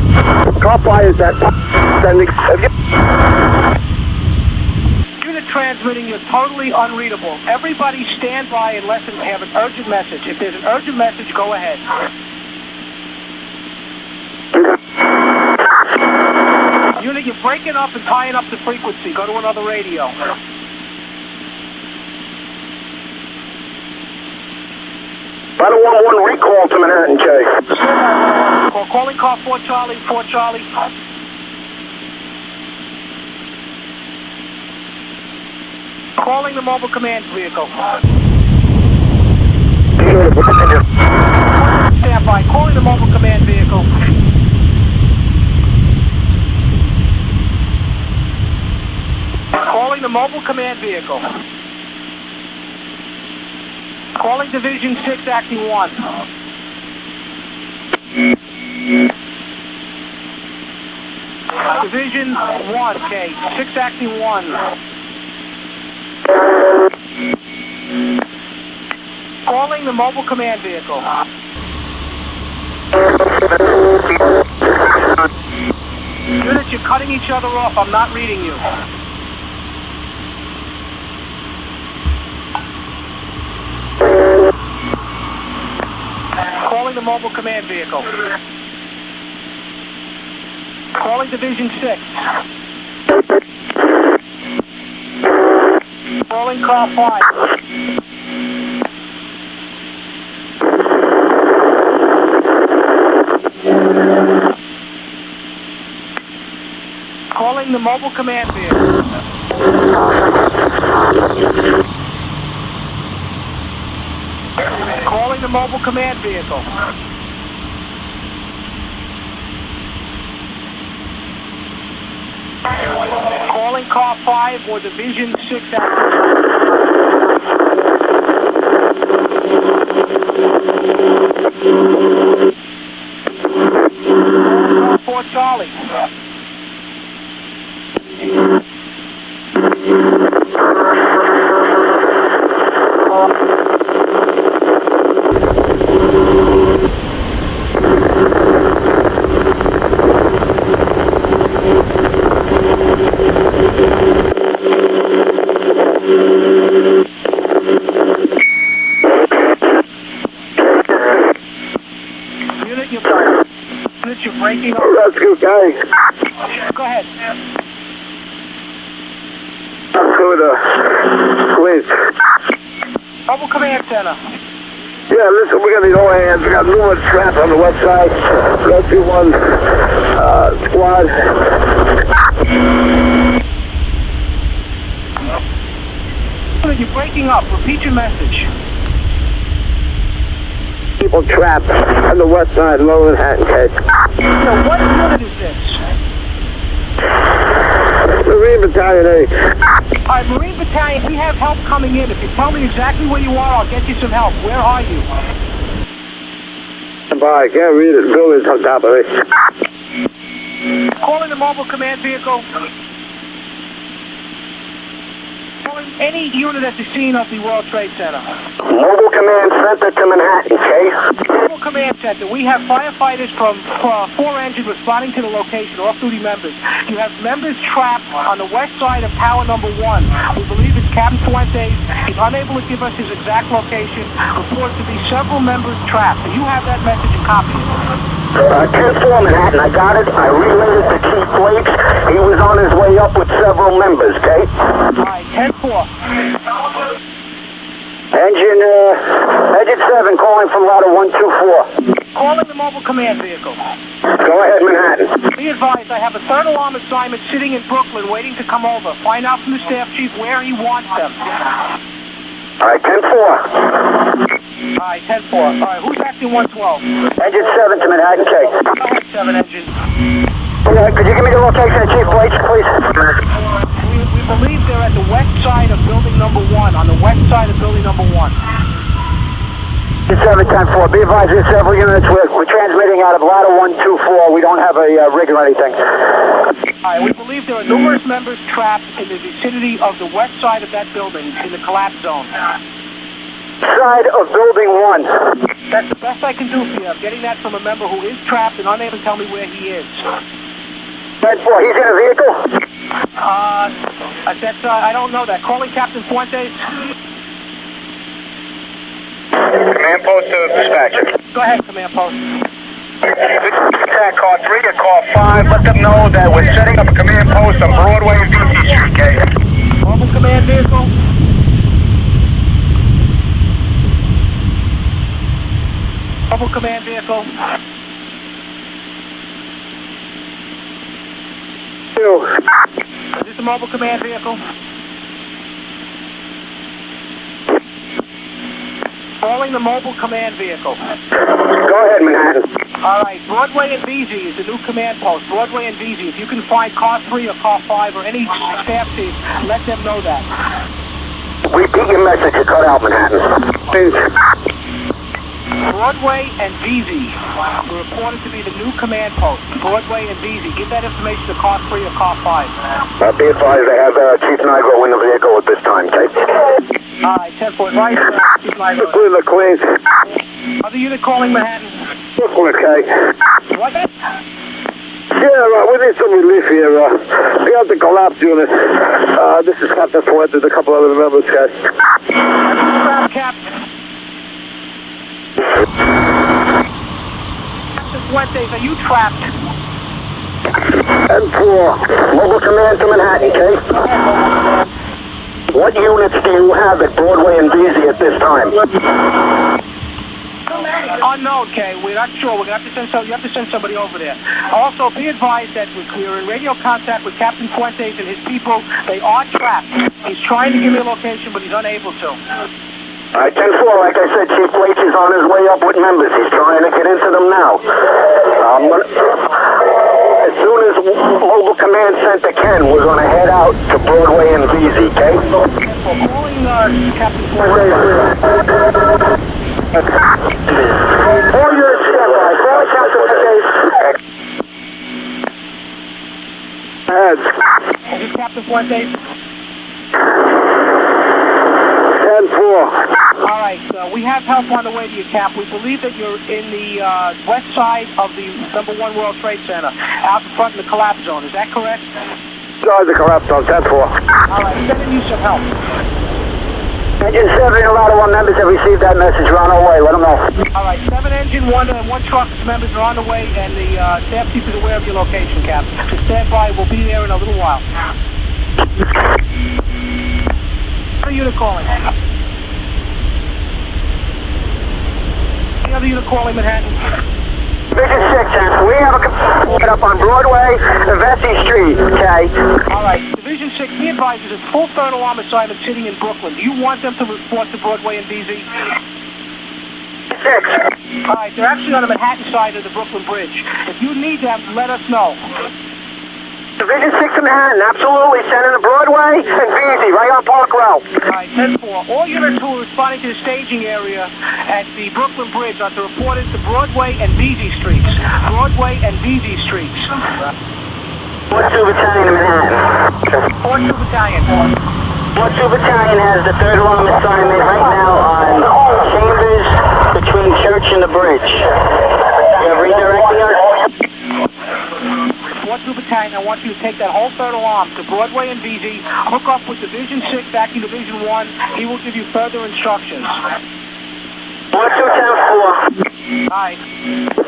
car fires at sending. Unit transmitting, you're totally unreadable. Everybody stand by unless they have an urgent message. If there's an urgent message, go ahead. Unit, you're breaking up and tying up the frequency. Go to another radio. Battle 1-1 recall to Manhattan K. Calling car 4 Charlie, 4 Charlie. Calling the mobile command vehicle. Stand by. Calling the mobile command vehicle. Calling the mobile command vehicle. Calling Division 6, Acting 1. Division 1, K. 6, Acting 1. Calling the mobile command vehicle. Units, you're cutting each other off. I'm not reading you. Calling the mobile command vehicle. Calling Division 6. Calling car 5. Calling the mobile command vehicle. Calling the mobile command vehicle. Calling car 5 or Division 6 Car 4 Charlie. Unit, you're breaking up. Rescue guy. Go ahead. Go to police. Mobile command center. Yeah, listen, we got these old hands. We got numerous traps on the west side. Rescue 1 squad. Unit, you're breaking up. Repeat your message. People trapped on the west side of Lower Manhattan K. So what unit is this? Marine Battalion 8. All right, Marine Battalion, we have help coming in. If you tell me exactly where you are, I'll get you some help. Where are you? I can't read it. Building's on top of it. Calling the mobile command vehicle. Calling any unit at the scene of the World Trade Center. Mobile Command Center to Manhattan, K. Mobile Command Center. We have firefighters from 4 engine responding to the location, off-duty members. You have members trapped on the west side of tower number 1. We believe it's Captain Fuentes. He's unable to give us his exact location. Reports to be several members trapped. Do you have that message and copy it? 10-4 Manhattan, I got it. I relayed it to Chief Blake. He was on his way up with several members, K. All right, 10-4. Engine 7 calling from ladder 124. Calling the mobile command vehicle. Go ahead, Manhattan. Be advised, I have a third alarm assignment sitting in Brooklyn waiting to come over. Find out from the staff chief where he wants them. All right, 10-4. All right, 10-4. All right, who's acting 112? Engine 7 to Manhattan, K. Go ahead, 7 engine. Yeah, could you give me the location of Chief Blake, please? We believe they're at the west side of building number 1, on the west side of building number 1. 710-4. Be advised, we have several units. We're transmitting out of ladder 124. We don't have a rig or anything. All right, we believe there are numerous members trapped in the vicinity of the west side of that building in the collapse zone. Side of building 1. That's the best I can do for you. I'm getting that from a member who is trapped and unable to tell me where he is. 10-4, he's in a vehicle? I don't know that. Calling Captain Fuentes. Command post to dispatcher. Go ahead, command post. Contact car 3 or car 5. Let them know that we're setting up a command post on Broadway and BC Street, okay? Mobile command vehicle. Mobile command vehicle. 2. Is this a mobile command vehicle? Calling the mobile command vehicle. Go ahead, Manhattan. All right, Broadway and VZ is the new command post. Broadway and VZ. If you can find car 3 or car 5 or any staff chief, let them know that. Repeat your message. You cut out, Manhattan. Please. Broadway and VZ were reported to be the new command post. Broadway and VZ. Give that information to car 3 or car 5. Be advised, they have Chief Nigro in the vehicle at this time, okay? All right, 10-4. Right, Chief Nigro. Cleveland, Queens. Other unit calling Manhattan. Brooklyn, okay? What? Yeah, we need some relief here. We have the collapse unit. This is Captain Fuentes, a couple other members, guys. Captain Fuentes, are you trapped? And 4. Mobile command to Manhattan, okay? What units do you have at Broadway and VZ at this time? Unknown, okay. We're not sure. We're gonna have to send you have to send somebody over there. Also, be advised that we're in radio contact with Captain Fuentes and his people. They are trapped. He's trying to give me a location, but he's unable to. All right, 10-4, like I said, Chief Leach is on his way up with members. He's trying to get into them now. As soon as Mobile Command Center can, we're going to head out to Broadway and VZ, okay? Calling Captain Fuentes. All units standby. Calling Captain Fuentes. Is this Captain Fuentes? 10-4. All right, we have help on the way to you, Cap. We believe that you're in the west side of the #1 World Trade Center, out in front of the collapse zone. Is that correct? Sorry, the collapse zone, 10-4. All right, sending you some help. Engine 7 and a lot of 1 members have received that message. We're on our way. Let them know. All right, 7 engine, 1 truck members are on the way, and the staff chief is aware of your location, Cap. So stand by. We'll be there in a little while. What unit calling? Any other unit calling Manhattan? Division 6, we have a complaint up on Broadway and Vesey Street, okay? All right, Division 6, be advised, there's a full third alarm assignment sitting in Brooklyn. Do you want them to report to Broadway and VZ? 6. All right, they're actually on the Manhattan side of the Brooklyn Bridge. If you need them, let us know. Division 6 in Manhattan, absolutely. Send to Broadway and VZ, right on Park Row. All right, 10-4. All units who are responding to the staging area at the Brooklyn Bridge are to report it to Broadway and VZ Streets. Broadway and VZ Streets. 4-2 Battalion in Manhattan. 4-2 Battalion. 4-2 Battalion has the third alarm assignment right now on Chambers between Church and the Bridge. You have redirecting us? 4-2 Battalion, I want you to take that whole third alarm to Broadway and VZ, hook up with Division 6 acting Division 1. He will give you further instructions. 4-2-10-4. Hi.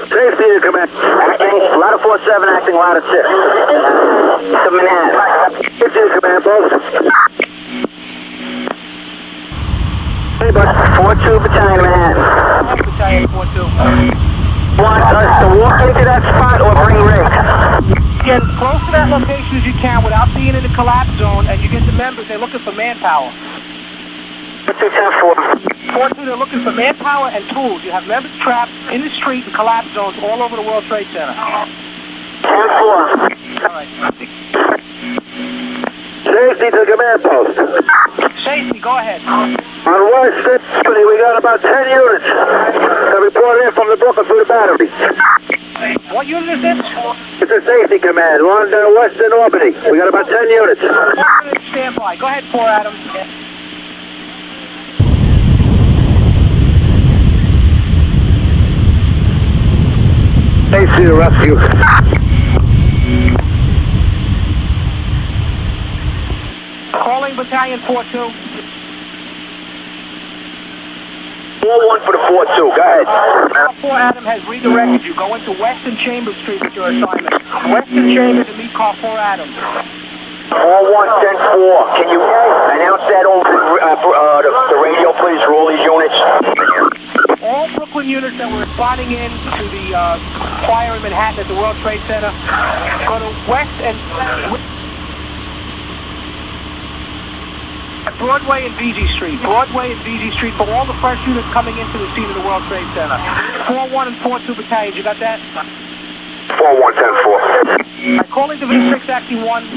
Safety to command. Acting ladder 4-7, acting ladder 6. To Manhattan. Safety to command, both. 4-2 Battalion, Manhattan. 4 Battalion, 4-2. Want us to walk into that spot or bring rigs? Get as close to that location as you can without being in the collapse zone, and you get the members, they're looking for manpower. 4-2-10-4. 4-2, they're looking for manpower and tools. You have members trapped in the street and collapse zones all over the World Trade Center. 10-4. All right. Safety to command post. Safety, go ahead. On West Symphony, we got about 10 units that reported in from the Brooklyn through the battery. What unit is this? It's a safety command. We're on Western Albany. We got about 10 units. Stand by. Go ahead, 4 Adams. Safety to rescue. Calling Battalion 4-2. 4-1 for the 4-2. Go ahead. 4 Adam has redirected you. Go into Western Chambers Street with your assignment. Western Chambers and meet car 4 Adam. 4-1, 10-4. Can you announce that over the radio, please, for all these units? All Brooklyn units that were responding in to the fire in Manhattan at the World Trade Center, go to West and Broadway and VZ Street. Broadway and VZ Street for all the fresh units coming into the scene of the World Trade Center. 4-1 and 4-2 battalions. You got that? 4-1, 10-4. I'm calling Division 6 Acting 1.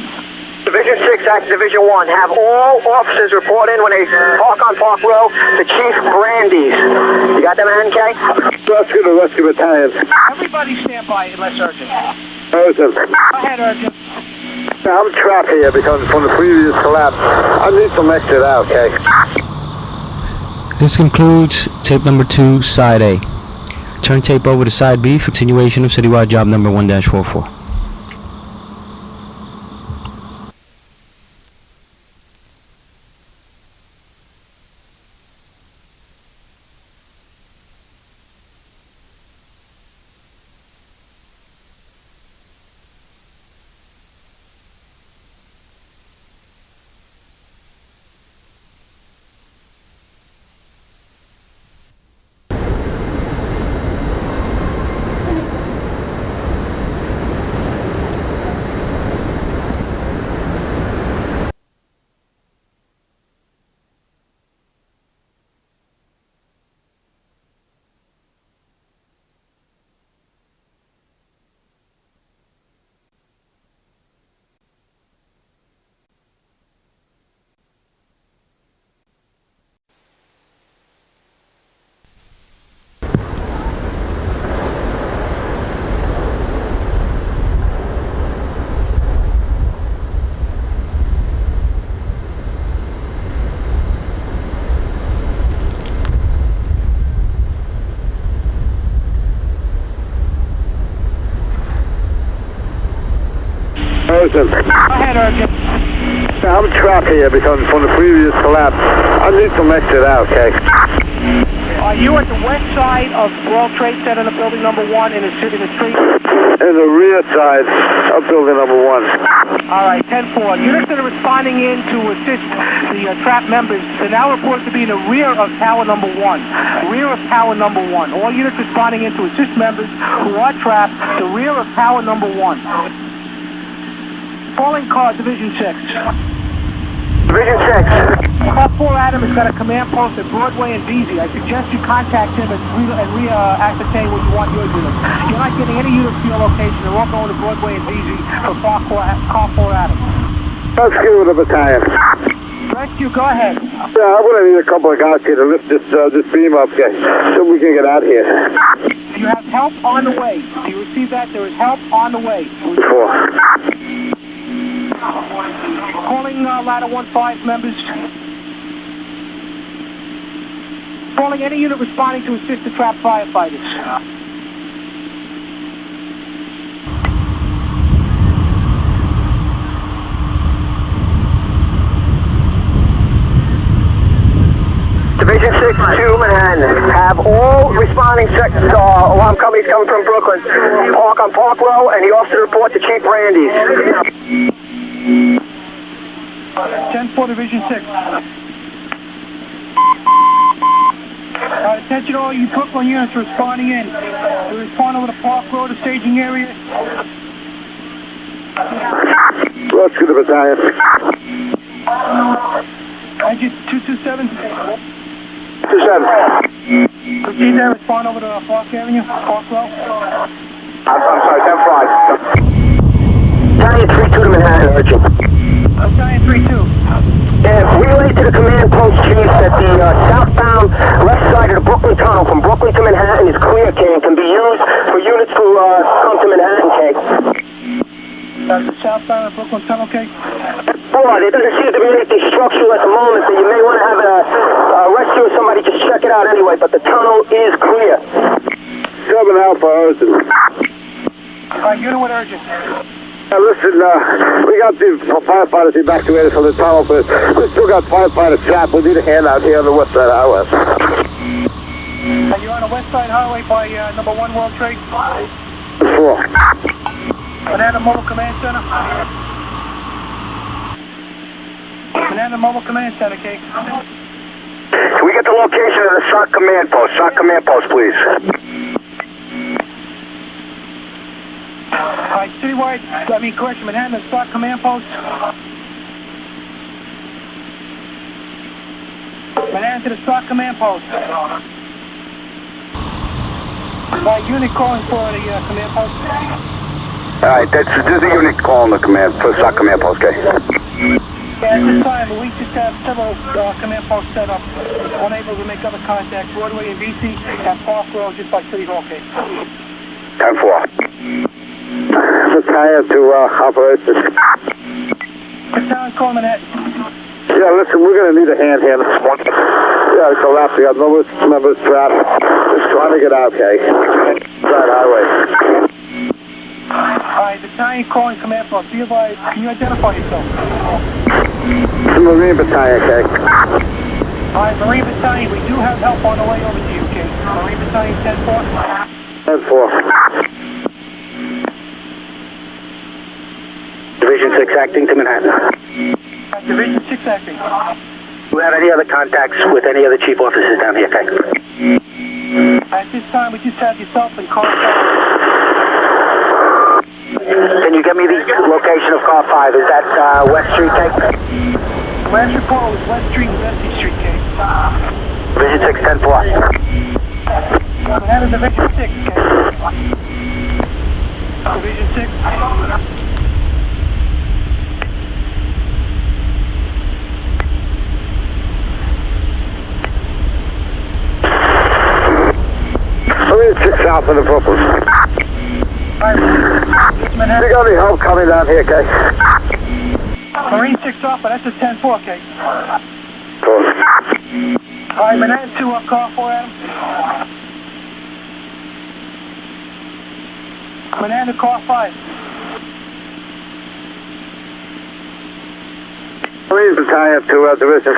Division 6, Active Division 1. Have all officers report in when they park on Park Row to Chief Brandy's. You got that, man, K? Rescue the rescue battalion. Everybody stand by unless urgent. Urgent. Go ahead, urgent. I'm trapped here because from the previous collapse. I need some exit out, okay? This concludes tape number 2, side A. Turn tape over to side B for continuation of citywide job number 1-44. Urgent. Go ahead, urgent. I'm trapped here because from the previous collapse. I need some exit out, okay? Are you at the west side of World Trade Center, building number 1 in the street? In the rear side of building number 1. All right, 10-4. Units that are responding in to assist the trapped members are now reported to be in the rear of tower number 1. Rear of tower number 1. All units responding in to assist members who are trapped, the rear of tower number 1. Calling car Division 6. Division 6. Car 4 Adam has got a command post at Broadway and VZ. I suggest you contact him and ascertain what you want your units. You're not getting any units to your location. They're all going to Broadway and VZ for car 4 Adam. Rescue the battalion. Rescue, go ahead. Yeah, I'm going to need a couple of guys here to lift this beam up, okay, so we can get out here. You have help on the way. Do you receive that? There is help on the way. Calling ladder 1-5 members. Calling any unit responding to assist the trapped firefighters. Division 6 to Manhattan. Have all responding alarm companies coming from Brooklyn park on Park Row and the officer report to Chief Brandy's. 10-4 Division 6. Attention all you Brooklyn units responding in. We respond over the Park Road, the staging area. Rescue the battalion. Engine 227. 2-7. Proceed there, respond over to Park Avenue, Park Road. I'm sorry, 10-5. Battalion 3-2 to Manhattan, urgent. Battalion 3-2. Yeah, relay to the command post chief that that the southbound left side of the Brooklyn Tunnel from Brooklyn to Manhattan is clear, King. Can be used for units to come to Manhattan, King. The southbound of Brooklyn Tunnel, okay? Boy, there doesn't seem to be anything structural at the moment, but you may want to have a rescue or somebody just check it out anyway, but the tunnel is clear. 7 Alpha urgent. Unit with urgent. Listen, we got the firefighters evacuated from the tunnel, but we still got firefighters trapped. We need a hand out here on the west side highway. Are you on the west side highway by number 1 World Trade? 4. Manhattan Mobile Command Center. Manhattan Mobile Command Center, okay? Can we get the location of the SOC command post? SOC command post, please. Alright, citywide, correction, Manhattan SOC command post. Manhattan to the SOC command post. Unit calling for the command post. Alright, there's a unit calling the command for SOC command post, okay? Yeah, at this time, we just have several command posts set up, unable to make other contacts. Broadway and VC and Park Road, just by City Hall, okay? 10-4. Battalion to operations. Battalion calling Manhattan. Yeah, listen, we're going to need a hand here this morning. Yeah, it's collapsed. We got members trapped. Just trying to get out, okay? Side highway. Alright, Battalion calling command post. Be advised, can you identify yourself? It's the Marine Battalion, okay? Alright, Marine Battalion, we do have help on the way over to you, okay? Marine Battalion 10-4. 10-4. Division 6 acting to Manhattan. Division 6 acting. Do you have any other contacts with any other chief officers down here, okay? At this time, we just have yourself and car 5. Can you give me the location of car 5? Is that West Street, okay? Last report was West Street and Vesty Street, okay? Division 6, 10-4. Manhattan Division 6, okay? Division 6. Marine 6 south of the Brooklyn. Manhattan. You got any help coming down here, okay? Marine 6 off, but that's a 10-4, okay? Cool. Alright, Manhattan 2 up, car 4, Adam. Manhattan car 5. Marine Battalion to Division.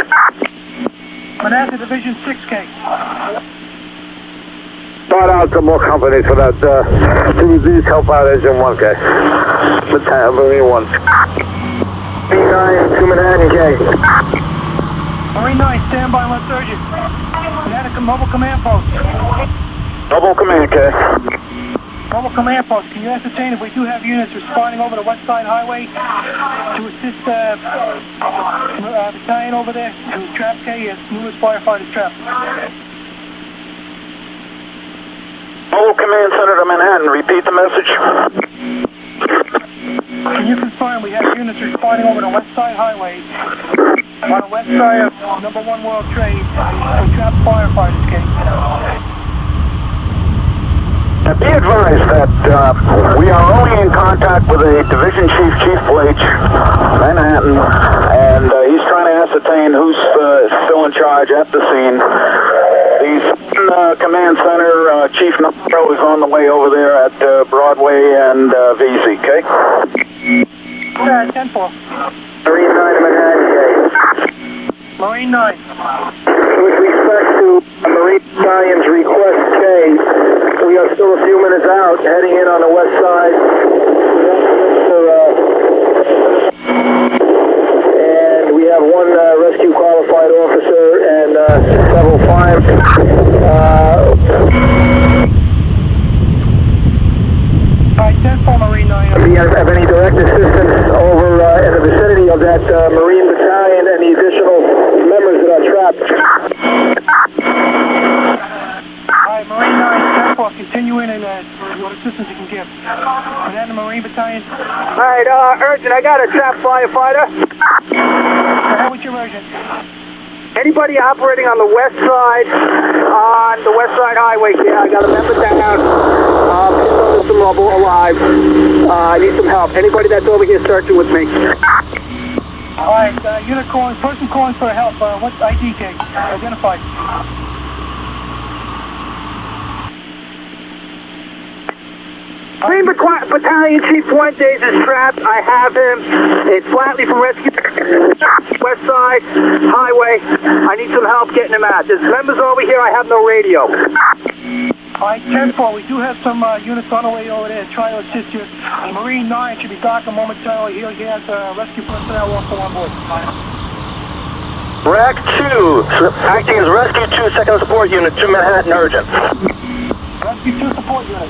Manhattan Division 6K. Start out some more companies for that, these help out Engine 1K. Battalion, Marine 1. B9 to Manhattan K. Marine 9, stand by, let's urgent. Manhattan Mobile Command Post. Mobile Command K. Mobile Command Post, can you ascertain if we do have units responding over the West Side Highway to assist battalion over there to trap K as numerous firefighters trapped? Mobile Command Center to Manhattan, repeat the message. Can you confirm we have units responding over the West Side Highway on the west side of number 1 World Trade to trap firefighters, K? Be advised that we are only in contact with a Division Chief, Chief Blake, Manhattan, and he's trying to ascertain who's still in charge at the scene. The command center, Chief Nitro, is on the way over there at Broadway and VZ, okay? 10-4. Marine 9 to Manhattan, Marine 9. With respect to Marine Battalion's request, K, we are still a few minutes out, heading in on the west side. And we have one rescue qualified officer and several fire. Alright, 10-4 Marine 9. Do you have any direct assistance over in the vicinity of that Marine Battalion and the additional members that are trapped? Alright, Marine 9, 10-4, continuing and what assistance you can give. And then the Marine Battalion. Alright, urgent, I got a trapped firefighter. How was your urgent? Anybody operating on the west side highway here? I got a member down. He's under some rubble, alive. I need some help. Anybody that's over here searching with me? All right, unit calling, person calling for help. What's ID case? Identified. Green Battalion Chief Fuentes is trapped. I have him. It's Flatley from Rescue. West Side Highway. I need some help getting him out. There's members over here. I have no radio. All right, 10-4. We do have some units on the way over there. Try to assist you. Marine 9 should be docking momentarily. He has rescue personnel also on board. Rack 2, acting as Rescue 2 Second Support Unit to Manhattan Urgent. Rescue 2 support unit.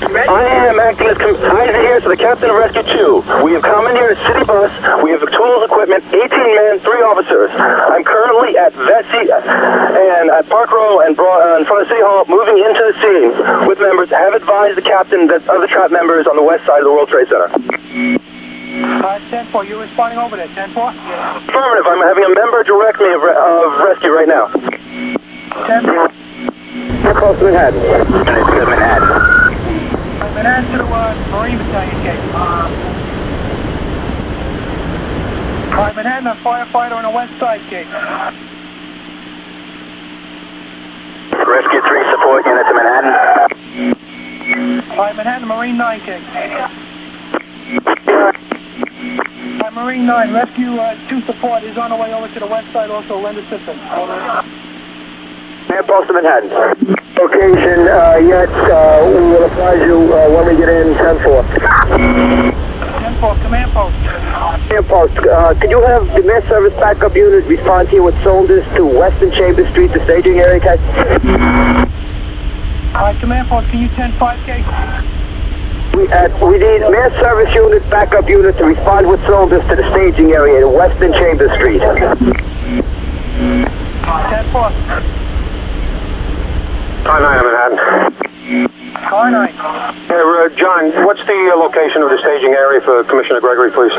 I am acting as Isaac here to the captain of Rescue 2. We have commandeered a city bus. We have tools, equipment, 18 men, 3 officers. I'm currently at Vesey and at Park Row and in front of City Hall, moving into the scene with members. Have advised the captain that of the trap members on the west side of the World Trade Center. 10-4, you're responding over there, 10-4? Affirmative, I'm having a member direct me of rescue right now. 10-4. We're close to Manhattan. Manhattan. Manhattan to the Marine Battalion case. All right, Manhattan, a firefighter on the west side case. Rescue 3 support unit to Manhattan. All right, Manhattan, Marine 9 case. All right, Marine 9, Rescue 2 support is on the way over to the west side, also lend assistance. Man, post to Manhattan. Location yet. We will advise you when we get in. 10-4. 10-4, command post. Command post. Could you have the mass service backup unit respond here with soldiers to Western Chambers Street, the staging area, okay? All right, command post, can you 10-5K? We need mass service unit, backup unit to respond with soldiers to the staging area at Western Chambers Street. 10-4. Car 9 in Manhattan. Car 9. Hey, John, what's the location of the staging area for Commissioner Gregory, please?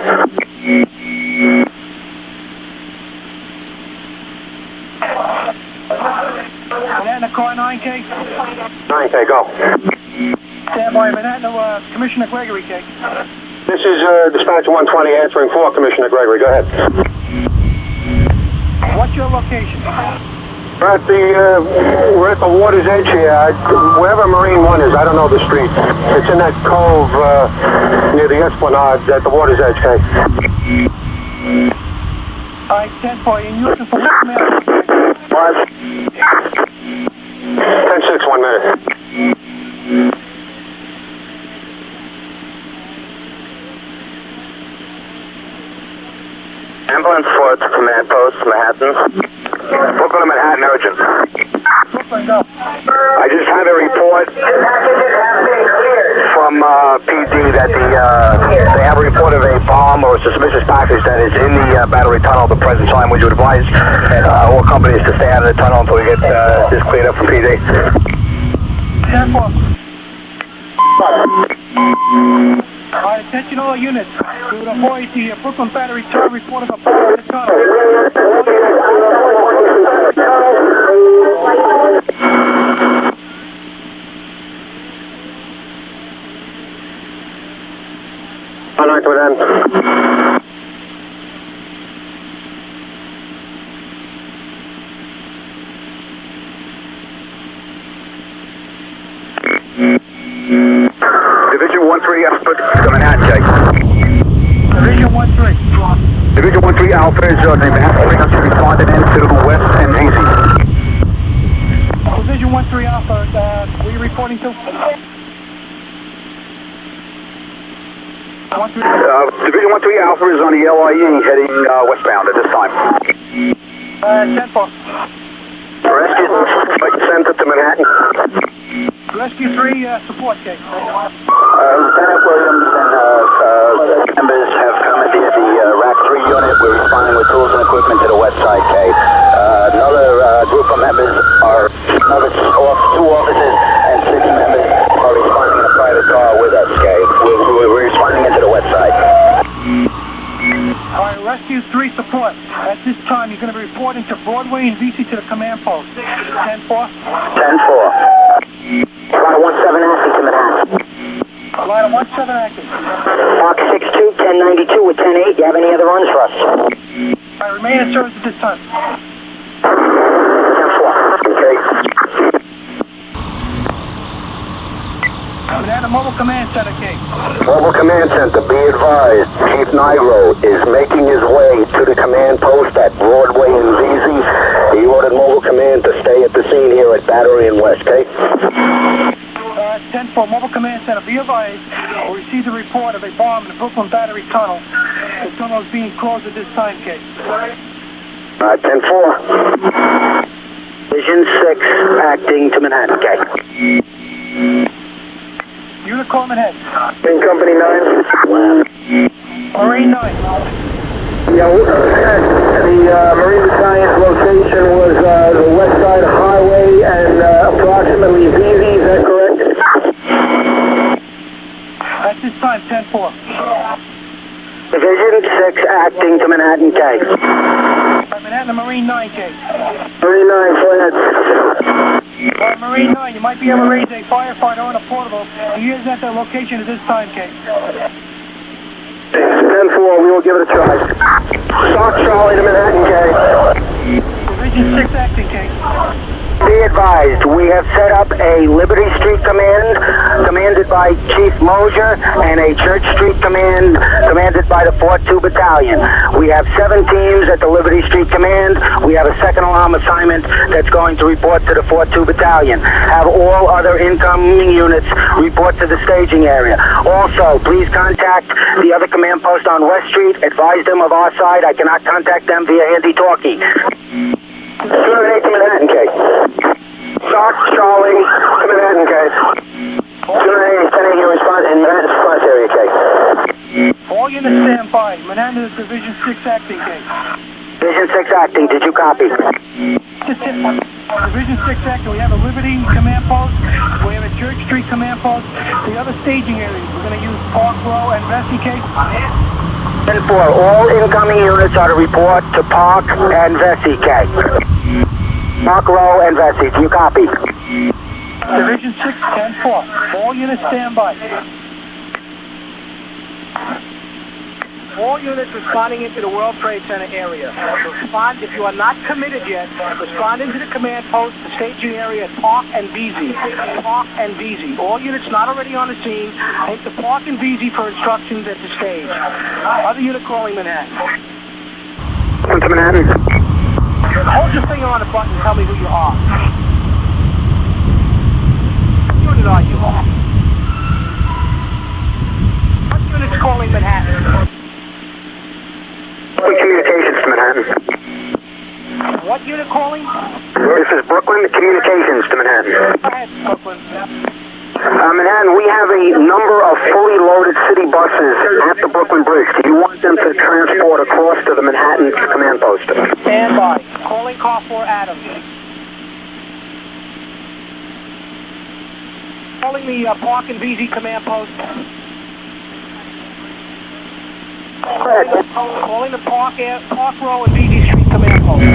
Manhattan, car 9K. 9K, go. Stand by, Manhattan, Commissioner Gregory K. This is Dispatch 120 answering for Commissioner Gregory. Go ahead. What's your location? We're at the water's edge here. Wherever Marine 1 is, I don't know the street. It's in that cove near the Esplanade at the water's edge, okay? All right, 10-4, and you're looking for what command? 10-6, 1 minute. Ambulance 4 to command post, Manhattan. Brooklyn to Manhattan, urgent. Brooklyn, go. I just had a report from PD that they have a report of a bomb or a suspicious package that is in the Battery Tunnel at the present time. Would you advise all companies to stay out of the tunnel until we get this cleared up from PD? 10-4. All right, attention all units. We would avoid the Brooklyn Battery Tunnel report of a bomb in the tunnel. All right, we're done. Division 1-3 Alpha to Manhattan, Jake. Division 1-3. Division 1-3 Alpha is the Manhattan frequency responding into West and Easy. Division 1-3 Alpha, were you reporting to? Division 1-3 Alpha is on the LIE heading westbound at this time. 10-4. Rescue, send it to Manhattan. Rescue 3 support case. Lieutenant Williams and members have commandeered the Rack 3 unit. We're responding with tools and equipment to the west side, Kay. Another group of members are, two officers and 6 members are responding in a private car with us, Kay. We're responding into the west side. All right, Rescue 3 support. At this time, you're going to be reporting to Broadway and VC to the command post. 10-4. 10-4. Line 17 acting to Manhattan. Line 17 acting. Mark 62, 1092 with 10-8. You have any other runs for us? I remain in service at this time. 10-4. Okay. Manhattan Mobile Command Center, Kate. Mobile Command Center, be advised, Chief Nigro is making his way to the command post at Broadway and VZ. He ordered Mobile Command to stay at the scene here at Battery and West, okay? 10-4, Mobile Command Center, be advised, we received a report of a bomb in the Brooklyn Battery Tunnel. The tunnel is being closed at this time, Kate. 10-4. Vision 6 acting to Manhattan, okay. Unit call Manhattan. In Company 9. Marine 9. Yeah, the Marine Battalion's location was the west side highway and approximately VZ, is that correct? At this time, 10-4. Division 6 acting to Manhattan, K. Manhattan, Marine 9, K. Marine 9, go ahead. Marine 9, you might be able to raise a firefighter on a portable. He is at the location at this time, K. 10-4, we will give it a try. Stock Charlie to Manhattan, K. Division 6 acting, K. Be advised, we have set up a Liberty Street command commanded by Chief Mosier and a Church Street command commanded by the 4-2 Battalion. We have 7 teams at the Liberty Street command. We have a second alarm assignment that's going to report to the 4-2 Battalion. Have all other incoming units report to the staging area. Also, please contact the other command post on West Street. Advise them of our side. I cannot contact them via handy-talkie. 218 Manhattan, K. Stock Charlie to Manhattan, K. 218 10 your response in Manhattan response area, K. All units stand by. Manhattan is Division 6 acting, K. Division 6 acting, did you copy? Division 6 acting, we have a Liberty command post, we have a Church Street command post, the other staging areas, we're going to use Park Row and Vesey, K. 10-4, all incoming units are to report to Park and Vesey, K. Park Row and Vesey, do you copy? Division 6, 10-4, all units stand by. All units responding into the World Trade Center area. Respond, if you are not committed yet, respond into the command post, the staging area at Park and VZ. Park and VZ. All units not already on the scene, take the Park and VZ for instructions at the stage. Other unit calling Manhattan. Come to Manhattan. Hold your finger on the button and tell me who you are. What unit are you? What unit's calling Manhattan? Brooklyn Communications to Manhattan. What unit calling? This is Brooklyn Communications to Manhattan. Go ahead, Brooklyn. Manhattan, we have a number of fully loaded city buses at the Brooklyn Bridge. Do you want them to transport across to the Manhattan command post? Stand by. Calling car 4 Adams. Calling the Park and VZ command post. Calling the Park Row and VZ Street command post.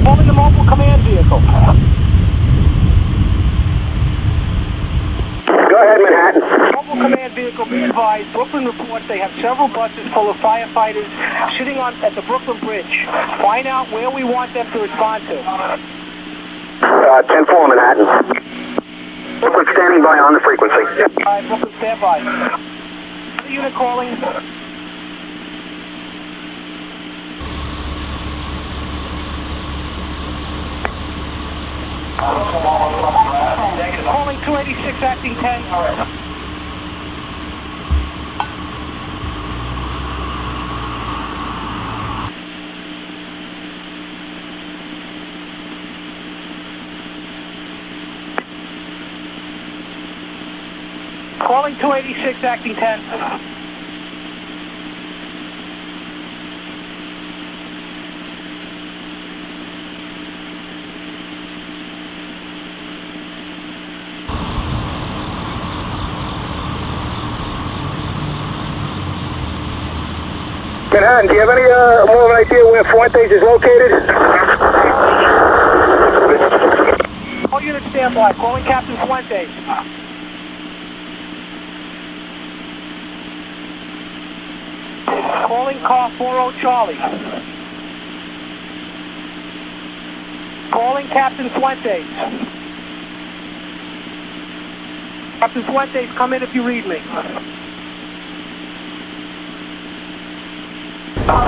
Calling the mobile command vehicle. Go ahead, Manhattan. Mobile command vehicle, be advised, Brooklyn reports they have several buses full of firefighters sitting at the Brooklyn Bridge. Find out where we want them to respond to. 10-4, Manhattan. Brooklyn standing by on the frequency. All right, Brooklyn, stand by. The unit calling. Calling 286 acting 10. Calling 286 acting 10. Manhattan, do you have any more of an idea where Fuentes is located? All units stand by. Calling Captain Fuentes. Calling car 40 Charlie. Calling Captain Fuentes. Captain Fuentes, come in if you read me.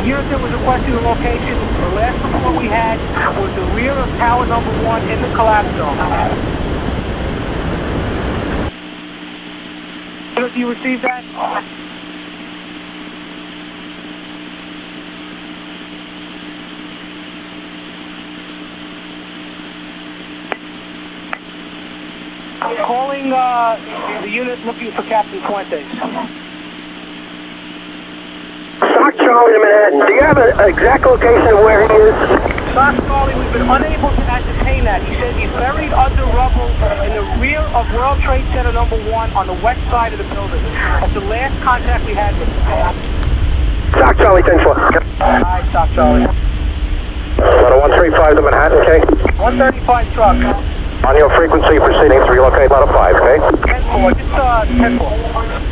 Unit that was requesting the location, the last report we had was the rear of tower number 1 in the collapse zone. Unit, do you receive that? Calling the unit looking for Captain Fuentes. Sock Charlie to Manhattan, do you have an exact location of where he is? Sock Charlie, we've been unable to ascertain that. He says he's buried under rubble in the rear of World Trade Center number 1 on the west side of the building. That's the last contact we had with him. Sock Charlie, 10-4. Alright, Sock Charlie. Letter 135 to Manhattan, okay? 135 truck. On your frequency proceeding to relocate letter 5, okay? 10-4, just 10-4.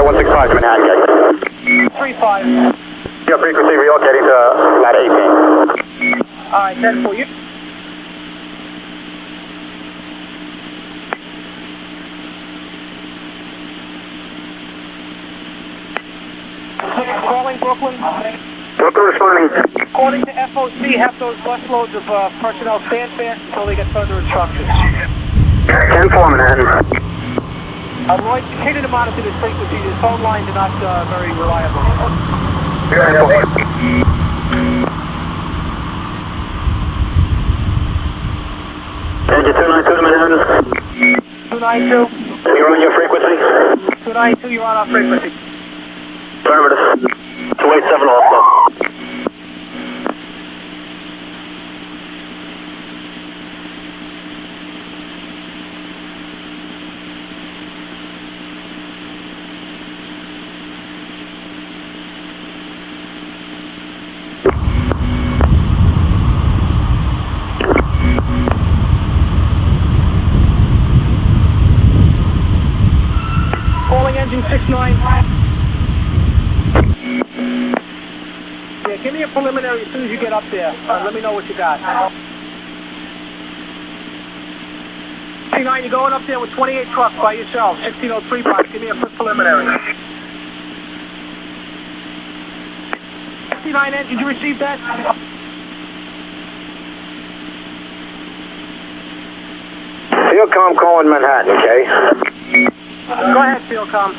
165 to Manhattan, okay? 35. Your frequency relocating to lat 18. Alright, 10-4. You. Calling Brooklyn. Brooklyn responding. According to FOC, have those busloads of personnel stand fast until they get further instructions. 10-4 Manhattan. Lloyd, continue to monitor this frequency. His phone lines are not very reliable. Engine 292 to Manhattan. 292. You're on your frequency. 292, you're on our frequency. Affirmative. 287 also. Calling engine 69. Yeah, give me a preliminary as soon as you get up there. Let me know what you got. 69, you're going up there with 28 trucks by yourself. 1603 box. Give me a quick preliminary. 69 engine, did you receive that? Fieldcom calling Manhattan, okay? Go ahead, Fieldcom.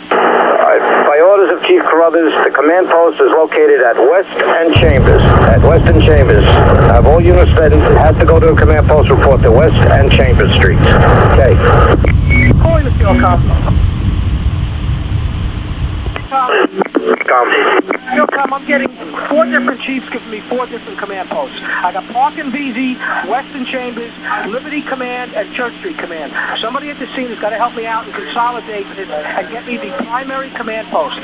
By orders of Chief Carruthers, the command post is located at West and Chambers. At West and Chambers. Have all units that have to go to a command post report to West and Chambers Streets. Okay. Calling the Fieldcom. Fieldcom, I'm getting 4 different chiefs giving me 4 different command posts. I got Park and VZ, Western Chambers, Liberty Command, and Church Street Command. Somebody at the scene has got to help me out and consolidate this and get me the primary command post.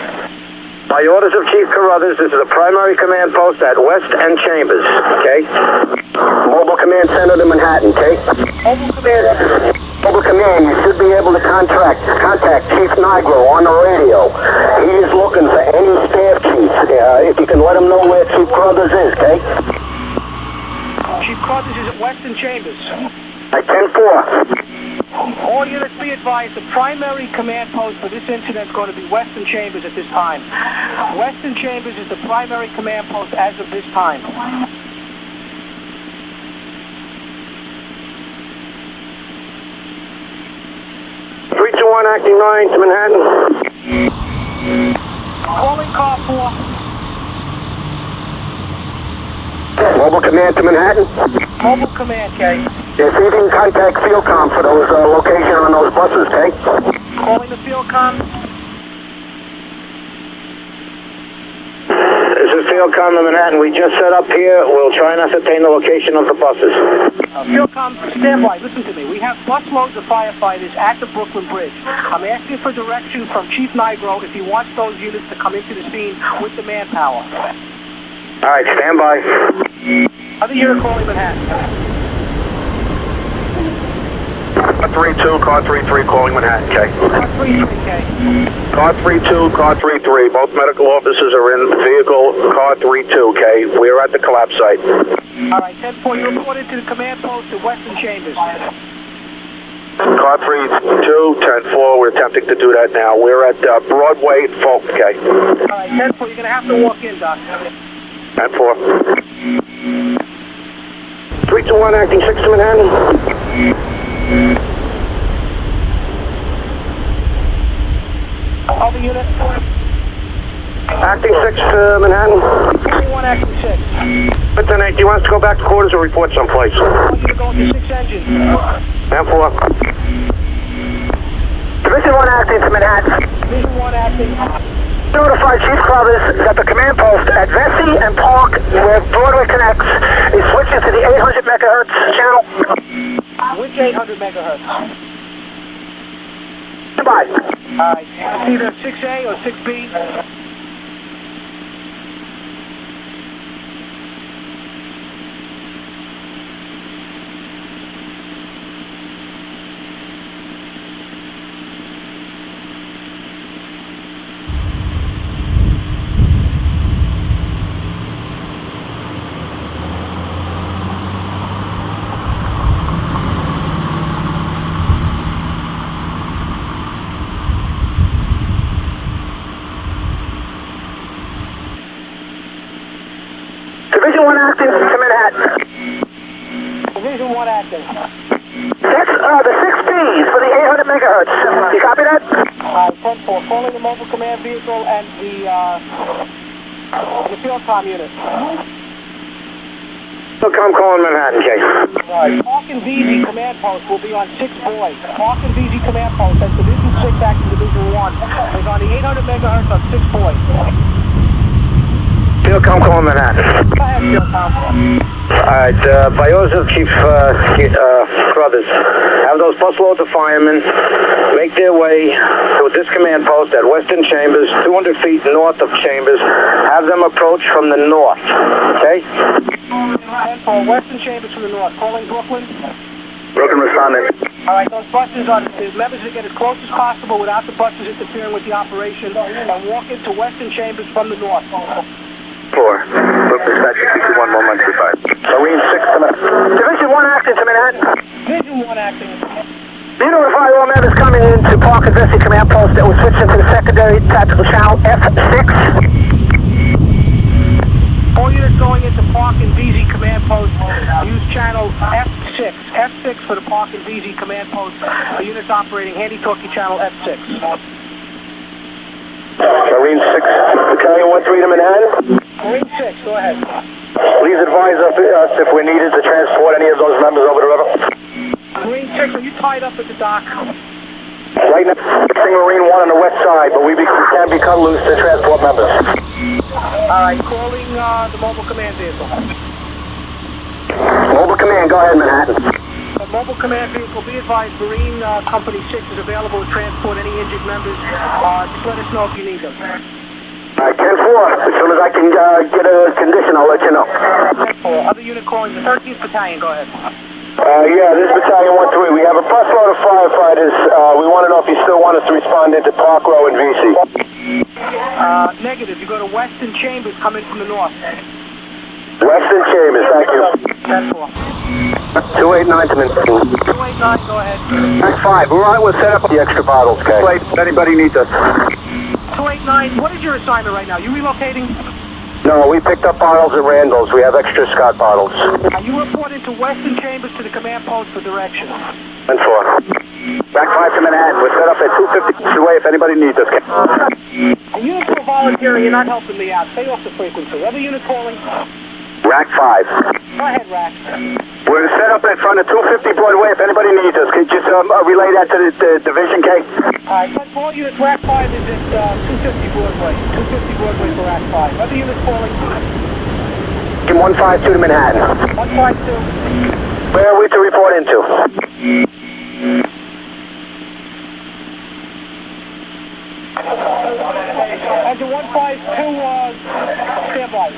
By orders of Chief Carruthers, this is a primary command post at West and Chambers, okay? Mobile Command Center to Manhattan, okay? Mobile Command. Mobile Command, you should be able to contact Chief Nigro on the radio. He is looking for any staff chiefs. If you can let him know where Chief Carruthers is, okay? Chief Carruthers is at Western Chambers. At 10-4. All units be advised, the primary command post for this incident is going to be Western Chambers at this time. Western Chambers is the primary command post as of this time. Acting 9 to Manhattan. Calling car 4. Mobile Command to Manhattan. Mobile Command, Kay. Yes, you can contact Fieldcom for those location on those buses, okay? Calling the Fieldcom. This is Fieldcom to Manhattan. We just set up here. We'll try and ascertain the location of the buses. Philcom, stand by. Listen to me. We have busloads of firefighters at the Brooklyn Bridge. I'm asking for direction from Chief Nigro if he wants those units to come into the scene with the manpower. All right, stand by. Other unit calling Manhattan. Car 32, car 33 calling Manhattan, K. Car 33K. Car 32, car 33. Both medical officers are in the vehicle. Car 32, K. We're at the collapse site. All right, 10-4, you reported to the command post at Western Chambers. Car 32, 10-4. We're attempting to do that now. We're at Broadway, Folk, K. All right, 10-4, you're going to have to walk in, Doc. 10-4. 321, acting 6 to Manhattan. Other unit. Acting 6 to Manhattan. 31 acting 6. Lieutenant, do you want us to go back to quarters or report someplace? I want you to go into 6 engine. 10-4. Division 1 acting to Manhattan. Division 1 acting. Notify Chief Crothers that the command post at Vesey and Park, where Broadway connects, is switching to the 800 megahertz channel. Which 800 megahertz? Goodbye. All right, it's either 6A or 6B. Division 1 acting to Manhattan. Division 1 acting. That's the 6Bs for the 800 megahertz. You copy that? 10-4, calling the mobile command vehicle and the field comm unit. I'm calling Manhattan, K. Right. Park and VZ command post will be on 6 boys. Park and VZ command post, that's Division 6 acting Division 1. Is on the 800 megahertz on 6 boys. Philcom calling Manhattan. Go ahead, Philcom. Alright, by orders of Chief Crothers, have those busloads of firemen make their way to this command post at Western Chambers, 200 feet north of Chambers. Have them approach from the north, okay? 10-4, Western Chambers from the north. Calling Brooklyn. Brooklyn responding. All right, those buses are, the members to get as close as possible without the buses interfering with the operation and walk into Western Chambers from the north. 4. Brooklyn dispatch 221 1135. Marine 6 to Manhattan. Division 1 acting to Manhattan. Division 1 acting. You notify all members coming into Park and Vesey command post that was switched into the secondary tactical channel F6. All units going into Park and VZ command post use channel F6. F6 for the Park and VZ command post. The units operating handy-talkie channel F6. Marine 6, Battalion 13 to Manhattan. Marine 6, go ahead. Please advise us if we're needed to transport any of those members over the river. Marine 6, are you tied up at the dock? Right now, Marine 1 on the west side, but we can be cut loose to transport members. All right, calling the mobile command vehicle. Mobile command, go ahead, Manhattan. The mobile command vehicle, be advised, Marine Company 6 is available to transport any injured members. Just let us know if you need them. All right, 10-4. As soon as I can get a condition, I'll let you know. 10-4. Other unit calling the 13th Battalion, go ahead. Yeah, this is Battalion 1-3. We have a busload of firefighters. We want to know if you still want us to respond into Park Row and VC. Negative. You go to Western Chambers, come in from the north. Western Chambers, thank you. 10-4. 289 to Manhattan. 289, go ahead. That's 5. We're on. We'll set up the extra bottles, okay? Wait, if anybody needs us. 289, what is your assignment right now? You relocating? No, we picked up bottles at Randall's. We have extra Scott bottles. You reported to Western Chambers to the command post for direction. 10-4. Back 5 to Manhattan. We're set up at 250 away if anybody needs us. Units are volunteering. You're not helping me out. Stay off the frequency. Other unit calling. Rack 5. Go ahead, Rack. We're set up in front of 250 Broadway if anybody needs us. Could you just relay that to the Division K? Alright, all units, Rack 5 is at 250 Broadway. 250 Broadway for Rack 5. Other units calling. 152 to Manhattan. 152. Where are we to report into? Engine 152, standby.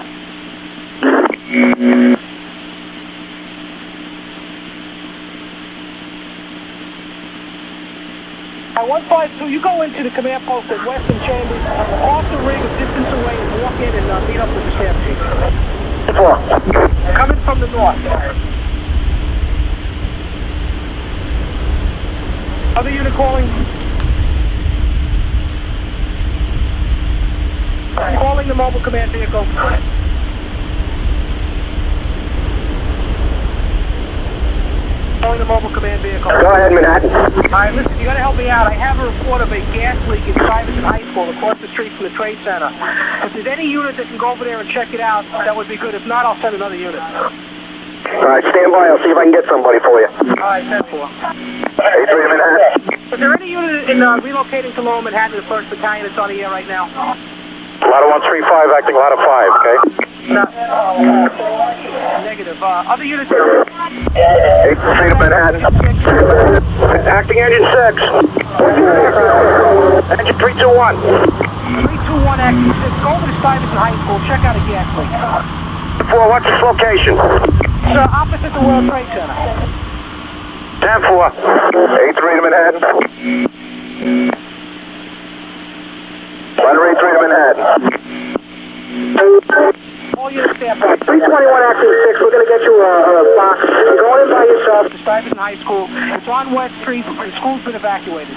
152, you go into the command post at Western Chambers, off the ring, a distance away, and walk in and meet up with the staff chief. Coming from the north. Other unit calling. Calling the mobile command vehicle. Calling the mobile command vehicle. Go ahead, Manhattan. Alright, listen, you gotta help me out. I have a report of a gas leak in Stuyvesant High School across the street from the Trade Center. If there's any unit that can go over there and check it out, that would be good. If not, I'll send another unit. Alright, stand by. I'll see if I can get somebody for you. Alright, 10-4. Hey, 3 Manhattan. Is there any unit in relocating to Lower Manhattan, the 1st Battalion, that's on the air right now? Ladder 135 acting ladder 5, okay? No. Negative. Other units? 8 Manhattan. Acting engine 6. Engine 321. 321 acting 6. Go over to Stuyvesant High School. Check out a gas leak. 4, what's its location? Sir, opposite the World Trade Center. 10-4. 8-3 to Manhattan. Ladder 8-3 to Manhattan. All units stand by. 321 acting 6, we're going to get you a box. You're going in by yourself. To Stuyvesant High School. It's on West Street. The school's been evacuated.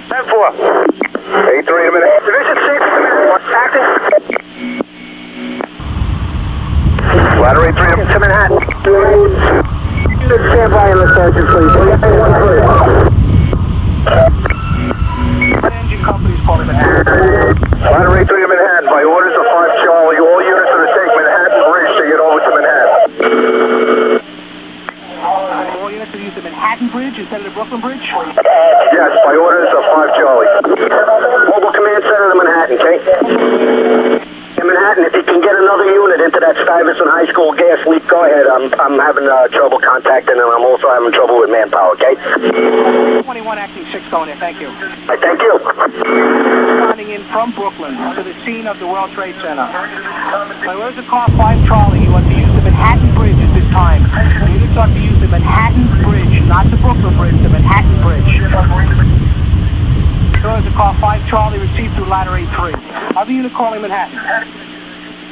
10-4. 8-3 to Manhattan. Division 6 to Manhattan. Acting. Ladder 8-3 to Manhattan. Stand by in the sergeant, please. Engine company's calling Manhattan. Ladder 8-3 to Manhattan. By orders of 5 Charlie, all units are to take Manhattan Bridge to get over to Manhattan. All units are to use the Manhattan Bridge instead of the Brooklyn Bridge? Yes, by orders of 5 Charlie. Mobile command center to Manhattan, okay? In Manhattan, if you can get another unit into that Stuyvesant High School gas leak, go ahead. I'm having trouble contacting and I'm also having trouble with manpower, okay? 21 acting 6 going in, thank you. Thank you. Responding in from Brooklyn to the scene of the World Trade Center. By orders of car 5 Charlie, you are to use the Manhattan Bridge at this time. The units are to use the Manhattan Bridge, not the Brooklyn Bridge, the Manhattan Bridge. Orders of car 5 Charlie received through ladder 8-3. Other unit calling Manhattan.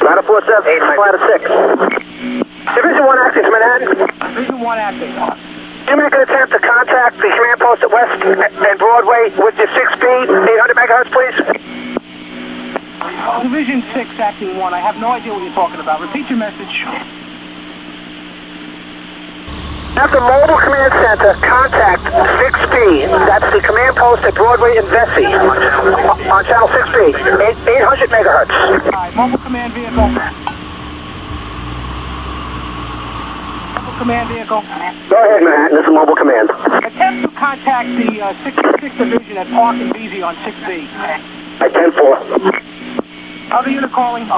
Ladder 4-7, ladder 6. Division 1 acting to Manhattan. Division 1 acting. You make an attempt to contact the command post at West and Broadway with your 6B, 800 megahertz, please. Division 6 acting 1. I have no idea what you're talking about. Repeat your message. At the mobile command center, contact 6B. That's the command post at Broadway and Vesey. On channel 6B, 800 megahertz. Alright, mobile command vehicle. Mobile command vehicle. Go ahead, Manhattan. This is mobile command. Attempt to contact the 66th Division at Park and Beasy on 6B. At 10-4. Other unit calling.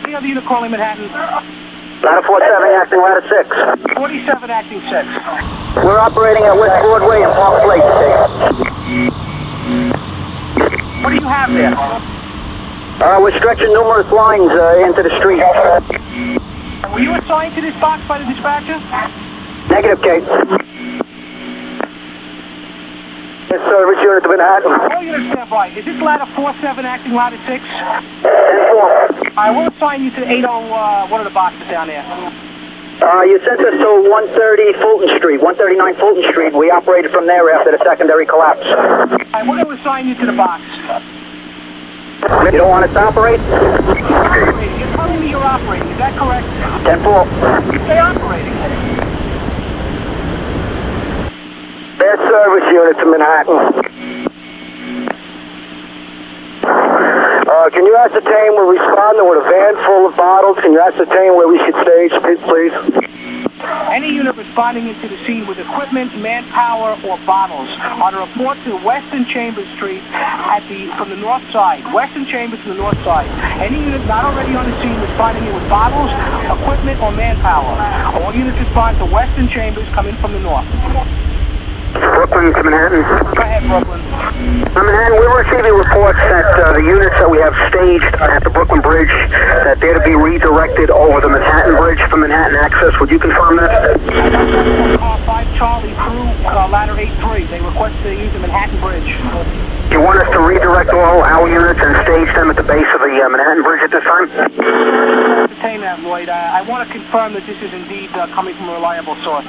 The other unit calling Manhattan. Ladder 47 acting ladder 6. 47 acting 6. We're operating at West Broadway and Park Place. What do you have there? We're stretching numerous lines into the street. Were you assigned to this box by the dispatcher? Negative, Kate. This service unit to Manhattan. All units stand by. Is this ladder 47 acting ladder 6? 10-4. I will assign you to 80, one of the boxes down there. You sent us to 130 Fulton Street, 139 Fulton Street. We operated from there after the secondary collapse. I will assign you to the box. You don't want us to operate? You're telling me you're operating, is that correct? 10-4. Stay operating. Their service unit to Manhattan. Can you ascertain we're responding with a van full of bottles? Can you ascertain where we should stage, please? Any unit responding into the scene with equipment, manpower, or bottles on a report to Western Chambers Street from the north side. Western Chambers from the north side. Any unit not already on the scene responding in with bottles, equipment, or manpower. All units respond to Western Chambers coming from the north. Brooklyn to Manhattan. Go ahead, Brooklyn. Manhattan, we're receiving reports that the units that we have staged at the Brooklyn Bridge, that they're to be redirected over the Manhattan Bridge for Manhattan access. Would you confirm that? Car 5 Charlie through ladder 8-3. They requested to use the Manhattan Bridge. You want us to redirect all our units and stage them at the base of the Manhattan Bridge at this time? Entertain that, Lloyd. I want to confirm that this is indeed coming from a reliable source.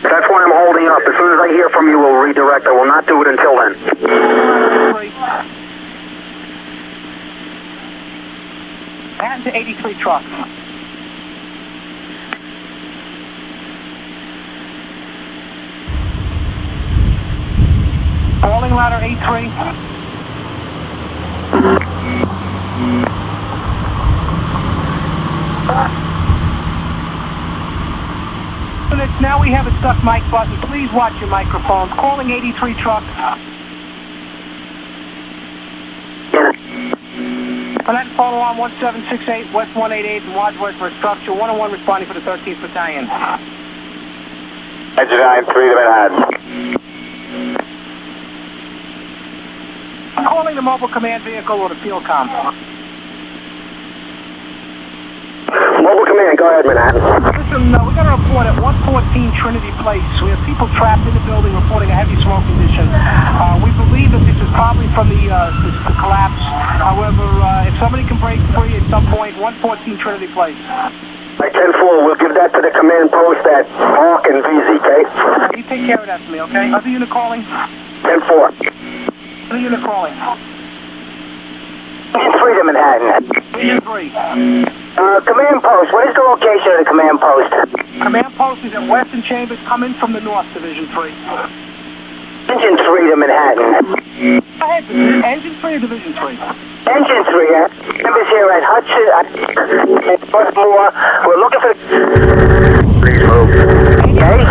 That's why I'm holding up. As soon as I hear from you, we'll redirect. I will not do it until then. Manhattan to 83 truck. Calling ladder 8-3. Now we have a stuck mic button. Please watch your microphones. Calling 83 truck. Manhattan phone alarm 1768, West 188 in Wadsworth for a structure. 101 responding for the 13th Battalion. Engine 9-3 to Manhattan. Calling the mobile command vehicle or the field comm. Mobile command, go ahead, Manhattan. Listen, we got a report at 114 Trinity Place. We have people trapped in the building reporting a heavy smoke condition. We believe that this is probably from the collapse. However, if somebody can break free at some point, 114 Trinity Place. Right, 10-4, we'll give that to the command post at Hawk and VZ, okay? You take care of that for me, okay? Other unit calling? 10-4. Other unit calling? 3 to Manhattan. Unit 3. Command post, what is the location of the command post? Command post is at Western Chambers, coming from the north, Division 3. Engine 3 to Manhattan. Go ahead, Engine 3 or Division 3? Engine 3, Chambers here at Hudson, at Baltimore. We're looking for... Please move. Okay?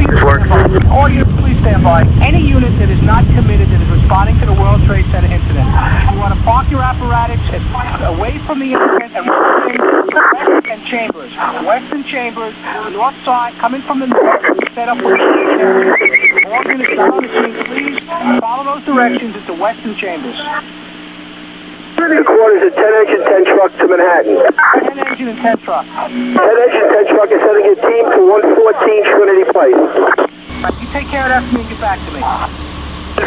This works. All units, please stand by. Any unit that is not committed that is responding to the World Trade Center incident, you want to park your apparatus away from the incident and Western Chambers. Western Chambers, north side, coming from the north, set up with all units not on the scene, please follow those directions into Western Chambers. The quarters at 10 engine, 10 truck to Manhattan. 10 engine and 10 truck. 10 engine, 10 truck is sending a team to 114 Trinity Place. Right, you take care of that for me and get back to me.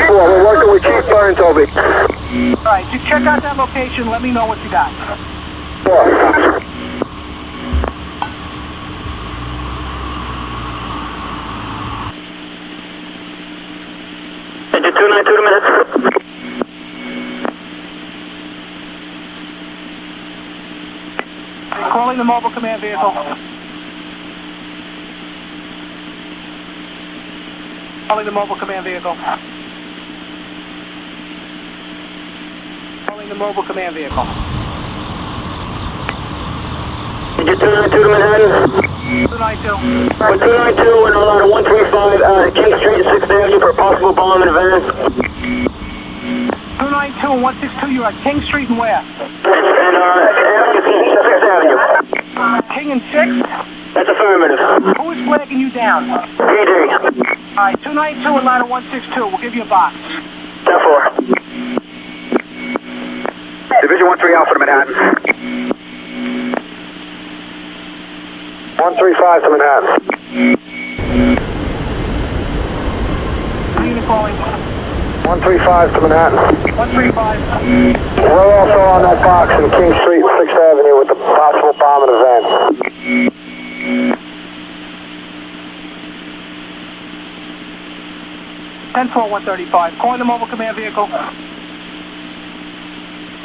4, we're working with Chief Burns over. Alright, just check out that location, let me know what you got. 4. Engine 292 to Manhattan. Calling the mobile command vehicle. Calling the mobile command vehicle. Calling the mobile command vehicle. Engine 292 to Manhattan. 292. 292 and all out of 135 King Street, 6th Avenue for a possible bomb in advance. 292 and 162, you're at King Street and where? And 6th Avenue. King and 6th? That's affirmative. Who is flagging you down? PD. Alright, 292 and ladder 162, we'll give you a box. 10-4. Division 1-3 Alpha to Manhattan. 135 to Manhattan. Unit calling. 135 to Manhattan. 135. We're also on that box in King Street, 6th Avenue with the possible bomb in advance. Ten 135. Calling the mobile command vehicle.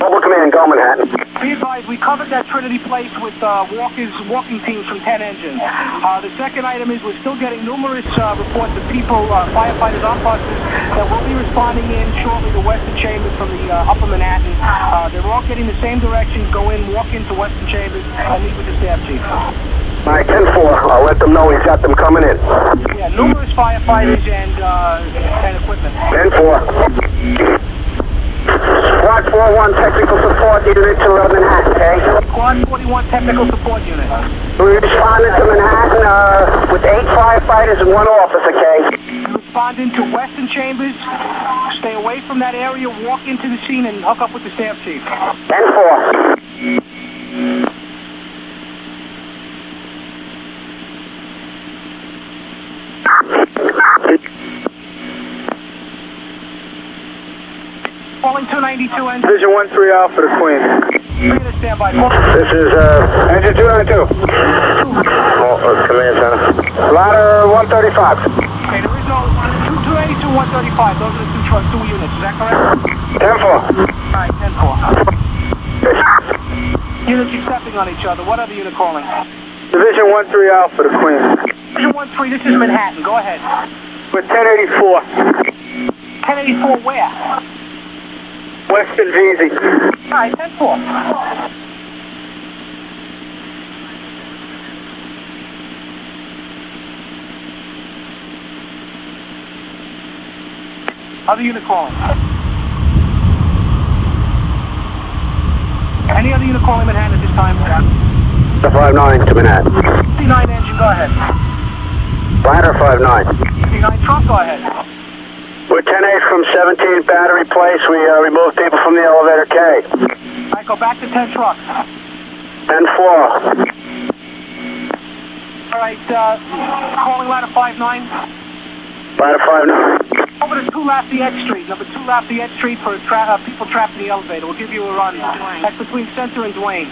Mobile command, go Manhattan. Be advised, we covered that Trinity Place with walking teams from 10 engines. The second item is we're still getting numerous reports of people, firefighters on buses, that will be responding in shortly to Western Chambers from the upper Manhattan. They're all getting the same direction, go in, walk into Western Chambers, and meet with the staff chief. All right, 10-4. I'll let them know he's got them coming in. Yeah, numerous firefighters and equipment. 10-4. Squad 41, technical support unit to Manhattan, okay? Squad 41 technical support unit. We responded to Manhattan with 8 firefighters and 1 officer, okay? Responding to Western Chambers. Stay away from that area, walk into the scene, and hook up with the staff chief. 10-4. Calling 292 engine. Division 1-3 Alpha to Queen. Standby. This is engine 292. Command center. Ladder 135. Okay, there is no 282, 135. Those are the two units. Is that correct? 10-4. Alright, 10-4. Units are stepping on each other. What other unit calling? Division 1-3 Alpha to Queen. Division 1-3, this is Manhattan. Go ahead. With 1084. 1084 where? Western VZ. Alright, 10-4. Other unit calling. Any other unit calling Manhattan at this time? The 5-9 to Manhattan. 59 engine, go ahead. Ladder 5-9. 59 truck, go ahead. We're 10-8 from 17 Battery Place. We removed people from the elevator K. Alright, go back to 10 truck. 10-4. Alright, calling ladder 5-9. Ladder 5-9. Over to 2 Lafayette Street, number 2 Lafayette Street for people trapped in the elevator. We'll give you a run. That's between Center and Duane.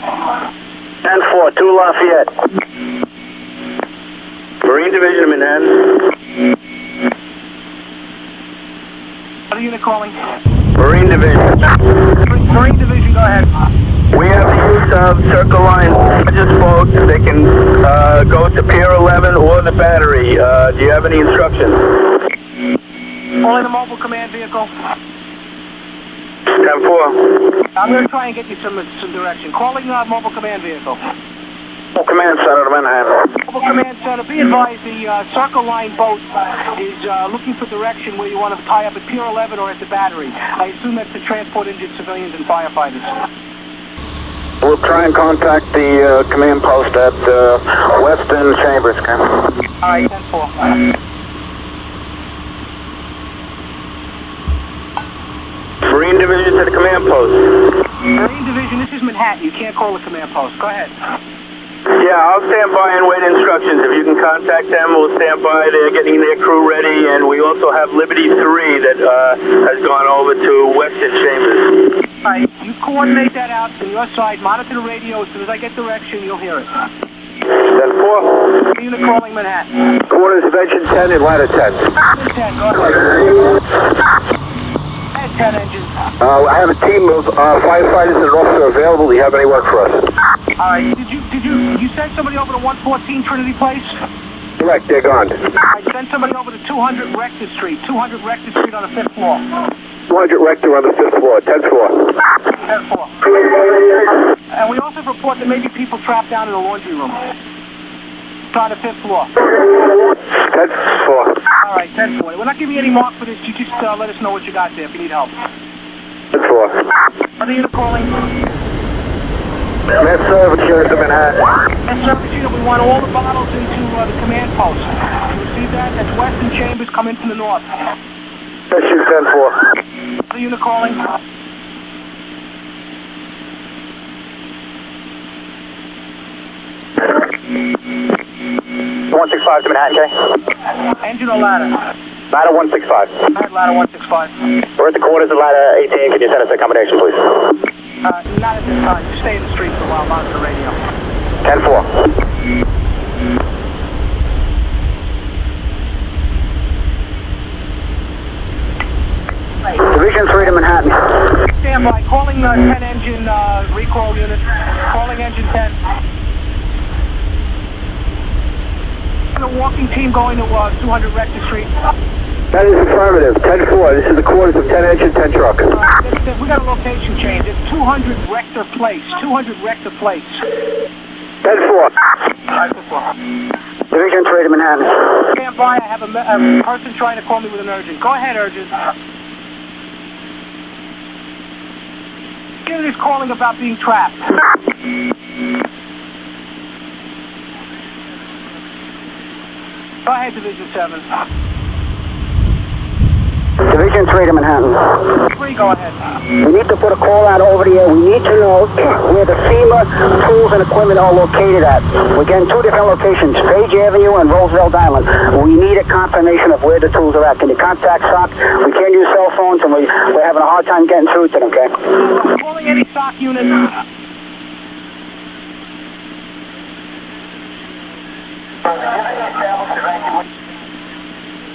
10-4, 2 Lafayette. Marine Division of Manhattan. What unit calling? Marine Division. Marine Division, go ahead. We have the use of Circle Line just boats. They can go to Pier 11 or the Battery. Do you have any instructions? Calling the mobile command vehicle. 10-4. I'm going to try and get you some direction. Calling mobile command vehicle. Command Center to Manhattan. Mobile command center, be advised the Circle Line boat is looking for direction where you want to tie up at Pier 11 or at the Battery. I assume that's to transport injured civilians and firefighters. We'll try and contact the command post at Western Chambers. Okay? All right, 10-4. Marine Division to the command post. Marine Division, this is Manhattan. You can't call the command post. Go ahead. Yeah, I'll stand by and wait instructions. If you can contact them, we'll stand by. They're getting their crew ready, and we also have Liberty 3 that has gone over to Western Chambers. All right, you coordinate that out from your side. Monitor the radio. As soon as I get direction, you'll hear it. 10-4. Unit calling Manhattan. Quarters of engine 10 and ladder 10. 10, go ahead. 10 engines. I have a team of firefighters and an officer available. Do you have any work for us? All right, did you send somebody over to 114 Trinity Place? Correct, they're gone. I sent somebody over to 200 Rector Street. 200 Rector Street on the 5th floor. 200 Rector on the 5th floor, 10th floor. 10th floor. And we also report that maybe people trapped down in the laundry room. It's on the 5th floor. 10th floor. All right, 10th floor. We're not giving you any mark for this. You just let us know what you got there if you need help. 10th floor. Other unit calling? Med Service Unit to Manhattan. Med Service Unit, we want all the bottles into the command post. You see that? That's Western Chambers coming from the north. Issue 10-4. Other unit calling? $165 to Manhattan, okay? Engine or ladder? Ladder 165. All right, ladder 165. We're at the quarters of ladder 18. Can you send us accommodation, please? Not at this time. Just stay in the street for a while, monitor the radio. 10-4. Division 3 to Manhattan. Stand by. Calling 10 engine recall unit. Calling engine 10. The walking team going to 200 Rector Street. That is affirmative. 10-4. This is the quarters of 10 engine, 10 truck. We got a location change. It's 200 Rector Place. 200 Rector Place. 10-4. Division 3 to Manhattan. Stand by, I have a person trying to call me with an urgent. Go ahead, urgent. Kid is calling about being trapped. Go ahead, Division 7. Division 3 to Manhattan. 3, go ahead. We need to put a call out over the air. We need to know where the FEMA tools and equipment are located at. We're getting 2 different locations, Page Avenue and Roosevelt Island. We need a confirmation of where the tools are at. Can you contact SOC? We can't use cell phones, and we're having a hard time getting through to them, okay? Calling any SOC unit.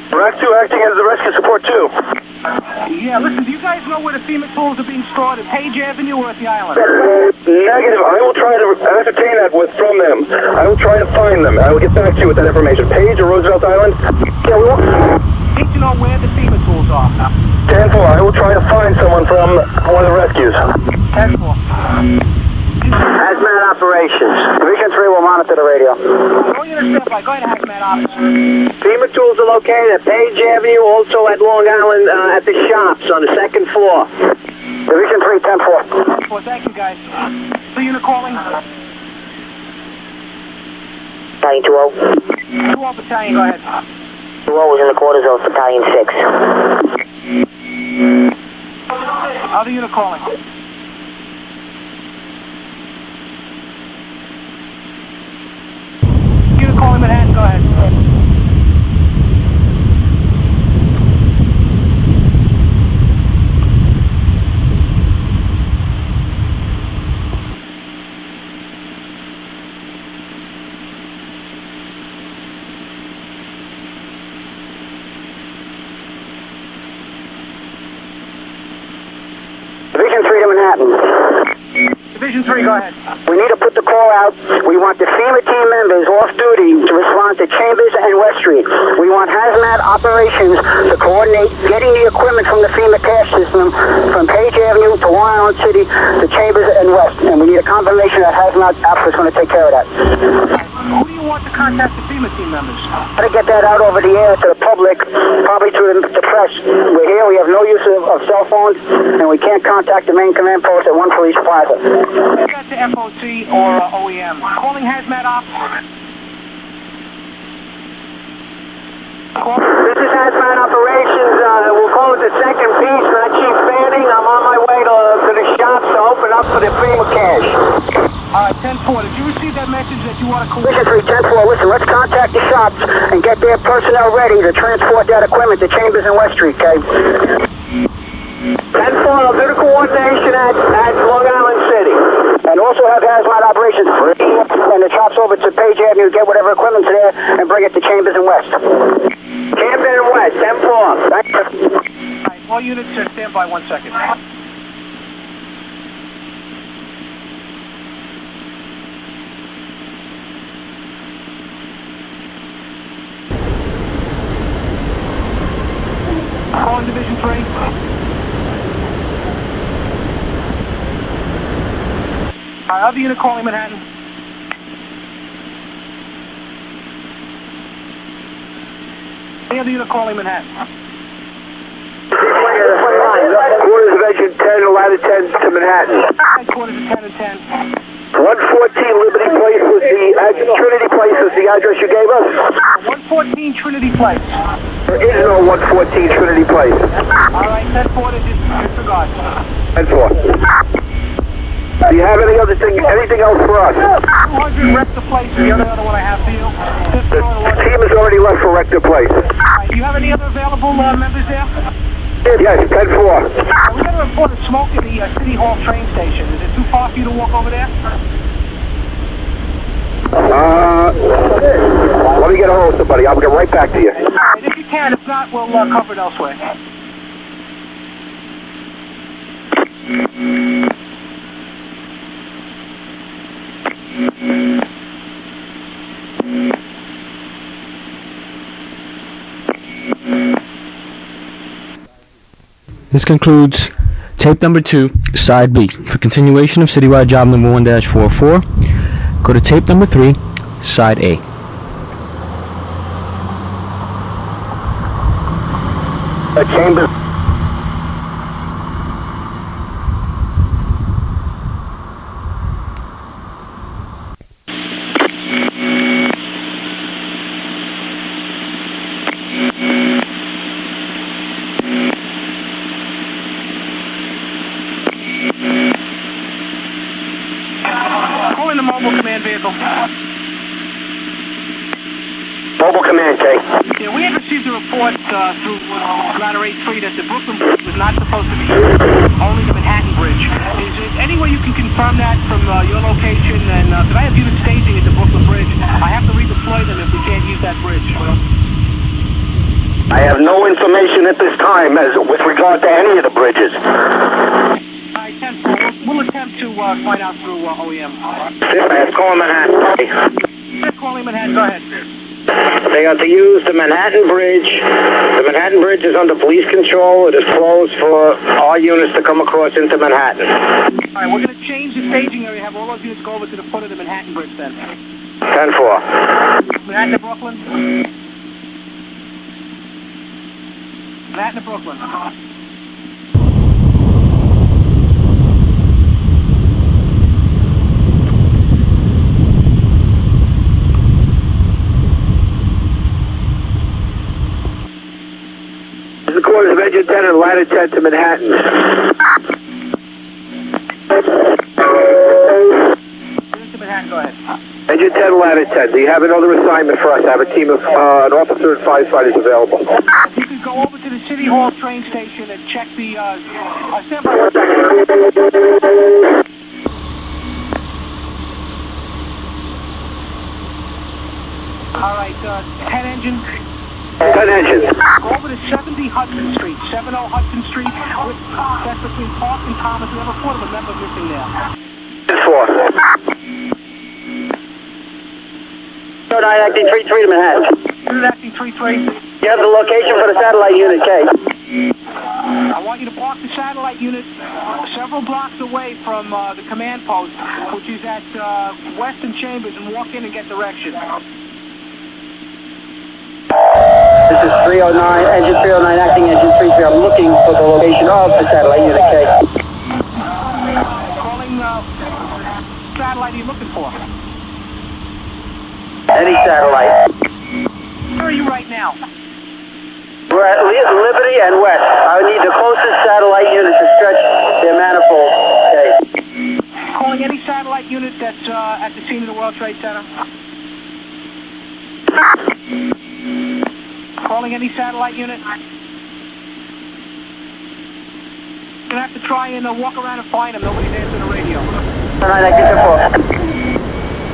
Rack 2 acting as the rescue support 2. Yeah, listen, do you guys know where the FEMA tools are being stored, at Page Avenue or at the island? Negative. I will try to ascertain that from them. I will try to find them. I will get back to you with that information. Page or Roosevelt Island? Yeah, we will. Need to know where the FEMA tools are. 10-4. I will try to find someone from one of the rescues. 10-4. Hazmat operations. Division 3 will monitor the radio. Go ahead, stand by. Go ahead, Hazmat Office. FEMA tools are located at Page Avenue, also at Long Island, at the shops on the 2nd floor. Division 3, 10-4. Well, thank you, guys. So unit calling? Battalion 2-0. 2-0 Battalion, go ahead. 2-0 is in the quarters of Battalion 6. Other unit calling? Unit calling Manhattan, go ahead. Division 3 to Manhattan. Division 3, go ahead. We need to put the call out. We want the FEMA team members off duty to respond to Chambers and West Street. We want hazmat operations to coordinate getting the equipment from the FEMA cash system from Page Avenue to Long Island City to Chambers and West. And we need a confirmation that hazmat outfit is going to take care of that. Who do you want to contact the FEMA team members? Try to get that out over the air to the public, probably through the press. We're here, we have no use of cell phones, and we can't contact the main command post at 1 Police Plaza. Is that to FOC or OEM? Calling Hazmat Ops. This is hazmat operations. We'll call it the 2nd piece, not Chief Fanning. I'm on my way to the shops to open up for the FEMA cash. All right, 10-4. Did you receive that message that you want to call? Division 3, 10-4. Listen, let's contact the shops and get their personnel ready to transport that equipment to Chambers and West Street, okay? 10-4, I'll do the coordination at Long Island City. And also have hazmat operations and the chops over to Page Avenue, get whatever equipment's there, and bring it to Chambers and West. Chambers and West, 10-4. Thank you. All right, all units, stand by 1 second. Calling Division 3. All right, other unit calling Manhattan. Any other unit calling Manhattan? Quarters of Engine 10, ladder 10 to Manhattan. Headquarters at 10 and 10. 114 Liberty Place was the Trinity Place is the address you gave us. 114 Trinity Place. There is no 114 Trinity Place. All right, 10-4 to disregard. 10-4. Do you have anything else for us? 200 Rector Place is the other one I have for you. The team has already left for Rector Place. All right, do you have any other available members there? Yes, 10-4. We got a report of smoke in the City Hall train station. Is it too far for you to walk over there? Let me get a hold of somebody. I'll get right back to you. All right, if you can. If not, we'll cover it elsewhere. This concludes tape number 2, side B. For continuation of citywide job number 1-44, Go to tape number 3, side A. Chambers. Call in the mobile command vehicle. Mobile command, Kay. Yeah, we had received a report through Ladder 83 that the Brooklyn Bridge was not supposed to be used, only the Manhattan Bridge. Is there any way you can confirm that from your location? And because I have units staging at the Brooklyn Bridge, I have to redeploy them if we can't use that bridge. I have no information at this time as with regard to any of the bridges. Alright, 10-4. We'll attempt to find out through OEM. Calling Manhattan. Calling Manhattan, go ahead. They are to use the Manhattan Bridge. The Manhattan Bridge is under police control. It is closed for our units to come across into Manhattan. Alright, we're going to change the staging area, have all those units go over to the foot of the Manhattan Bridge then. 10-4. Manhattan to Brooklyn. Manhattan to Brooklyn. This is the quarters of Engine 10 and Ladder 10 to Manhattan. To Manhattan, go ahead. Engine 10, Ladder 10. Do you have another assignment for us? I have a team of an officer and firefighters available. If you could go over to the City Hall train station and check the, stand by 1 second. Alright, 10 engines. 10 engines. Go over to 70 Hudson Street, 70 Hudson Street, that's between Park and Thomas. We have a report of a member missing there. 10-4. 09 acting 3-3 to Manhattan. Unit acting 3-3. You have the location for the satellite unit, K. I want you to park the satellite unit several blocks away from the command post, which is at Western Chambers, and walk in and get direction. This is 309, engine 309 acting engine 33. I'm looking for the location of the satellite unit, K. Calling satellite are you looking for? Any satellite. Where are you right now? We're at Liberty and West. I need the closest satellite unit to stretch their manifold, K. Calling any satellite unit that's at the scene of the World Trade Center. Calling any satellite unit. You're gonna have to try and walk around and find them. Nobody's answering the radio. 09 acting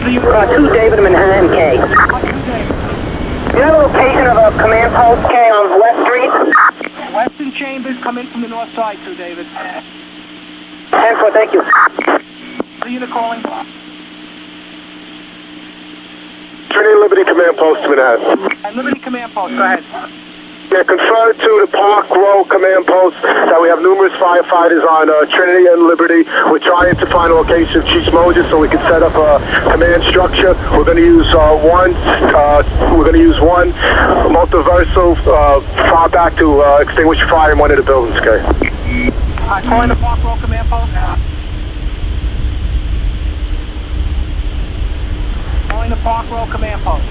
10-4. 2 David Manhattan, K. You have a location of a command post, K, on West Street? Western Chambers, come in from the north side too, David. 10-4, thank you. The unit calling. Trinity Liberty Command Post to Manhattan. And Liberty Command Post, go ahead. Yeah, confirmed to the Park Row Command Post that we have numerous firefighters on Trinity and Liberty. We're trying to find a location of Chief Moses so we can set up a command structure. We're going to use one multiversal far back to extinguish fire in one of the buildings. Okay. Calling the Park Row Command Post. Calling the Park Row Command Post.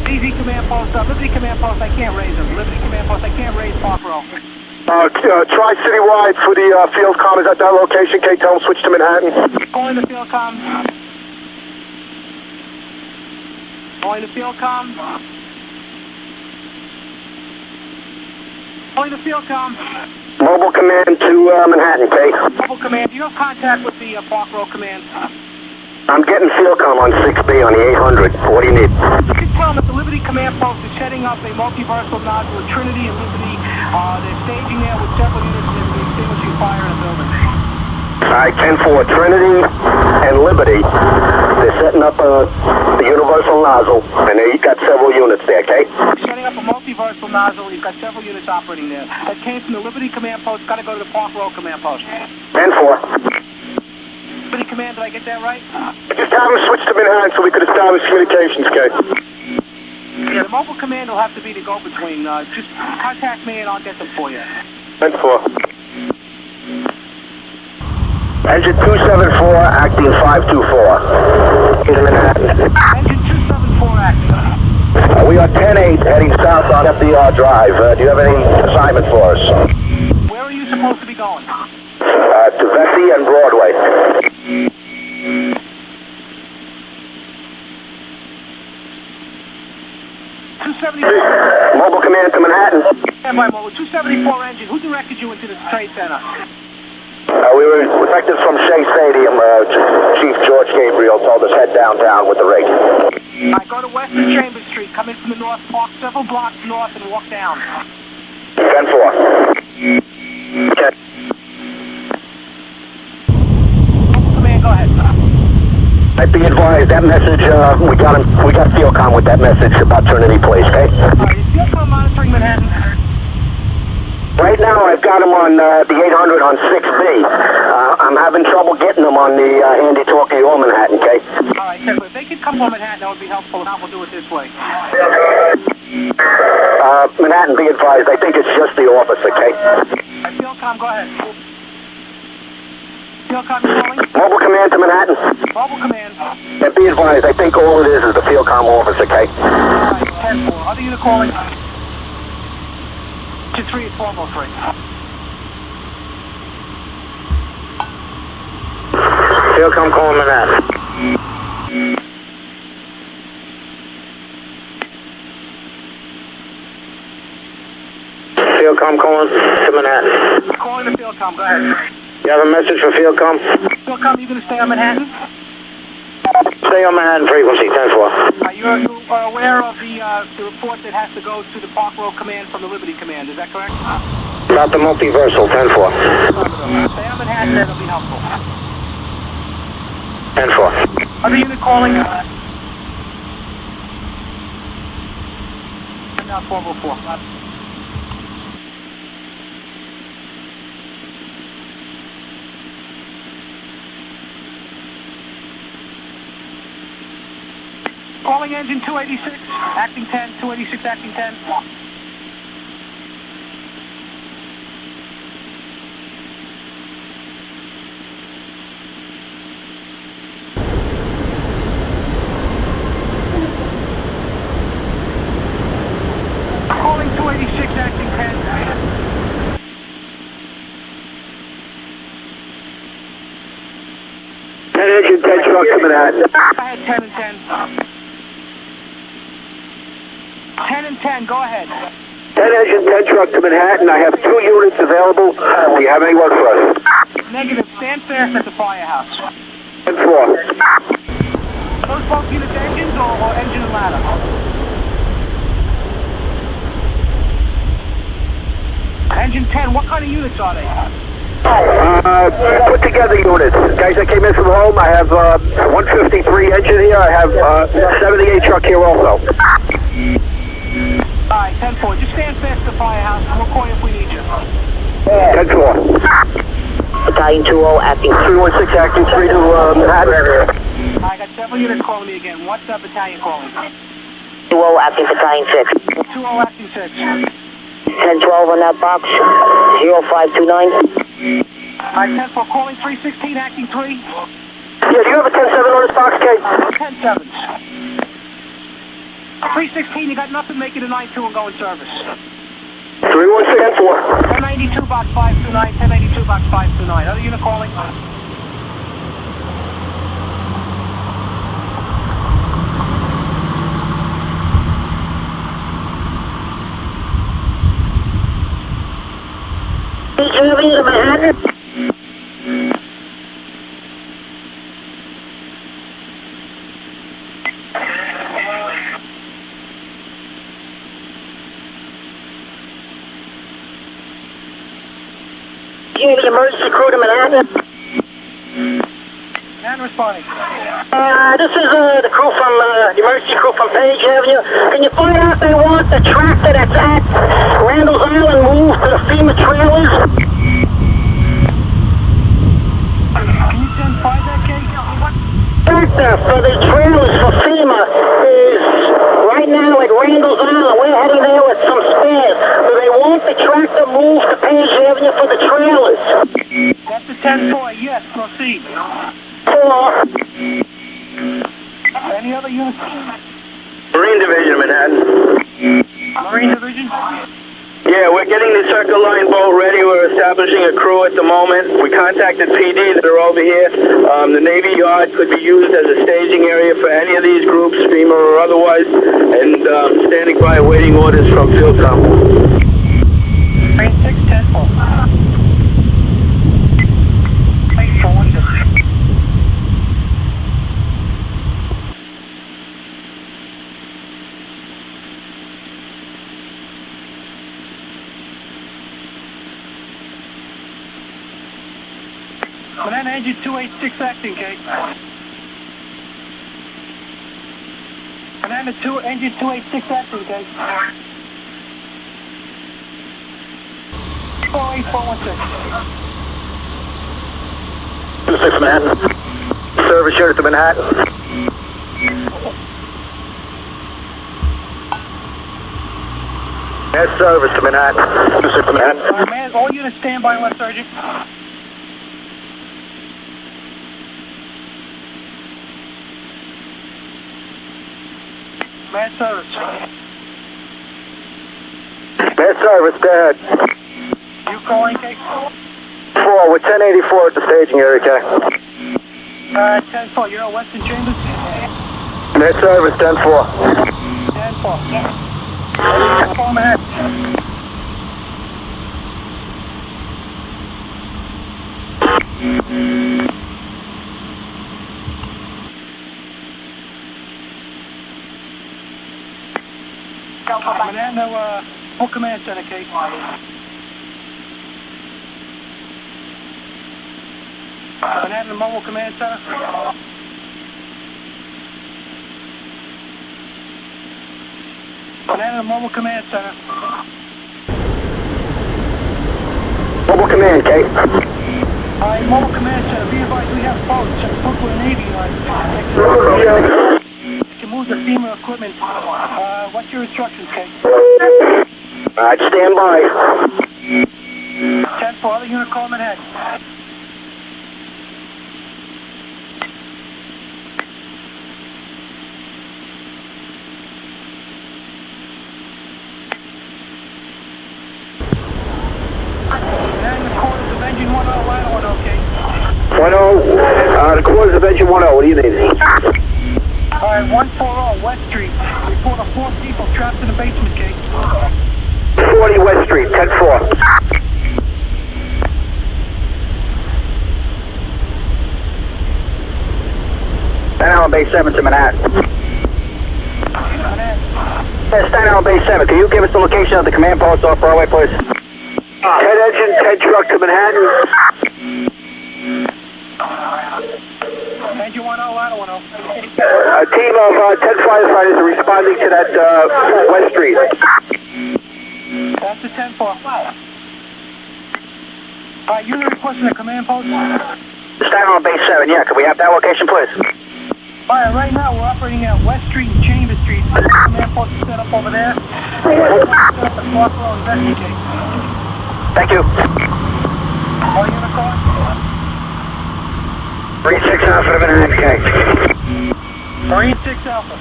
Easy Command Post, Liberty Command Post, I can't raise them. Liberty Command Post, I can't raise Park Row. Try citywide for the field comm is at that location. K, tell them switch to Manhattan. Calling the field comm. Calling the field comm. Calling the field comm. Mobile command to Manhattan, K. Mobile command, do you have contact with the Park Row command? I'm getting field comm on 6B on the 800. What do you need? You can tell them that the Liberty Command Post is setting up a multiversal nozzle with Trinity and Liberty. They're staging there with several units and extinguishing fire in the building. Alright, 10-4, Trinity and Liberty. They're setting up a universal nozzle, and they got several units there, okay? Setting up a multiversal nozzle. You've got several units operating there. That came from the Liberty Command Post. Got to go to the Park Road Command Post. 10-4. Liberty Command, did I get that right? Just have them switch to Manhattan so we could establish communications, okay? Yeah, the mobile command will have to be the go-between. Just contact me and I'll get them for you. 10-4. Engine 274, acting 524. In Manhattan. Engine 274 acting. We are 10-8 heading south on FDR Drive. Do you have any assignment for us? Where are you supposed to be going? To Vesey and Broadway. Mobile command to Manhattan. Stand by, mobile. 274 engine. Who directed you into the trade center? We were detectives from Shea Stadium. Chief George Gabriel told us head downtown with the rig. All right, go to Western Chambers Street. Come in from the north, park several blocks north, and walk down. 10-4. Okay. Mobile command, go ahead. I'd be advised that message. We got Fielcom with that message about Trinity Place. Okay. All right, is Fielcom monitoring Manhattan? Right now, I've got them on the 800 on 6B. I'm having trouble getting them on the handy talkie or Manhattan, okay? All right, Ted, if they could come from Manhattan, that would be helpful. Now we'll do it this way. Manhattan, be advised, I think it's just the office, okay? Fielcom, go ahead. Fielcom, you calling? Mobile command to Manhattan. Mobile command. And be advised, I think all it is the Fielcom office, okay? All right, 10-4. Other unit calling? 2-3 at 1203. Fielcom calling Manhattan. Fielcom calling to Manhattan. Calling the Fielcom, go ahead. You have a message for Fielcom? Fielcom, you going to stay on Manhattan? Stay on Manhattan frequency, 10-4. You are aware of the report that has to go to the Park Road Command from the Liberty Command, is that correct? About the multiversal, 10-4. Stay on Manhattan, that'll be helpful. 10-4. Other unit calling? Now 1204. Calling engine 286, acting 10, 286, acting 10. Calling 286, acting 10. Engine 10 truck to Manhattan. I had 10 and 10. 10 and 10, go ahead. 10 engine 10 truck to Manhattan. I have 2 units available. Do you have anyone for us? Negative, stand fast at the firehouse. 10-4. Those both units engines or engine and ladder? Engine 10, what kind of units are they? Put together units. Guys, I came in from home. I have 153 engine here. I have 78 truck here also. Alright, 10-4. Just stand fast at the firehouse and we'll call you if we need you. 10-4. Battalion 20 acting 316 acting 3 to Manhattan. I got several units calling me again. What's that battalion calling? 20 acting Battalion 6. 20 acting 6. 1012 on that box. 0529. Alright, 10-4. Calling 316 acting 3. Yeah, do you have a 10-7 on this box, Kate? 10-7s. 316, you got nothing, make it a 9-2 and go in service. 316 4. 1092 box 529, 1092 box 529. Other unit calling? Did you have any of Manhattan? Do you have the emergency crew to Manhattan? Manhattan responding. This is the crew from, the emergency crew from Page Avenue. Can you find out if they want the tractor that's at Randall's Island moved to the FEMA trailers? Can you 10-5 that, Kate? Tractor for the trailers for FEMA is right now at Randall's Island. We're heading there with some spares. Do they want the tractor moved to Page Avenue for the trailers? That's the 10-4, yes, proceed. 4. Any other units? Marine Division, Manhattan. Marine Division? Yeah, we're getting the Circle Line boat ready. We're establishing a crew at the moment. We contacted PD that are over here. The Navy Yard could be used as a staging area for any of these groups, FEMA or otherwise, and standing by awaiting orders from FieldCom. Marine 6, 10-4. Banana engine 286 acting, Kate. Banana 2 engine 286 acting, Kate. 48416. 26 Manhattan. Service unit to Manhattan. Yes, service to Manhattan. 26 Manhattan. Man, all units stand by unless urgent. Bad service. Bad service, go ahead. You calling, Kate? 4, we're 1084 at the staging area, okay? 10-4, you're at Western Chambers? Bad service, 10-4. 10-4. Call Manhattan. Manhattan, full command center, Kate. Manhattan, mobile command center. Manhattan, mobile command center. Mobile command, Kate. Mobile command center, be advised we have boats at Brooklyn Navy Yard. To move the FEMA equipment. What's your instructions, Kate? Alright, stand by. 10-4, other unit call Manhattan. Manhattan, the quarters of engine 10, line 10, Kate. 10, the quarters of engine 10, what do you need? Alright, 140 West Street. Report of 4 people trapped in the basement, Kate. 40 West Street, 10-4. Staten Island Base 7 to Manhattan. Manhattan. Staten Island Base 7, can you give us the location of the command post off Broadway, please? 10 engine, 10 truck to Manhattan. Engine 10, line 10. A team of 10 firefighters are responding to that West Street. That's the 10-4. Alright, unit requesting a command post. Staten Island Base 7, yeah, can we have that location, please? Alright, right now we're operating at West Street and Chambers Street. Command post is set up over there. Set up at Clark Road, investigate. Thank you. All unit calling? 36 Alpha to Manhattan, okay. Marine 6 Alpha.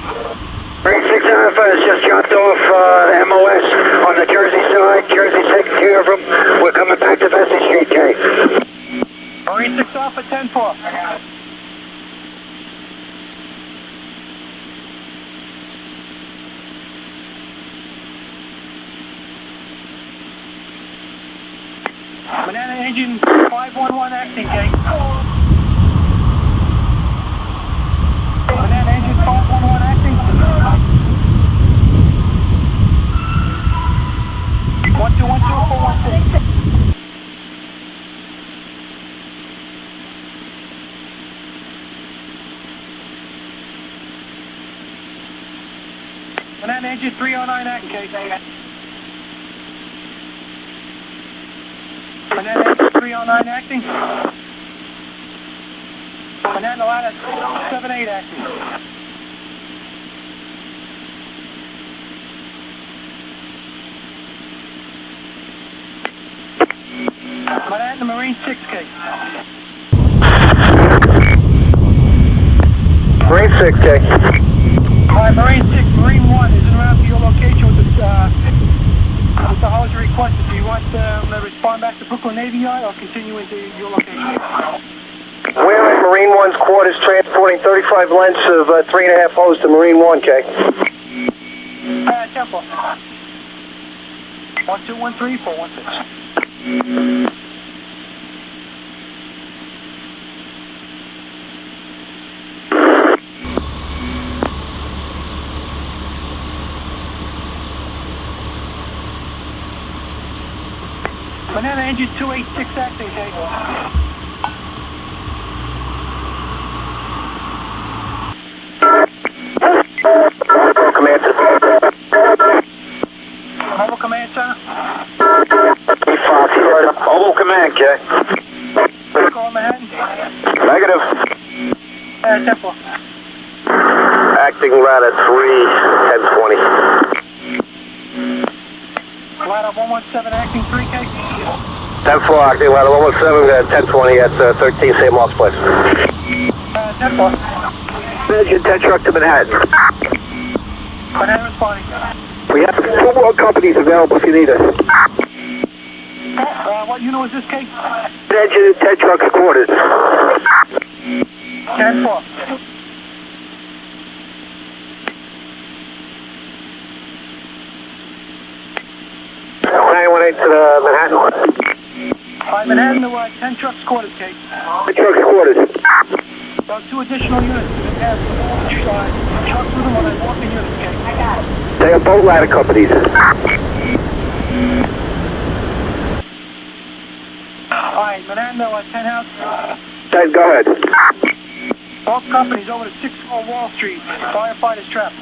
Marine 6 Alpha has just jumped off the MOS on the Jersey side. Jersey's taking care of them. We're coming back to Vesey Street, K. Marine 6 Alpha, 10-4. Banana engine 511 acting, Kate. Banana engine 511 acting. 1212-416. Manhattan engine 309 acting, Kate. Manhattan engine 309 acting. Manhattan ladder 78 acting. Manhattan Marine 6, Kate. Marine 6, K. Alright, Marine 6, Marine 1 is en route to your location with the hose you requested. Do you want them to respond back to Brooklyn Navy Yard or continue into your location? We're at Marine 1's quarters transporting 35 lengths of 3.5 hose to Marine 1, K. Temple. 1213 416. Banana engine 286 acting, Kate. Mobile command, sir. Mobile command, K. Call Manhattan. Negative. Temple. Acting ladder 3, 1020. Ladder 117 acting 3, Kate. 10-4, acting ladder 117, 1020 at 13 St. Mark's Place. Temple. Engine 10 truck to Manhattan. Manhattan responding. We have 2 more companies available if you need us. What unit was this, Kate? Engine 10 trucks quarters. 10-4. To the Manhattan. Alright, Manhattan to 10 trucks quarters, Kate. 10 trucks quarters. Those 2 additional units that have trucks with them on that walking units, Kate. They are boat ladder companies. Alright, Manhattan to 10 house. Ted, go ahead. Both companies over to 64 Wall Street. Firefighters trapped.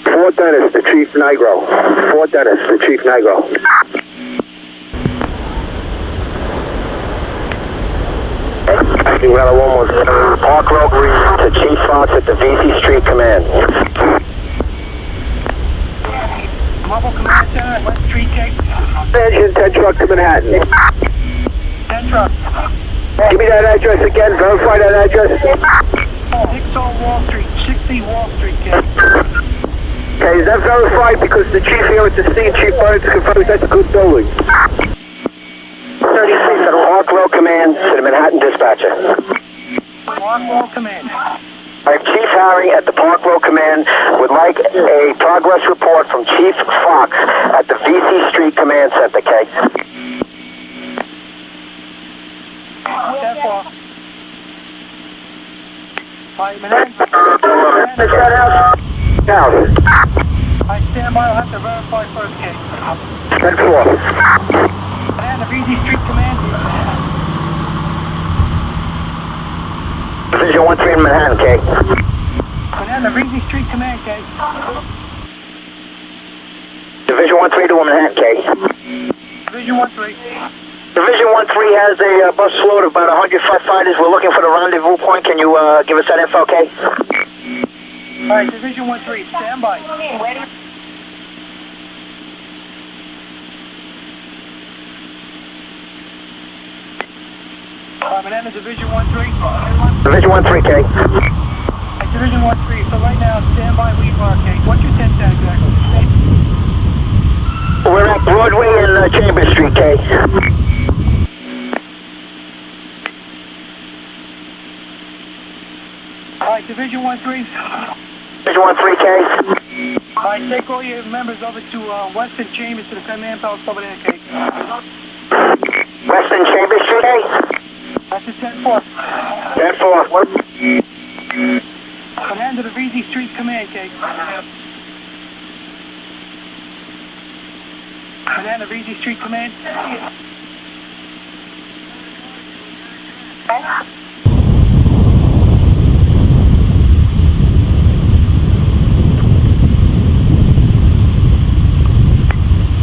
Fort Dennis, the Chief Negro. Fort Dennis, the Chief Negro. Acting Ladder 117. Park Road Green to Chief Fox at the VC Street Command. Mobile command center at West Street, Kate. Engine 10 truck to Manhattan. 10 trucks. Give me that address again. Verify that address. 6 Wall Street, 60 Wall Street, Kate. Okay, is that verified? Because the chief here at the scene, Chief Burns, confirms that's a good building. 33 Federal Park Road Command to the Manhattan Dispatcher. Park Road Command. Chief Harry at the Park Road Command would like a progress report from Chief Fox at the VC Street Command Center, K. 10-4. Alright, Manhattan. Now, I stand by, I'll have to verify first, Kate. 10-4. Manhattan, the VZ Street Command. Division 1-3 in Manhattan, K. Manhattan, the VZ Street Command, Kate. Division 1-3 to Manhattan, K. Division 1-3. Division 1-3 has a bus load of about 105 fighters. We're looking for the rendezvous point. Can you give us that info, K? Alright, Division 1-3, stand by. Manhattan, Division 1-3. Division 1-3, K. Division 1-3, so right now, stand by, we are, Kate. What's your 10 tag exactly? We're at Broadway and Chambers Street, K. Alright, Division 1-3. Division 1-3, K. Alright, take all your members over to Western Chambers to the command post over there, Kate. Western Chambers Street, K. That's the 10-4. 10-4. Command to the VZ Street Command, Kate. Command to VZ Street Command. On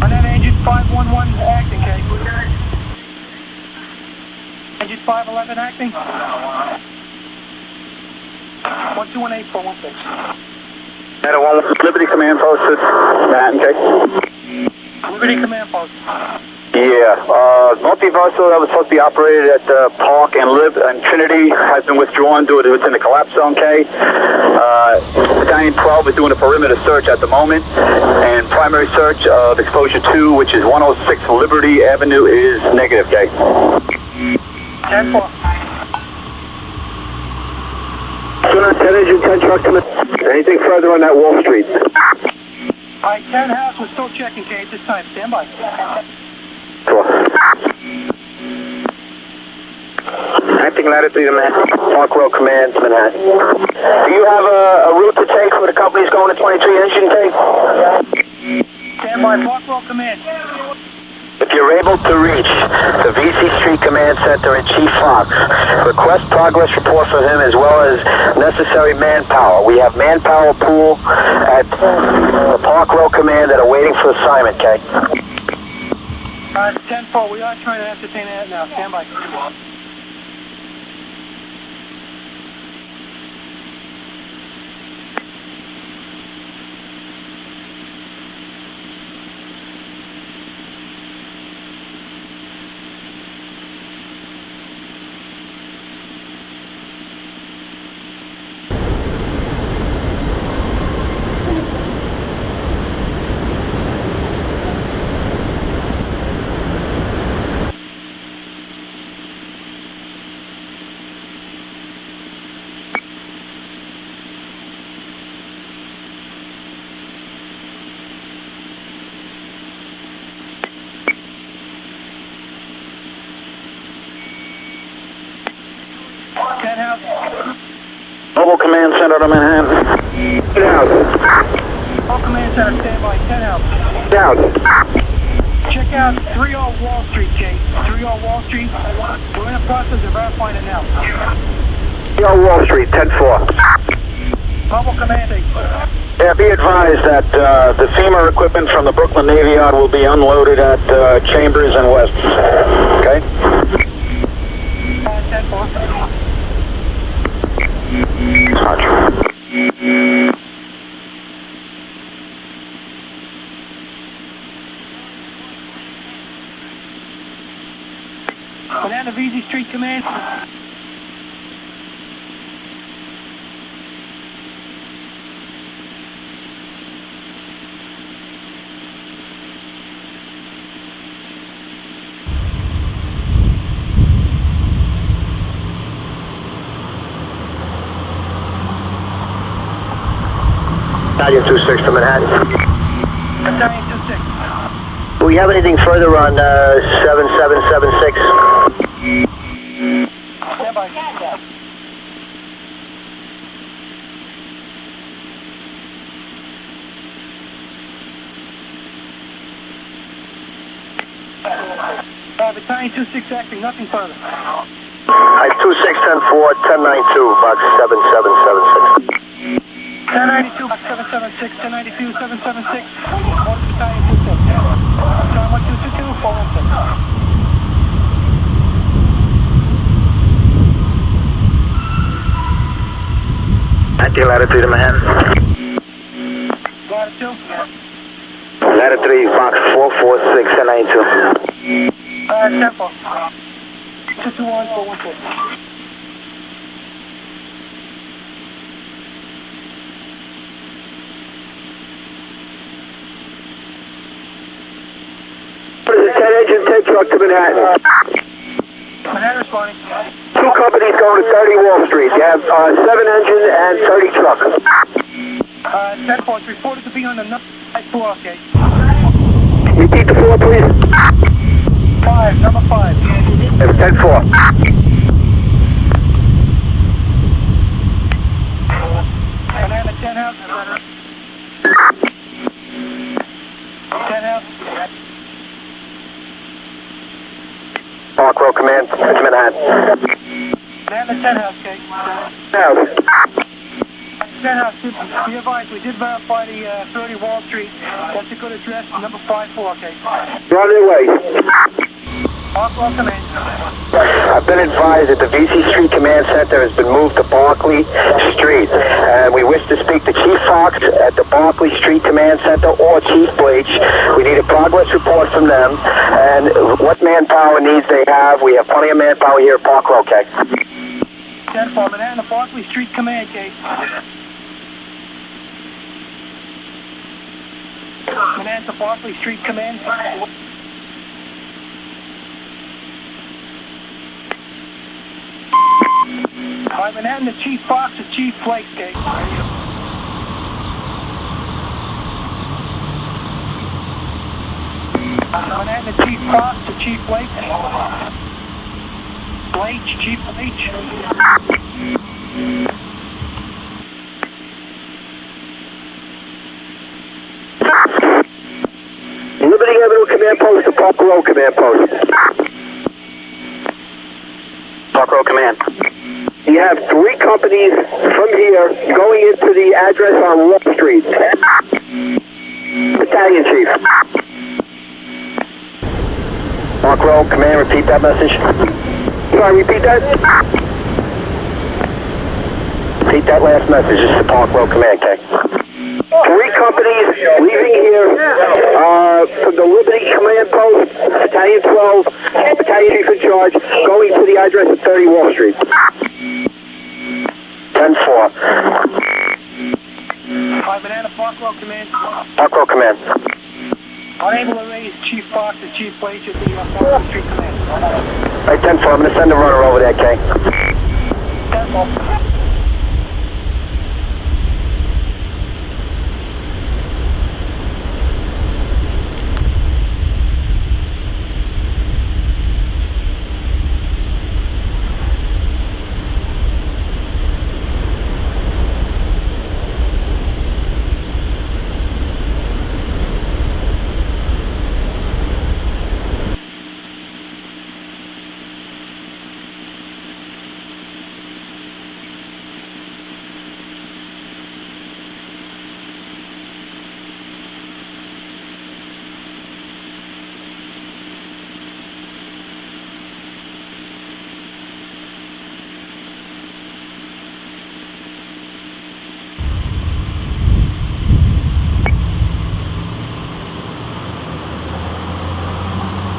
that engine 511 acting, Kate. Engine 511 acting. 1218416. At 1 Liberty Command Post, this Manhattan, okay? Liberty Command Post. Yeah, multi-vessel that was supposed to be operated at the Park and Trinity has been withdrawn due to it's in the collapse zone, K. Battalion 12 is doing a perimeter search at the moment, and primary search of exposure 2, which is 106 Liberty Avenue, is negative, K. 10-4. 10 engine, 10 truck coming. Anything further on that Wall Street? Alright, 10 house, we're still checking, Kate, this time. Stand by. Acting latitude, Manhattan. Park Row Command, Manhattan. Do you have a route to take for the company's going to 23 engine take? Stand by, Park Row Command. If you're able to reach the VC Street Command Center in Chief Fox, request progress report from him as well as necessary manpower. We have manpower pool at the Park Row Command that are waiting for assignment, Kay. 10-4, we are trying to ascertain that now. Stand by. Mobile Command Center to Manhattan. Down. All Command Center, stand by. 10 out. Down. Check out 30 Wall Street, Jay. 30 Wall Street. We're in the process of verifying it now. 30 Wall Street, 10-4. Mobile Command. Yeah, be advised that the FEMA equipment from the Brooklyn Navy Yard will be unloaded at Chambers and West. Okay? 10-4. Roger. Banana VZ Street Command. Battalion 26 to Manhattan. Battalion 26. Do we have anything further on 7776? Stand by. Battalion 26 acting, nothing further. I 2610-4, 1092, box 7776. 1092, 776, 1092, 776. Order Battalion 26. Time 1222, 416. Acting latitude in Manhattan. Latitude? Latitude, box 446, 1092. 10-4. 221, 416. What is a 10 engine, 10 truck to Manhattan? Manhattan responding. Two companies going to 30 Wall Street. You have 7 engine and 30 truck. 10-4, it's reported to be on the ninth floor, okay? Repeat the floor, please. 5, number 5. It's 10-4. Banana 10 house. 10 house. Park Row Command, it's Manhattan. Man, the 10 house, okay? House. 10 house, be advised, we did verify the 30 Wall Street. That's a good address, number 54, okay? You're on your way. Barclay, come in. I've been advised that the VC Street Command Center has been moved to Barclay Street, and we wish to speak to Chief Fox at the Barclay Street Command Center or Chief Bleach. We need a progress report from them, and what manpower needs they have. We have plenty of manpower here at Barclay, okay? 10-4, Manhattan, the Barclay Street Command, okay? Manhattan, the Barclay Street Command. Alright, Manhattan, the Chief Fox to Chief Blake, okay? Manhattan, the Chief Fox to Chief Blake. Blake, Chief Blake. Liberty Avenue Command Post to Park Row Command Post. Park Row Command. You have 3 companies from here going into the address on Wall Street. Battalion Chief. Park Row Command, repeat that message. Sorry, repeat that? Repeat that last message. This is the Park Row Command, okay? 3 companies leaving here from the Liberty Command Post, Battalion 12, Battalion Chief in charge, going to the address at 30 Wall Street. 10-4. Alright, Banana, Park Row Command. Park Row Command. Unable to raise Chief Fox to Chief Blake at the Park Street Command. Alright, 10-4. I'm going to send a runner over there, okay? 10-4.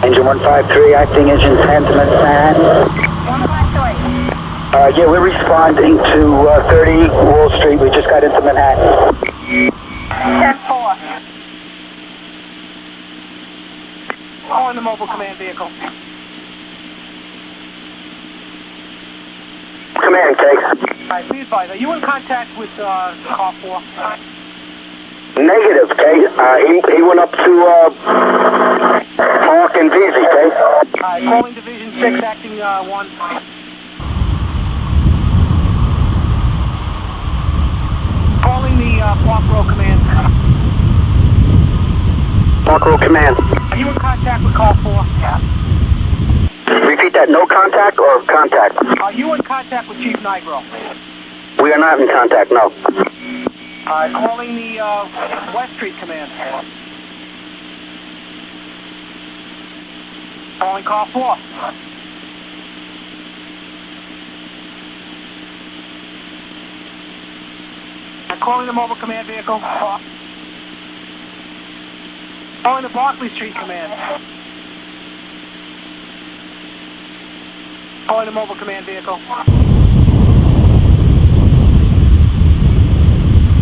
Engine 153, acting engine sentiment sign. 153. Yeah, we're responding to 30 Wall Street. We just got into Manhattan. 10-4. Calling the mobile command vehicle. Command, Case. Alright, be advised, are you in contact with car 4? Negative, Case. He went up to Park and Veezy, Case. Alright, calling Division 6, acting 1. Calling the Park Row Command. Park Row Command. Are you in contact with car 4? Repeat that, no contact or contact? Are you in contact with Chief Nigro? We are not in contact, no. Calling the West Street Command. Calling car 4. Calling the mobile command vehicle. Calling the Barclay Street Command. Calling the mobile command vehicle.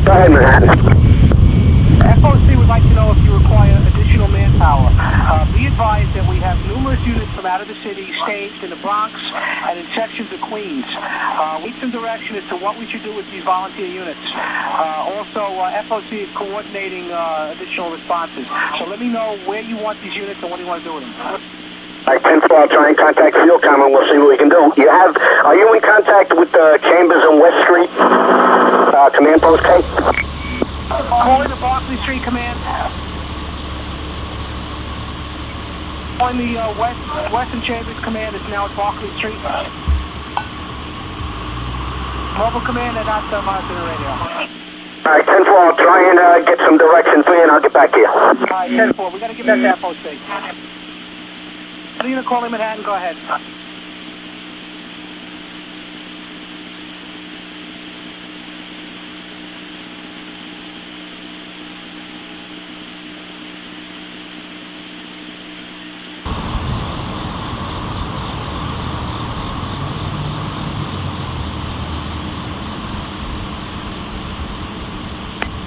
Go ahead, Manhattan. FOC would like to know if you require additional manpower. Be advised that we have numerous units from out of the city staged in the Bronx and in sections of Queens. We need some direction as to what we should do with these volunteer units. Also, FOC is coordinating additional responses. So let me know where you want these units and what you want to do with them. Alright, 10-4, I'll try and contact Fieldcom and we'll see what we can do. Are you in contact with Chambers and West Street command post, Kate? Calling the Barclay Street Command. Calling the Western Chambers Command is now at Barclay Street. Mobile command and not monitoring radio. Alright, 10-4, I'll try and get some direction for you and I'll get back to you. Alright, 10-4, we gotta give that depot space. Are you gonna call him Manhattan? Go ahead.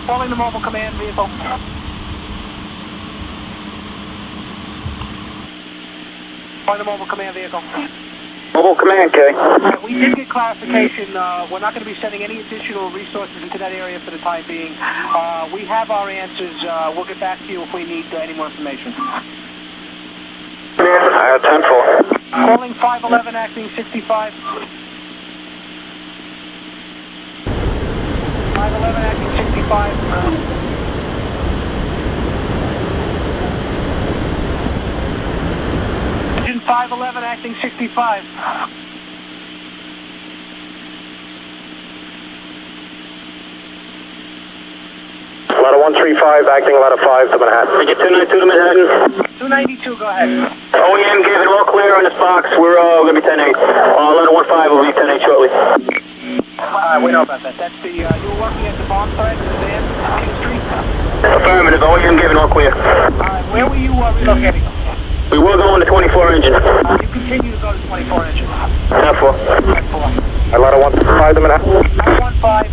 Calling the mobile command vehicle. Calling the mobile command vehicle. Mobile command, Kay. We did get clarification. We're not going to be sending any additional resources into that area for the time being. We have our answers. We'll get back to you if we need any more information. 10-4. Calling 511, acting 65. 511, acting 65. Engine 511, acting 65. Ladder 135, acting ladder 5 to Manhattan. Get 292 to Manhattan. 292, go ahead. OEM gave it all clear on this box. We're going to be 10-8. Ladder 15 will be 10-8 shortly. We know about that. That's the, you were working at the bomb site, the van, King Street? Affirmative, OEM gave it all clear. Alright, where were you relocating? We will go on the 24 engine. You continue to go to 24 engine. 10-4. 10-4. Ladder 135 to Manhattan. 915.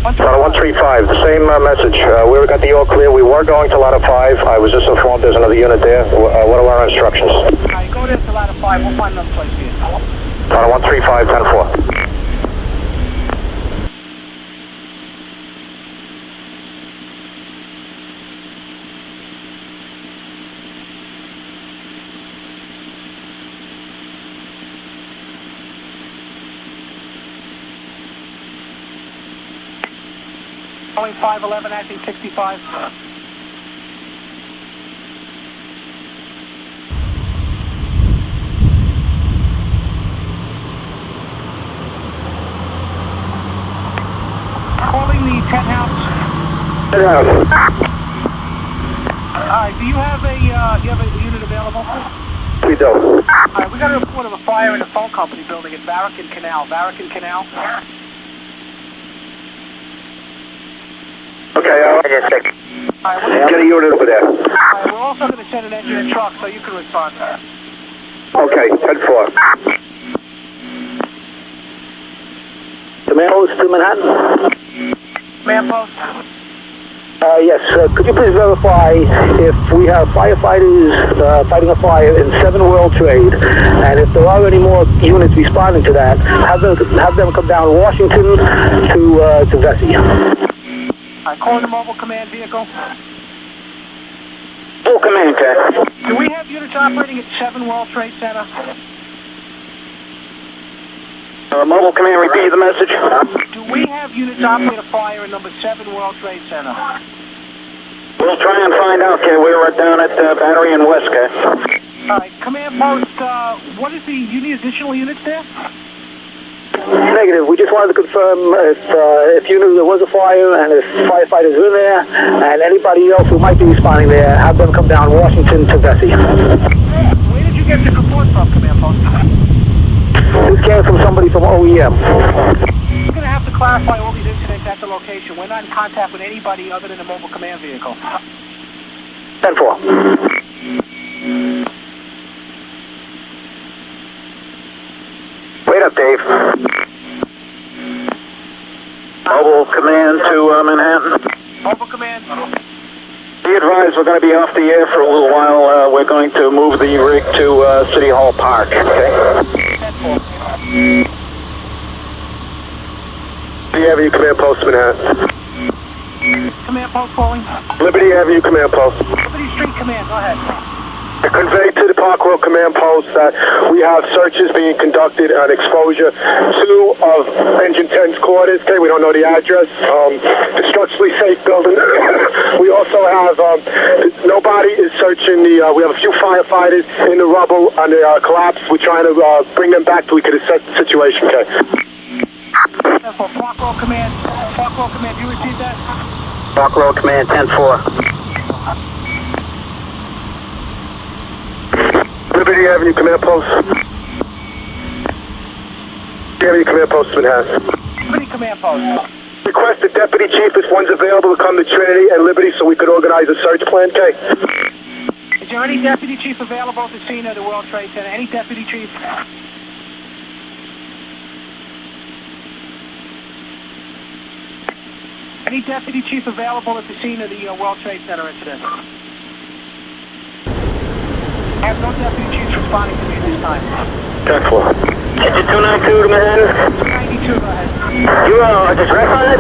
Ladder 135, the same message. We got the all clear. We were going to ladder 5. I was just informed there's another unit there. What are our instructions? Alright, go there to ladder 5. We'll find another place for you. Ladder 135, 10-4. Calling 511, acting 65. Calling the 10 house. Alright, do you have a unit available? We do. Alright, we got a report of a fire in a phone company building at Barracan Canal. Barracan Canal? Okay, Alright, get a unit over there. Alright, we're also going to send an engine and truck so you can respond. Okay, 10-4. Command post to Manhattan? Man post? Yes, could you please verify if we have firefighters fighting a fire in 7 World Trade, and if there are any more units responding to that, have them come down Washington to Vesey. Alright, calling the mobile command vehicle. Full command, Cat. Do we have units operating at 7 World Trade Center? Mobile command, repeat the message. Do we have units operating a fire in number 7 World Trade Center? We'll try and find out, Cat. We were down at Battery and West, Cat. Alright, command post, what is the, you need additional units there? Negative. We just wanted to confirm if you knew there was a fire and if firefighters are in there, and anybody else who might be responding there, have them come down Washington to Vesey. Where did you get the report from, command post? This came from somebody from OEM. You're going to have to clarify all these incidents at the location. We're not in contact with anybody other than the mobile command vehicle. 10-4. Wait up, Dave. Mobile command to Manhattan. Mobile command. Be advised, we're going to be off the air for a little while. We're going to move the rig to City Hall Park, okay? 10-4. Liberty Avenue Command Post, Manhattan. Command post calling. Liberty Avenue Command Post. Liberty Street command, go ahead. I convey to the Park Road Command Post that we have searches being conducted on exposure 2 of Engine 10's quarters. Okay, we don't know the address. The structurally safe building. We also have, nobody is searching the, we have a few firefighters in the rubble on the collapse. We're trying to bring them back so we can assess the situation, okay? For Park Road Command, you received that? Park Road Command 10-4. Liberty Avenue Command Post. Liberty Command Post, Manhattan. Liberty Command Post. Request the deputy chief if one's available to come to Trinity and Liberty so we could organize a search plan, okay? Is there any deputy chief available at the scene of the World Trade Center? Any deputy chief? Any deputy chief available at the scene of the World Trade Center incident? I have no deputy chiefs responding to me at this time. 10-4. Engine 292 to Manhattan. 292, go ahead. You address on it?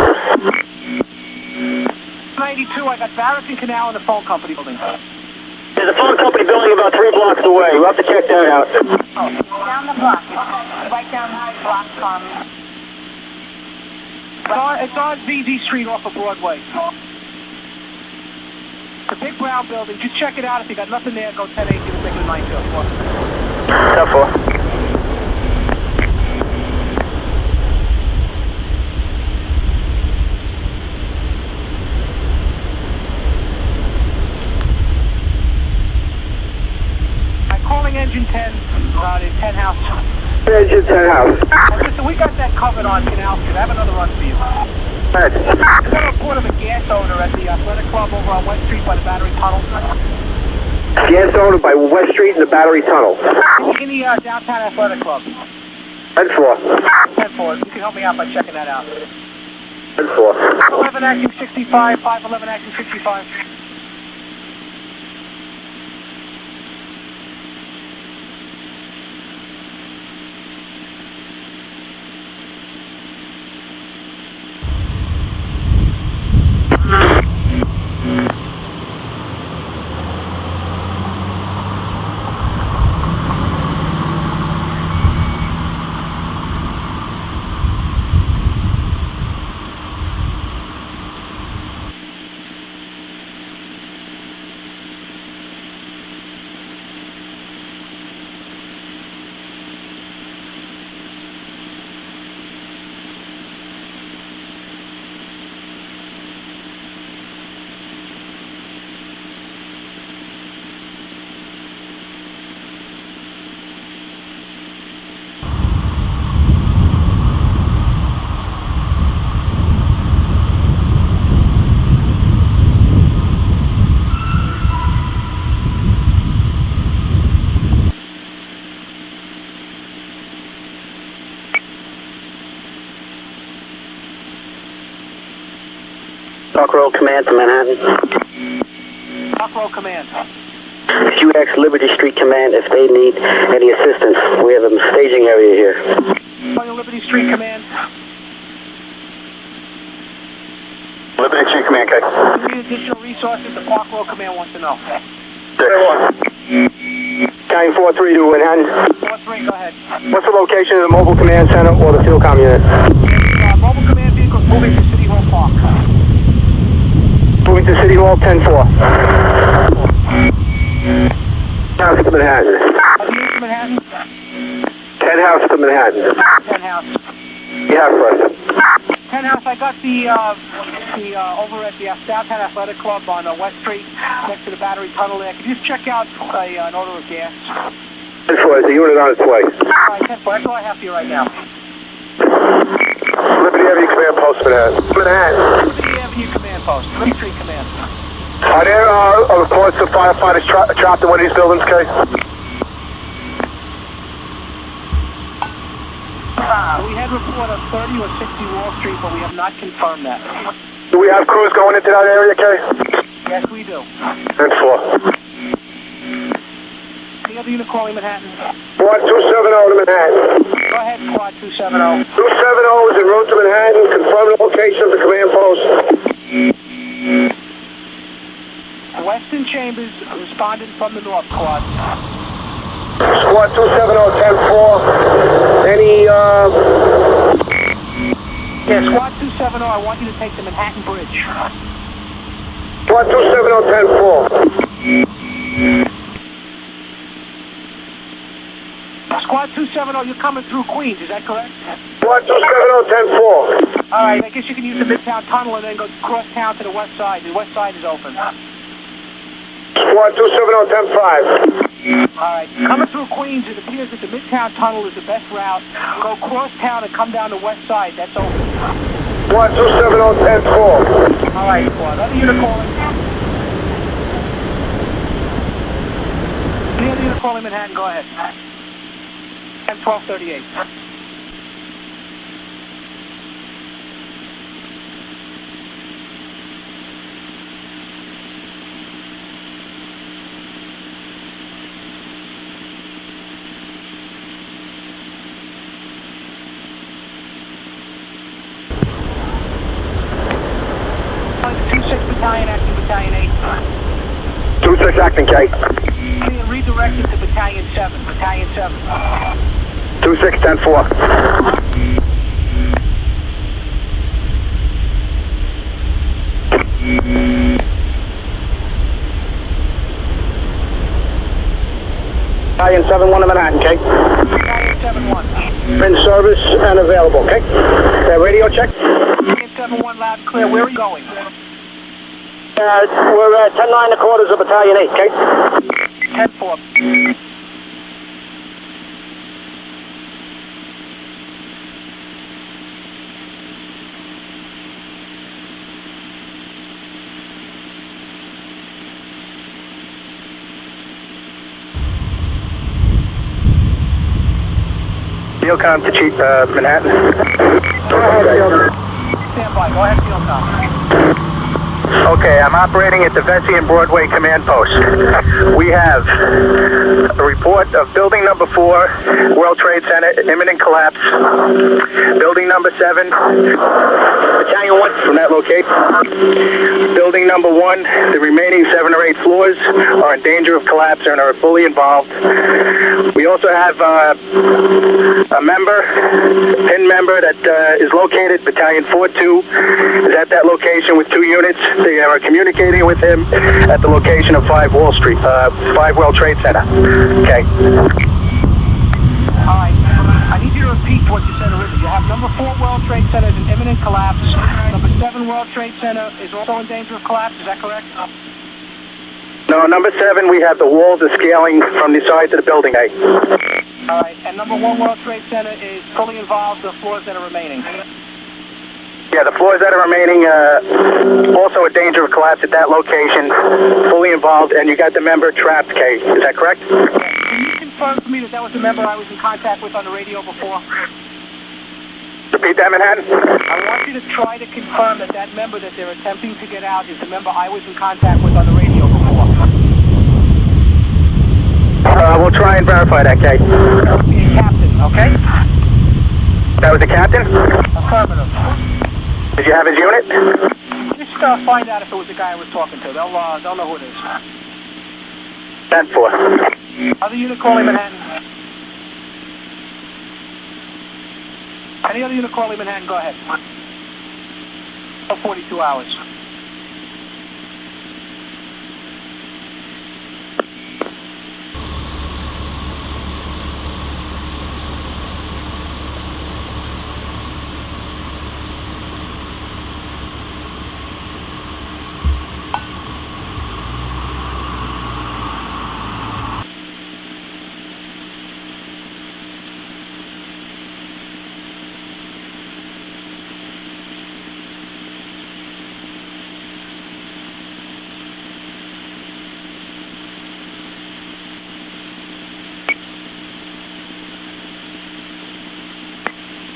292, I got Barracks and Canal in the phone company building. There's a phone company building about 3 blocks away. We'll have to check that out. Down the block. Right down the block from... It's on VZ Street off of Broadway. It's a big brown building. Just check it out. If you got nothing there, go 10-8, give us a 9-2. 10-4. I'm calling Engine 10, the 10 house. Engine 10 house. Listen, we got that covered on Canal Street. I have another run for you. Thanks. I got a report of a gas owner at the athletic club over on West Street by the Battery Tunnel. Gas owner by West Street and the Battery Tunnel. In the downtown athletic club. 10-4. 10-4. You can help me out by checking that out. 10-4. 11 acting 65, 511 acting 65. Park Road Command to Manhattan. Park Road Command. Could you ask Liberty Street Command if they need any assistance? We have a staging area here. Calling Liberty Street Command. Liberty Street Command, okay. Do you need additional resources? The Park Road Command wants to know. 10-1. County 4-3 to Manhattan. 4-3, go ahead. What's the location of the mobile command center or the field comm unit? Mobile command vehicles moving to City Hall Park. Moving to City Hall, 10-4. House to Manhattan. Have you to Manhattan? 10 house to Manhattan. 10 house. Yeah, for us. 10 house, I got the over at the downtown athletic club on West Street, next to the Battery Tunnel there. Could you just check out an odor of gas? 10-4, there's a unit on its way. All right, 10-4, that's all I have for you right now. Liberty Avenue Command Post, Manhattan. Manhattan. Liberty Avenue Command Post, Liberty Street Command. Are there reports of firefighters trapped in one of these buildings, Kay? We had report of 30 or 60 Wall Street, but we have not confirmed that. Do we have crews going into that area, Kay? Yes, we do. 10-4. Any other unit calling Manhattan? Squad 270 to Manhattan. Go ahead, Squad 270. 270 is en route to Manhattan. Confirm the location of the command post. Weston Chambers responded from the North Squad. Squad 270, 10-4. Any, Yeah, Squad 270, I want you to take the Manhattan Bridge. Squad 270, 10-4. Squad 270, you're coming through Queens, is that correct? 1271010-4. All right, I guess you can use the Midtown Tunnel and then go cross town to the west side. The west side is open. 12710-5. All right, coming through Queens, it appears that the Midtown Tunnel is the best route. Go cross town and come down the west side. That's open. 12710-4. All right, another unit calling. Any other unit calling Manhattan, go ahead. 10-1238. Battalion, acting Battalion 8. 26 acting K. Redirected to Battalion 7. Battalion 7. 2610-4. Battalion 7-1 in Manhattan, K. Battalion 7-1. In service and available, okay? Radio check. Battalion 7-1, loud and clear. Where are you going? We're at 10-9 the quarters of Battalion 8, okay? 10-4. Fielcom to Chief Manhattan. Go ahead, Stand by. Go ahead, Fielcom. Okay, I'm operating at the Vesey and Broadway Command Post. We have a report of building number 4, World Trade Center, imminent collapse. Building number 7, Battalion 1 from that location. Building number 1, the remaining 7 or 8 floors are in danger of collapse and are fully involved. We also have a member, PIN member that is located, Battalion 4-2, is at that location with 2 units. They are communicating with him at the location of 5 Wall Street, 5 World Trade Center. Okay. All right. I need you to repeat what you said originally. You have number 4 World Trade Center is in imminent collapse. Number 7 World Trade Center is also in danger of collapse. Is that correct? No, number 7, we have the walls are scaling from the sides of the building. All right. And number 1 World Trade Center is fully involved, the floors that are remaining. Yeah, the floors that are remaining, also a danger of collapse at that location, fully involved, and you got the member trapped, Kay. Is that correct? Can you confirm for me that that was the member I was in contact with on the radio before? Repeat that, Manhattan? I want you to try to confirm that that member that they're attempting to get out is the member I was in contact with on the radio before. We'll try and verify that, Kay. The captain, okay? That was the captain? Affirmative. Did you have his unit? Just find out if it was the guy I was talking to. They'll know who it is. 10-4. Other unit calling Manhattan. Any other unit calling Manhattan, go ahead. 42 hours.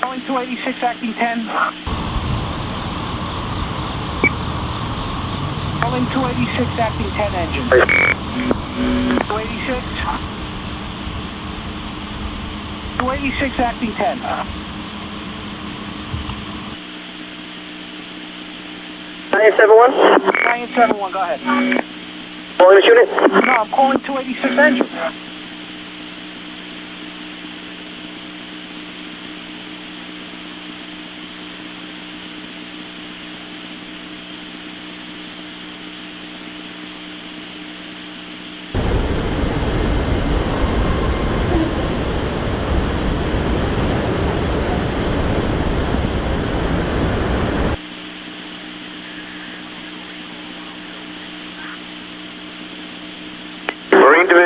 Calling 286, acting 10. Calling 286, acting 10 engine. 286. 286, acting 10. 971? 971, go ahead. Calling this unit? No, I'm calling 286 engine.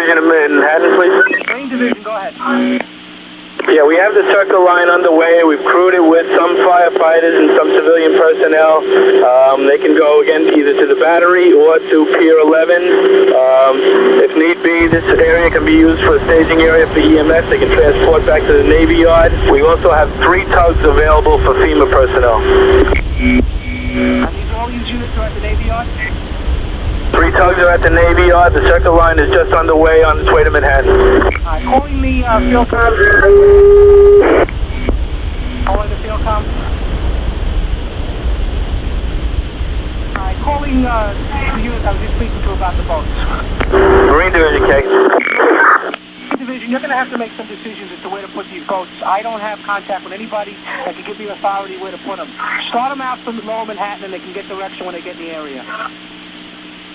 Division of Manhattan, please. Marine Division, go ahead. Yeah, we have the circle line underway. We've crewed it with some firefighters and some civilian personnel. They can go, again, either to the battery or to Pier 11. If need be, this area can be used for a staging area for EMS. They can transport back to the Navy Yard. We also have 3 tugs available for FEMA personnel. And all these units are at the Navy Yard? 3 tugs are at the Navy Yard. The circle line is just underway on its way to Manhattan. Calling the field com. Calling the field com. Calling the unit I was just speaking to about the boats. Marine Division, K. Division, you're going to have to make some decisions as to where to put these boats. I don't have contact with anybody that can give me authority where to put them. Start them out from Lower Manhattan and they can get direction when they get in the area.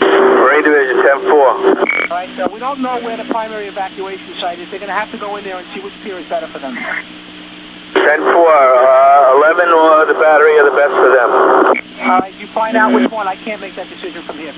Marine Division, 10-4. All right, so we don't know where the primary evacuation site is. They're going to have to go in there and see which pier is better for them. 10-4, 11 or the battery are the best for them. All right, you find out which one. I can't make that decision from here.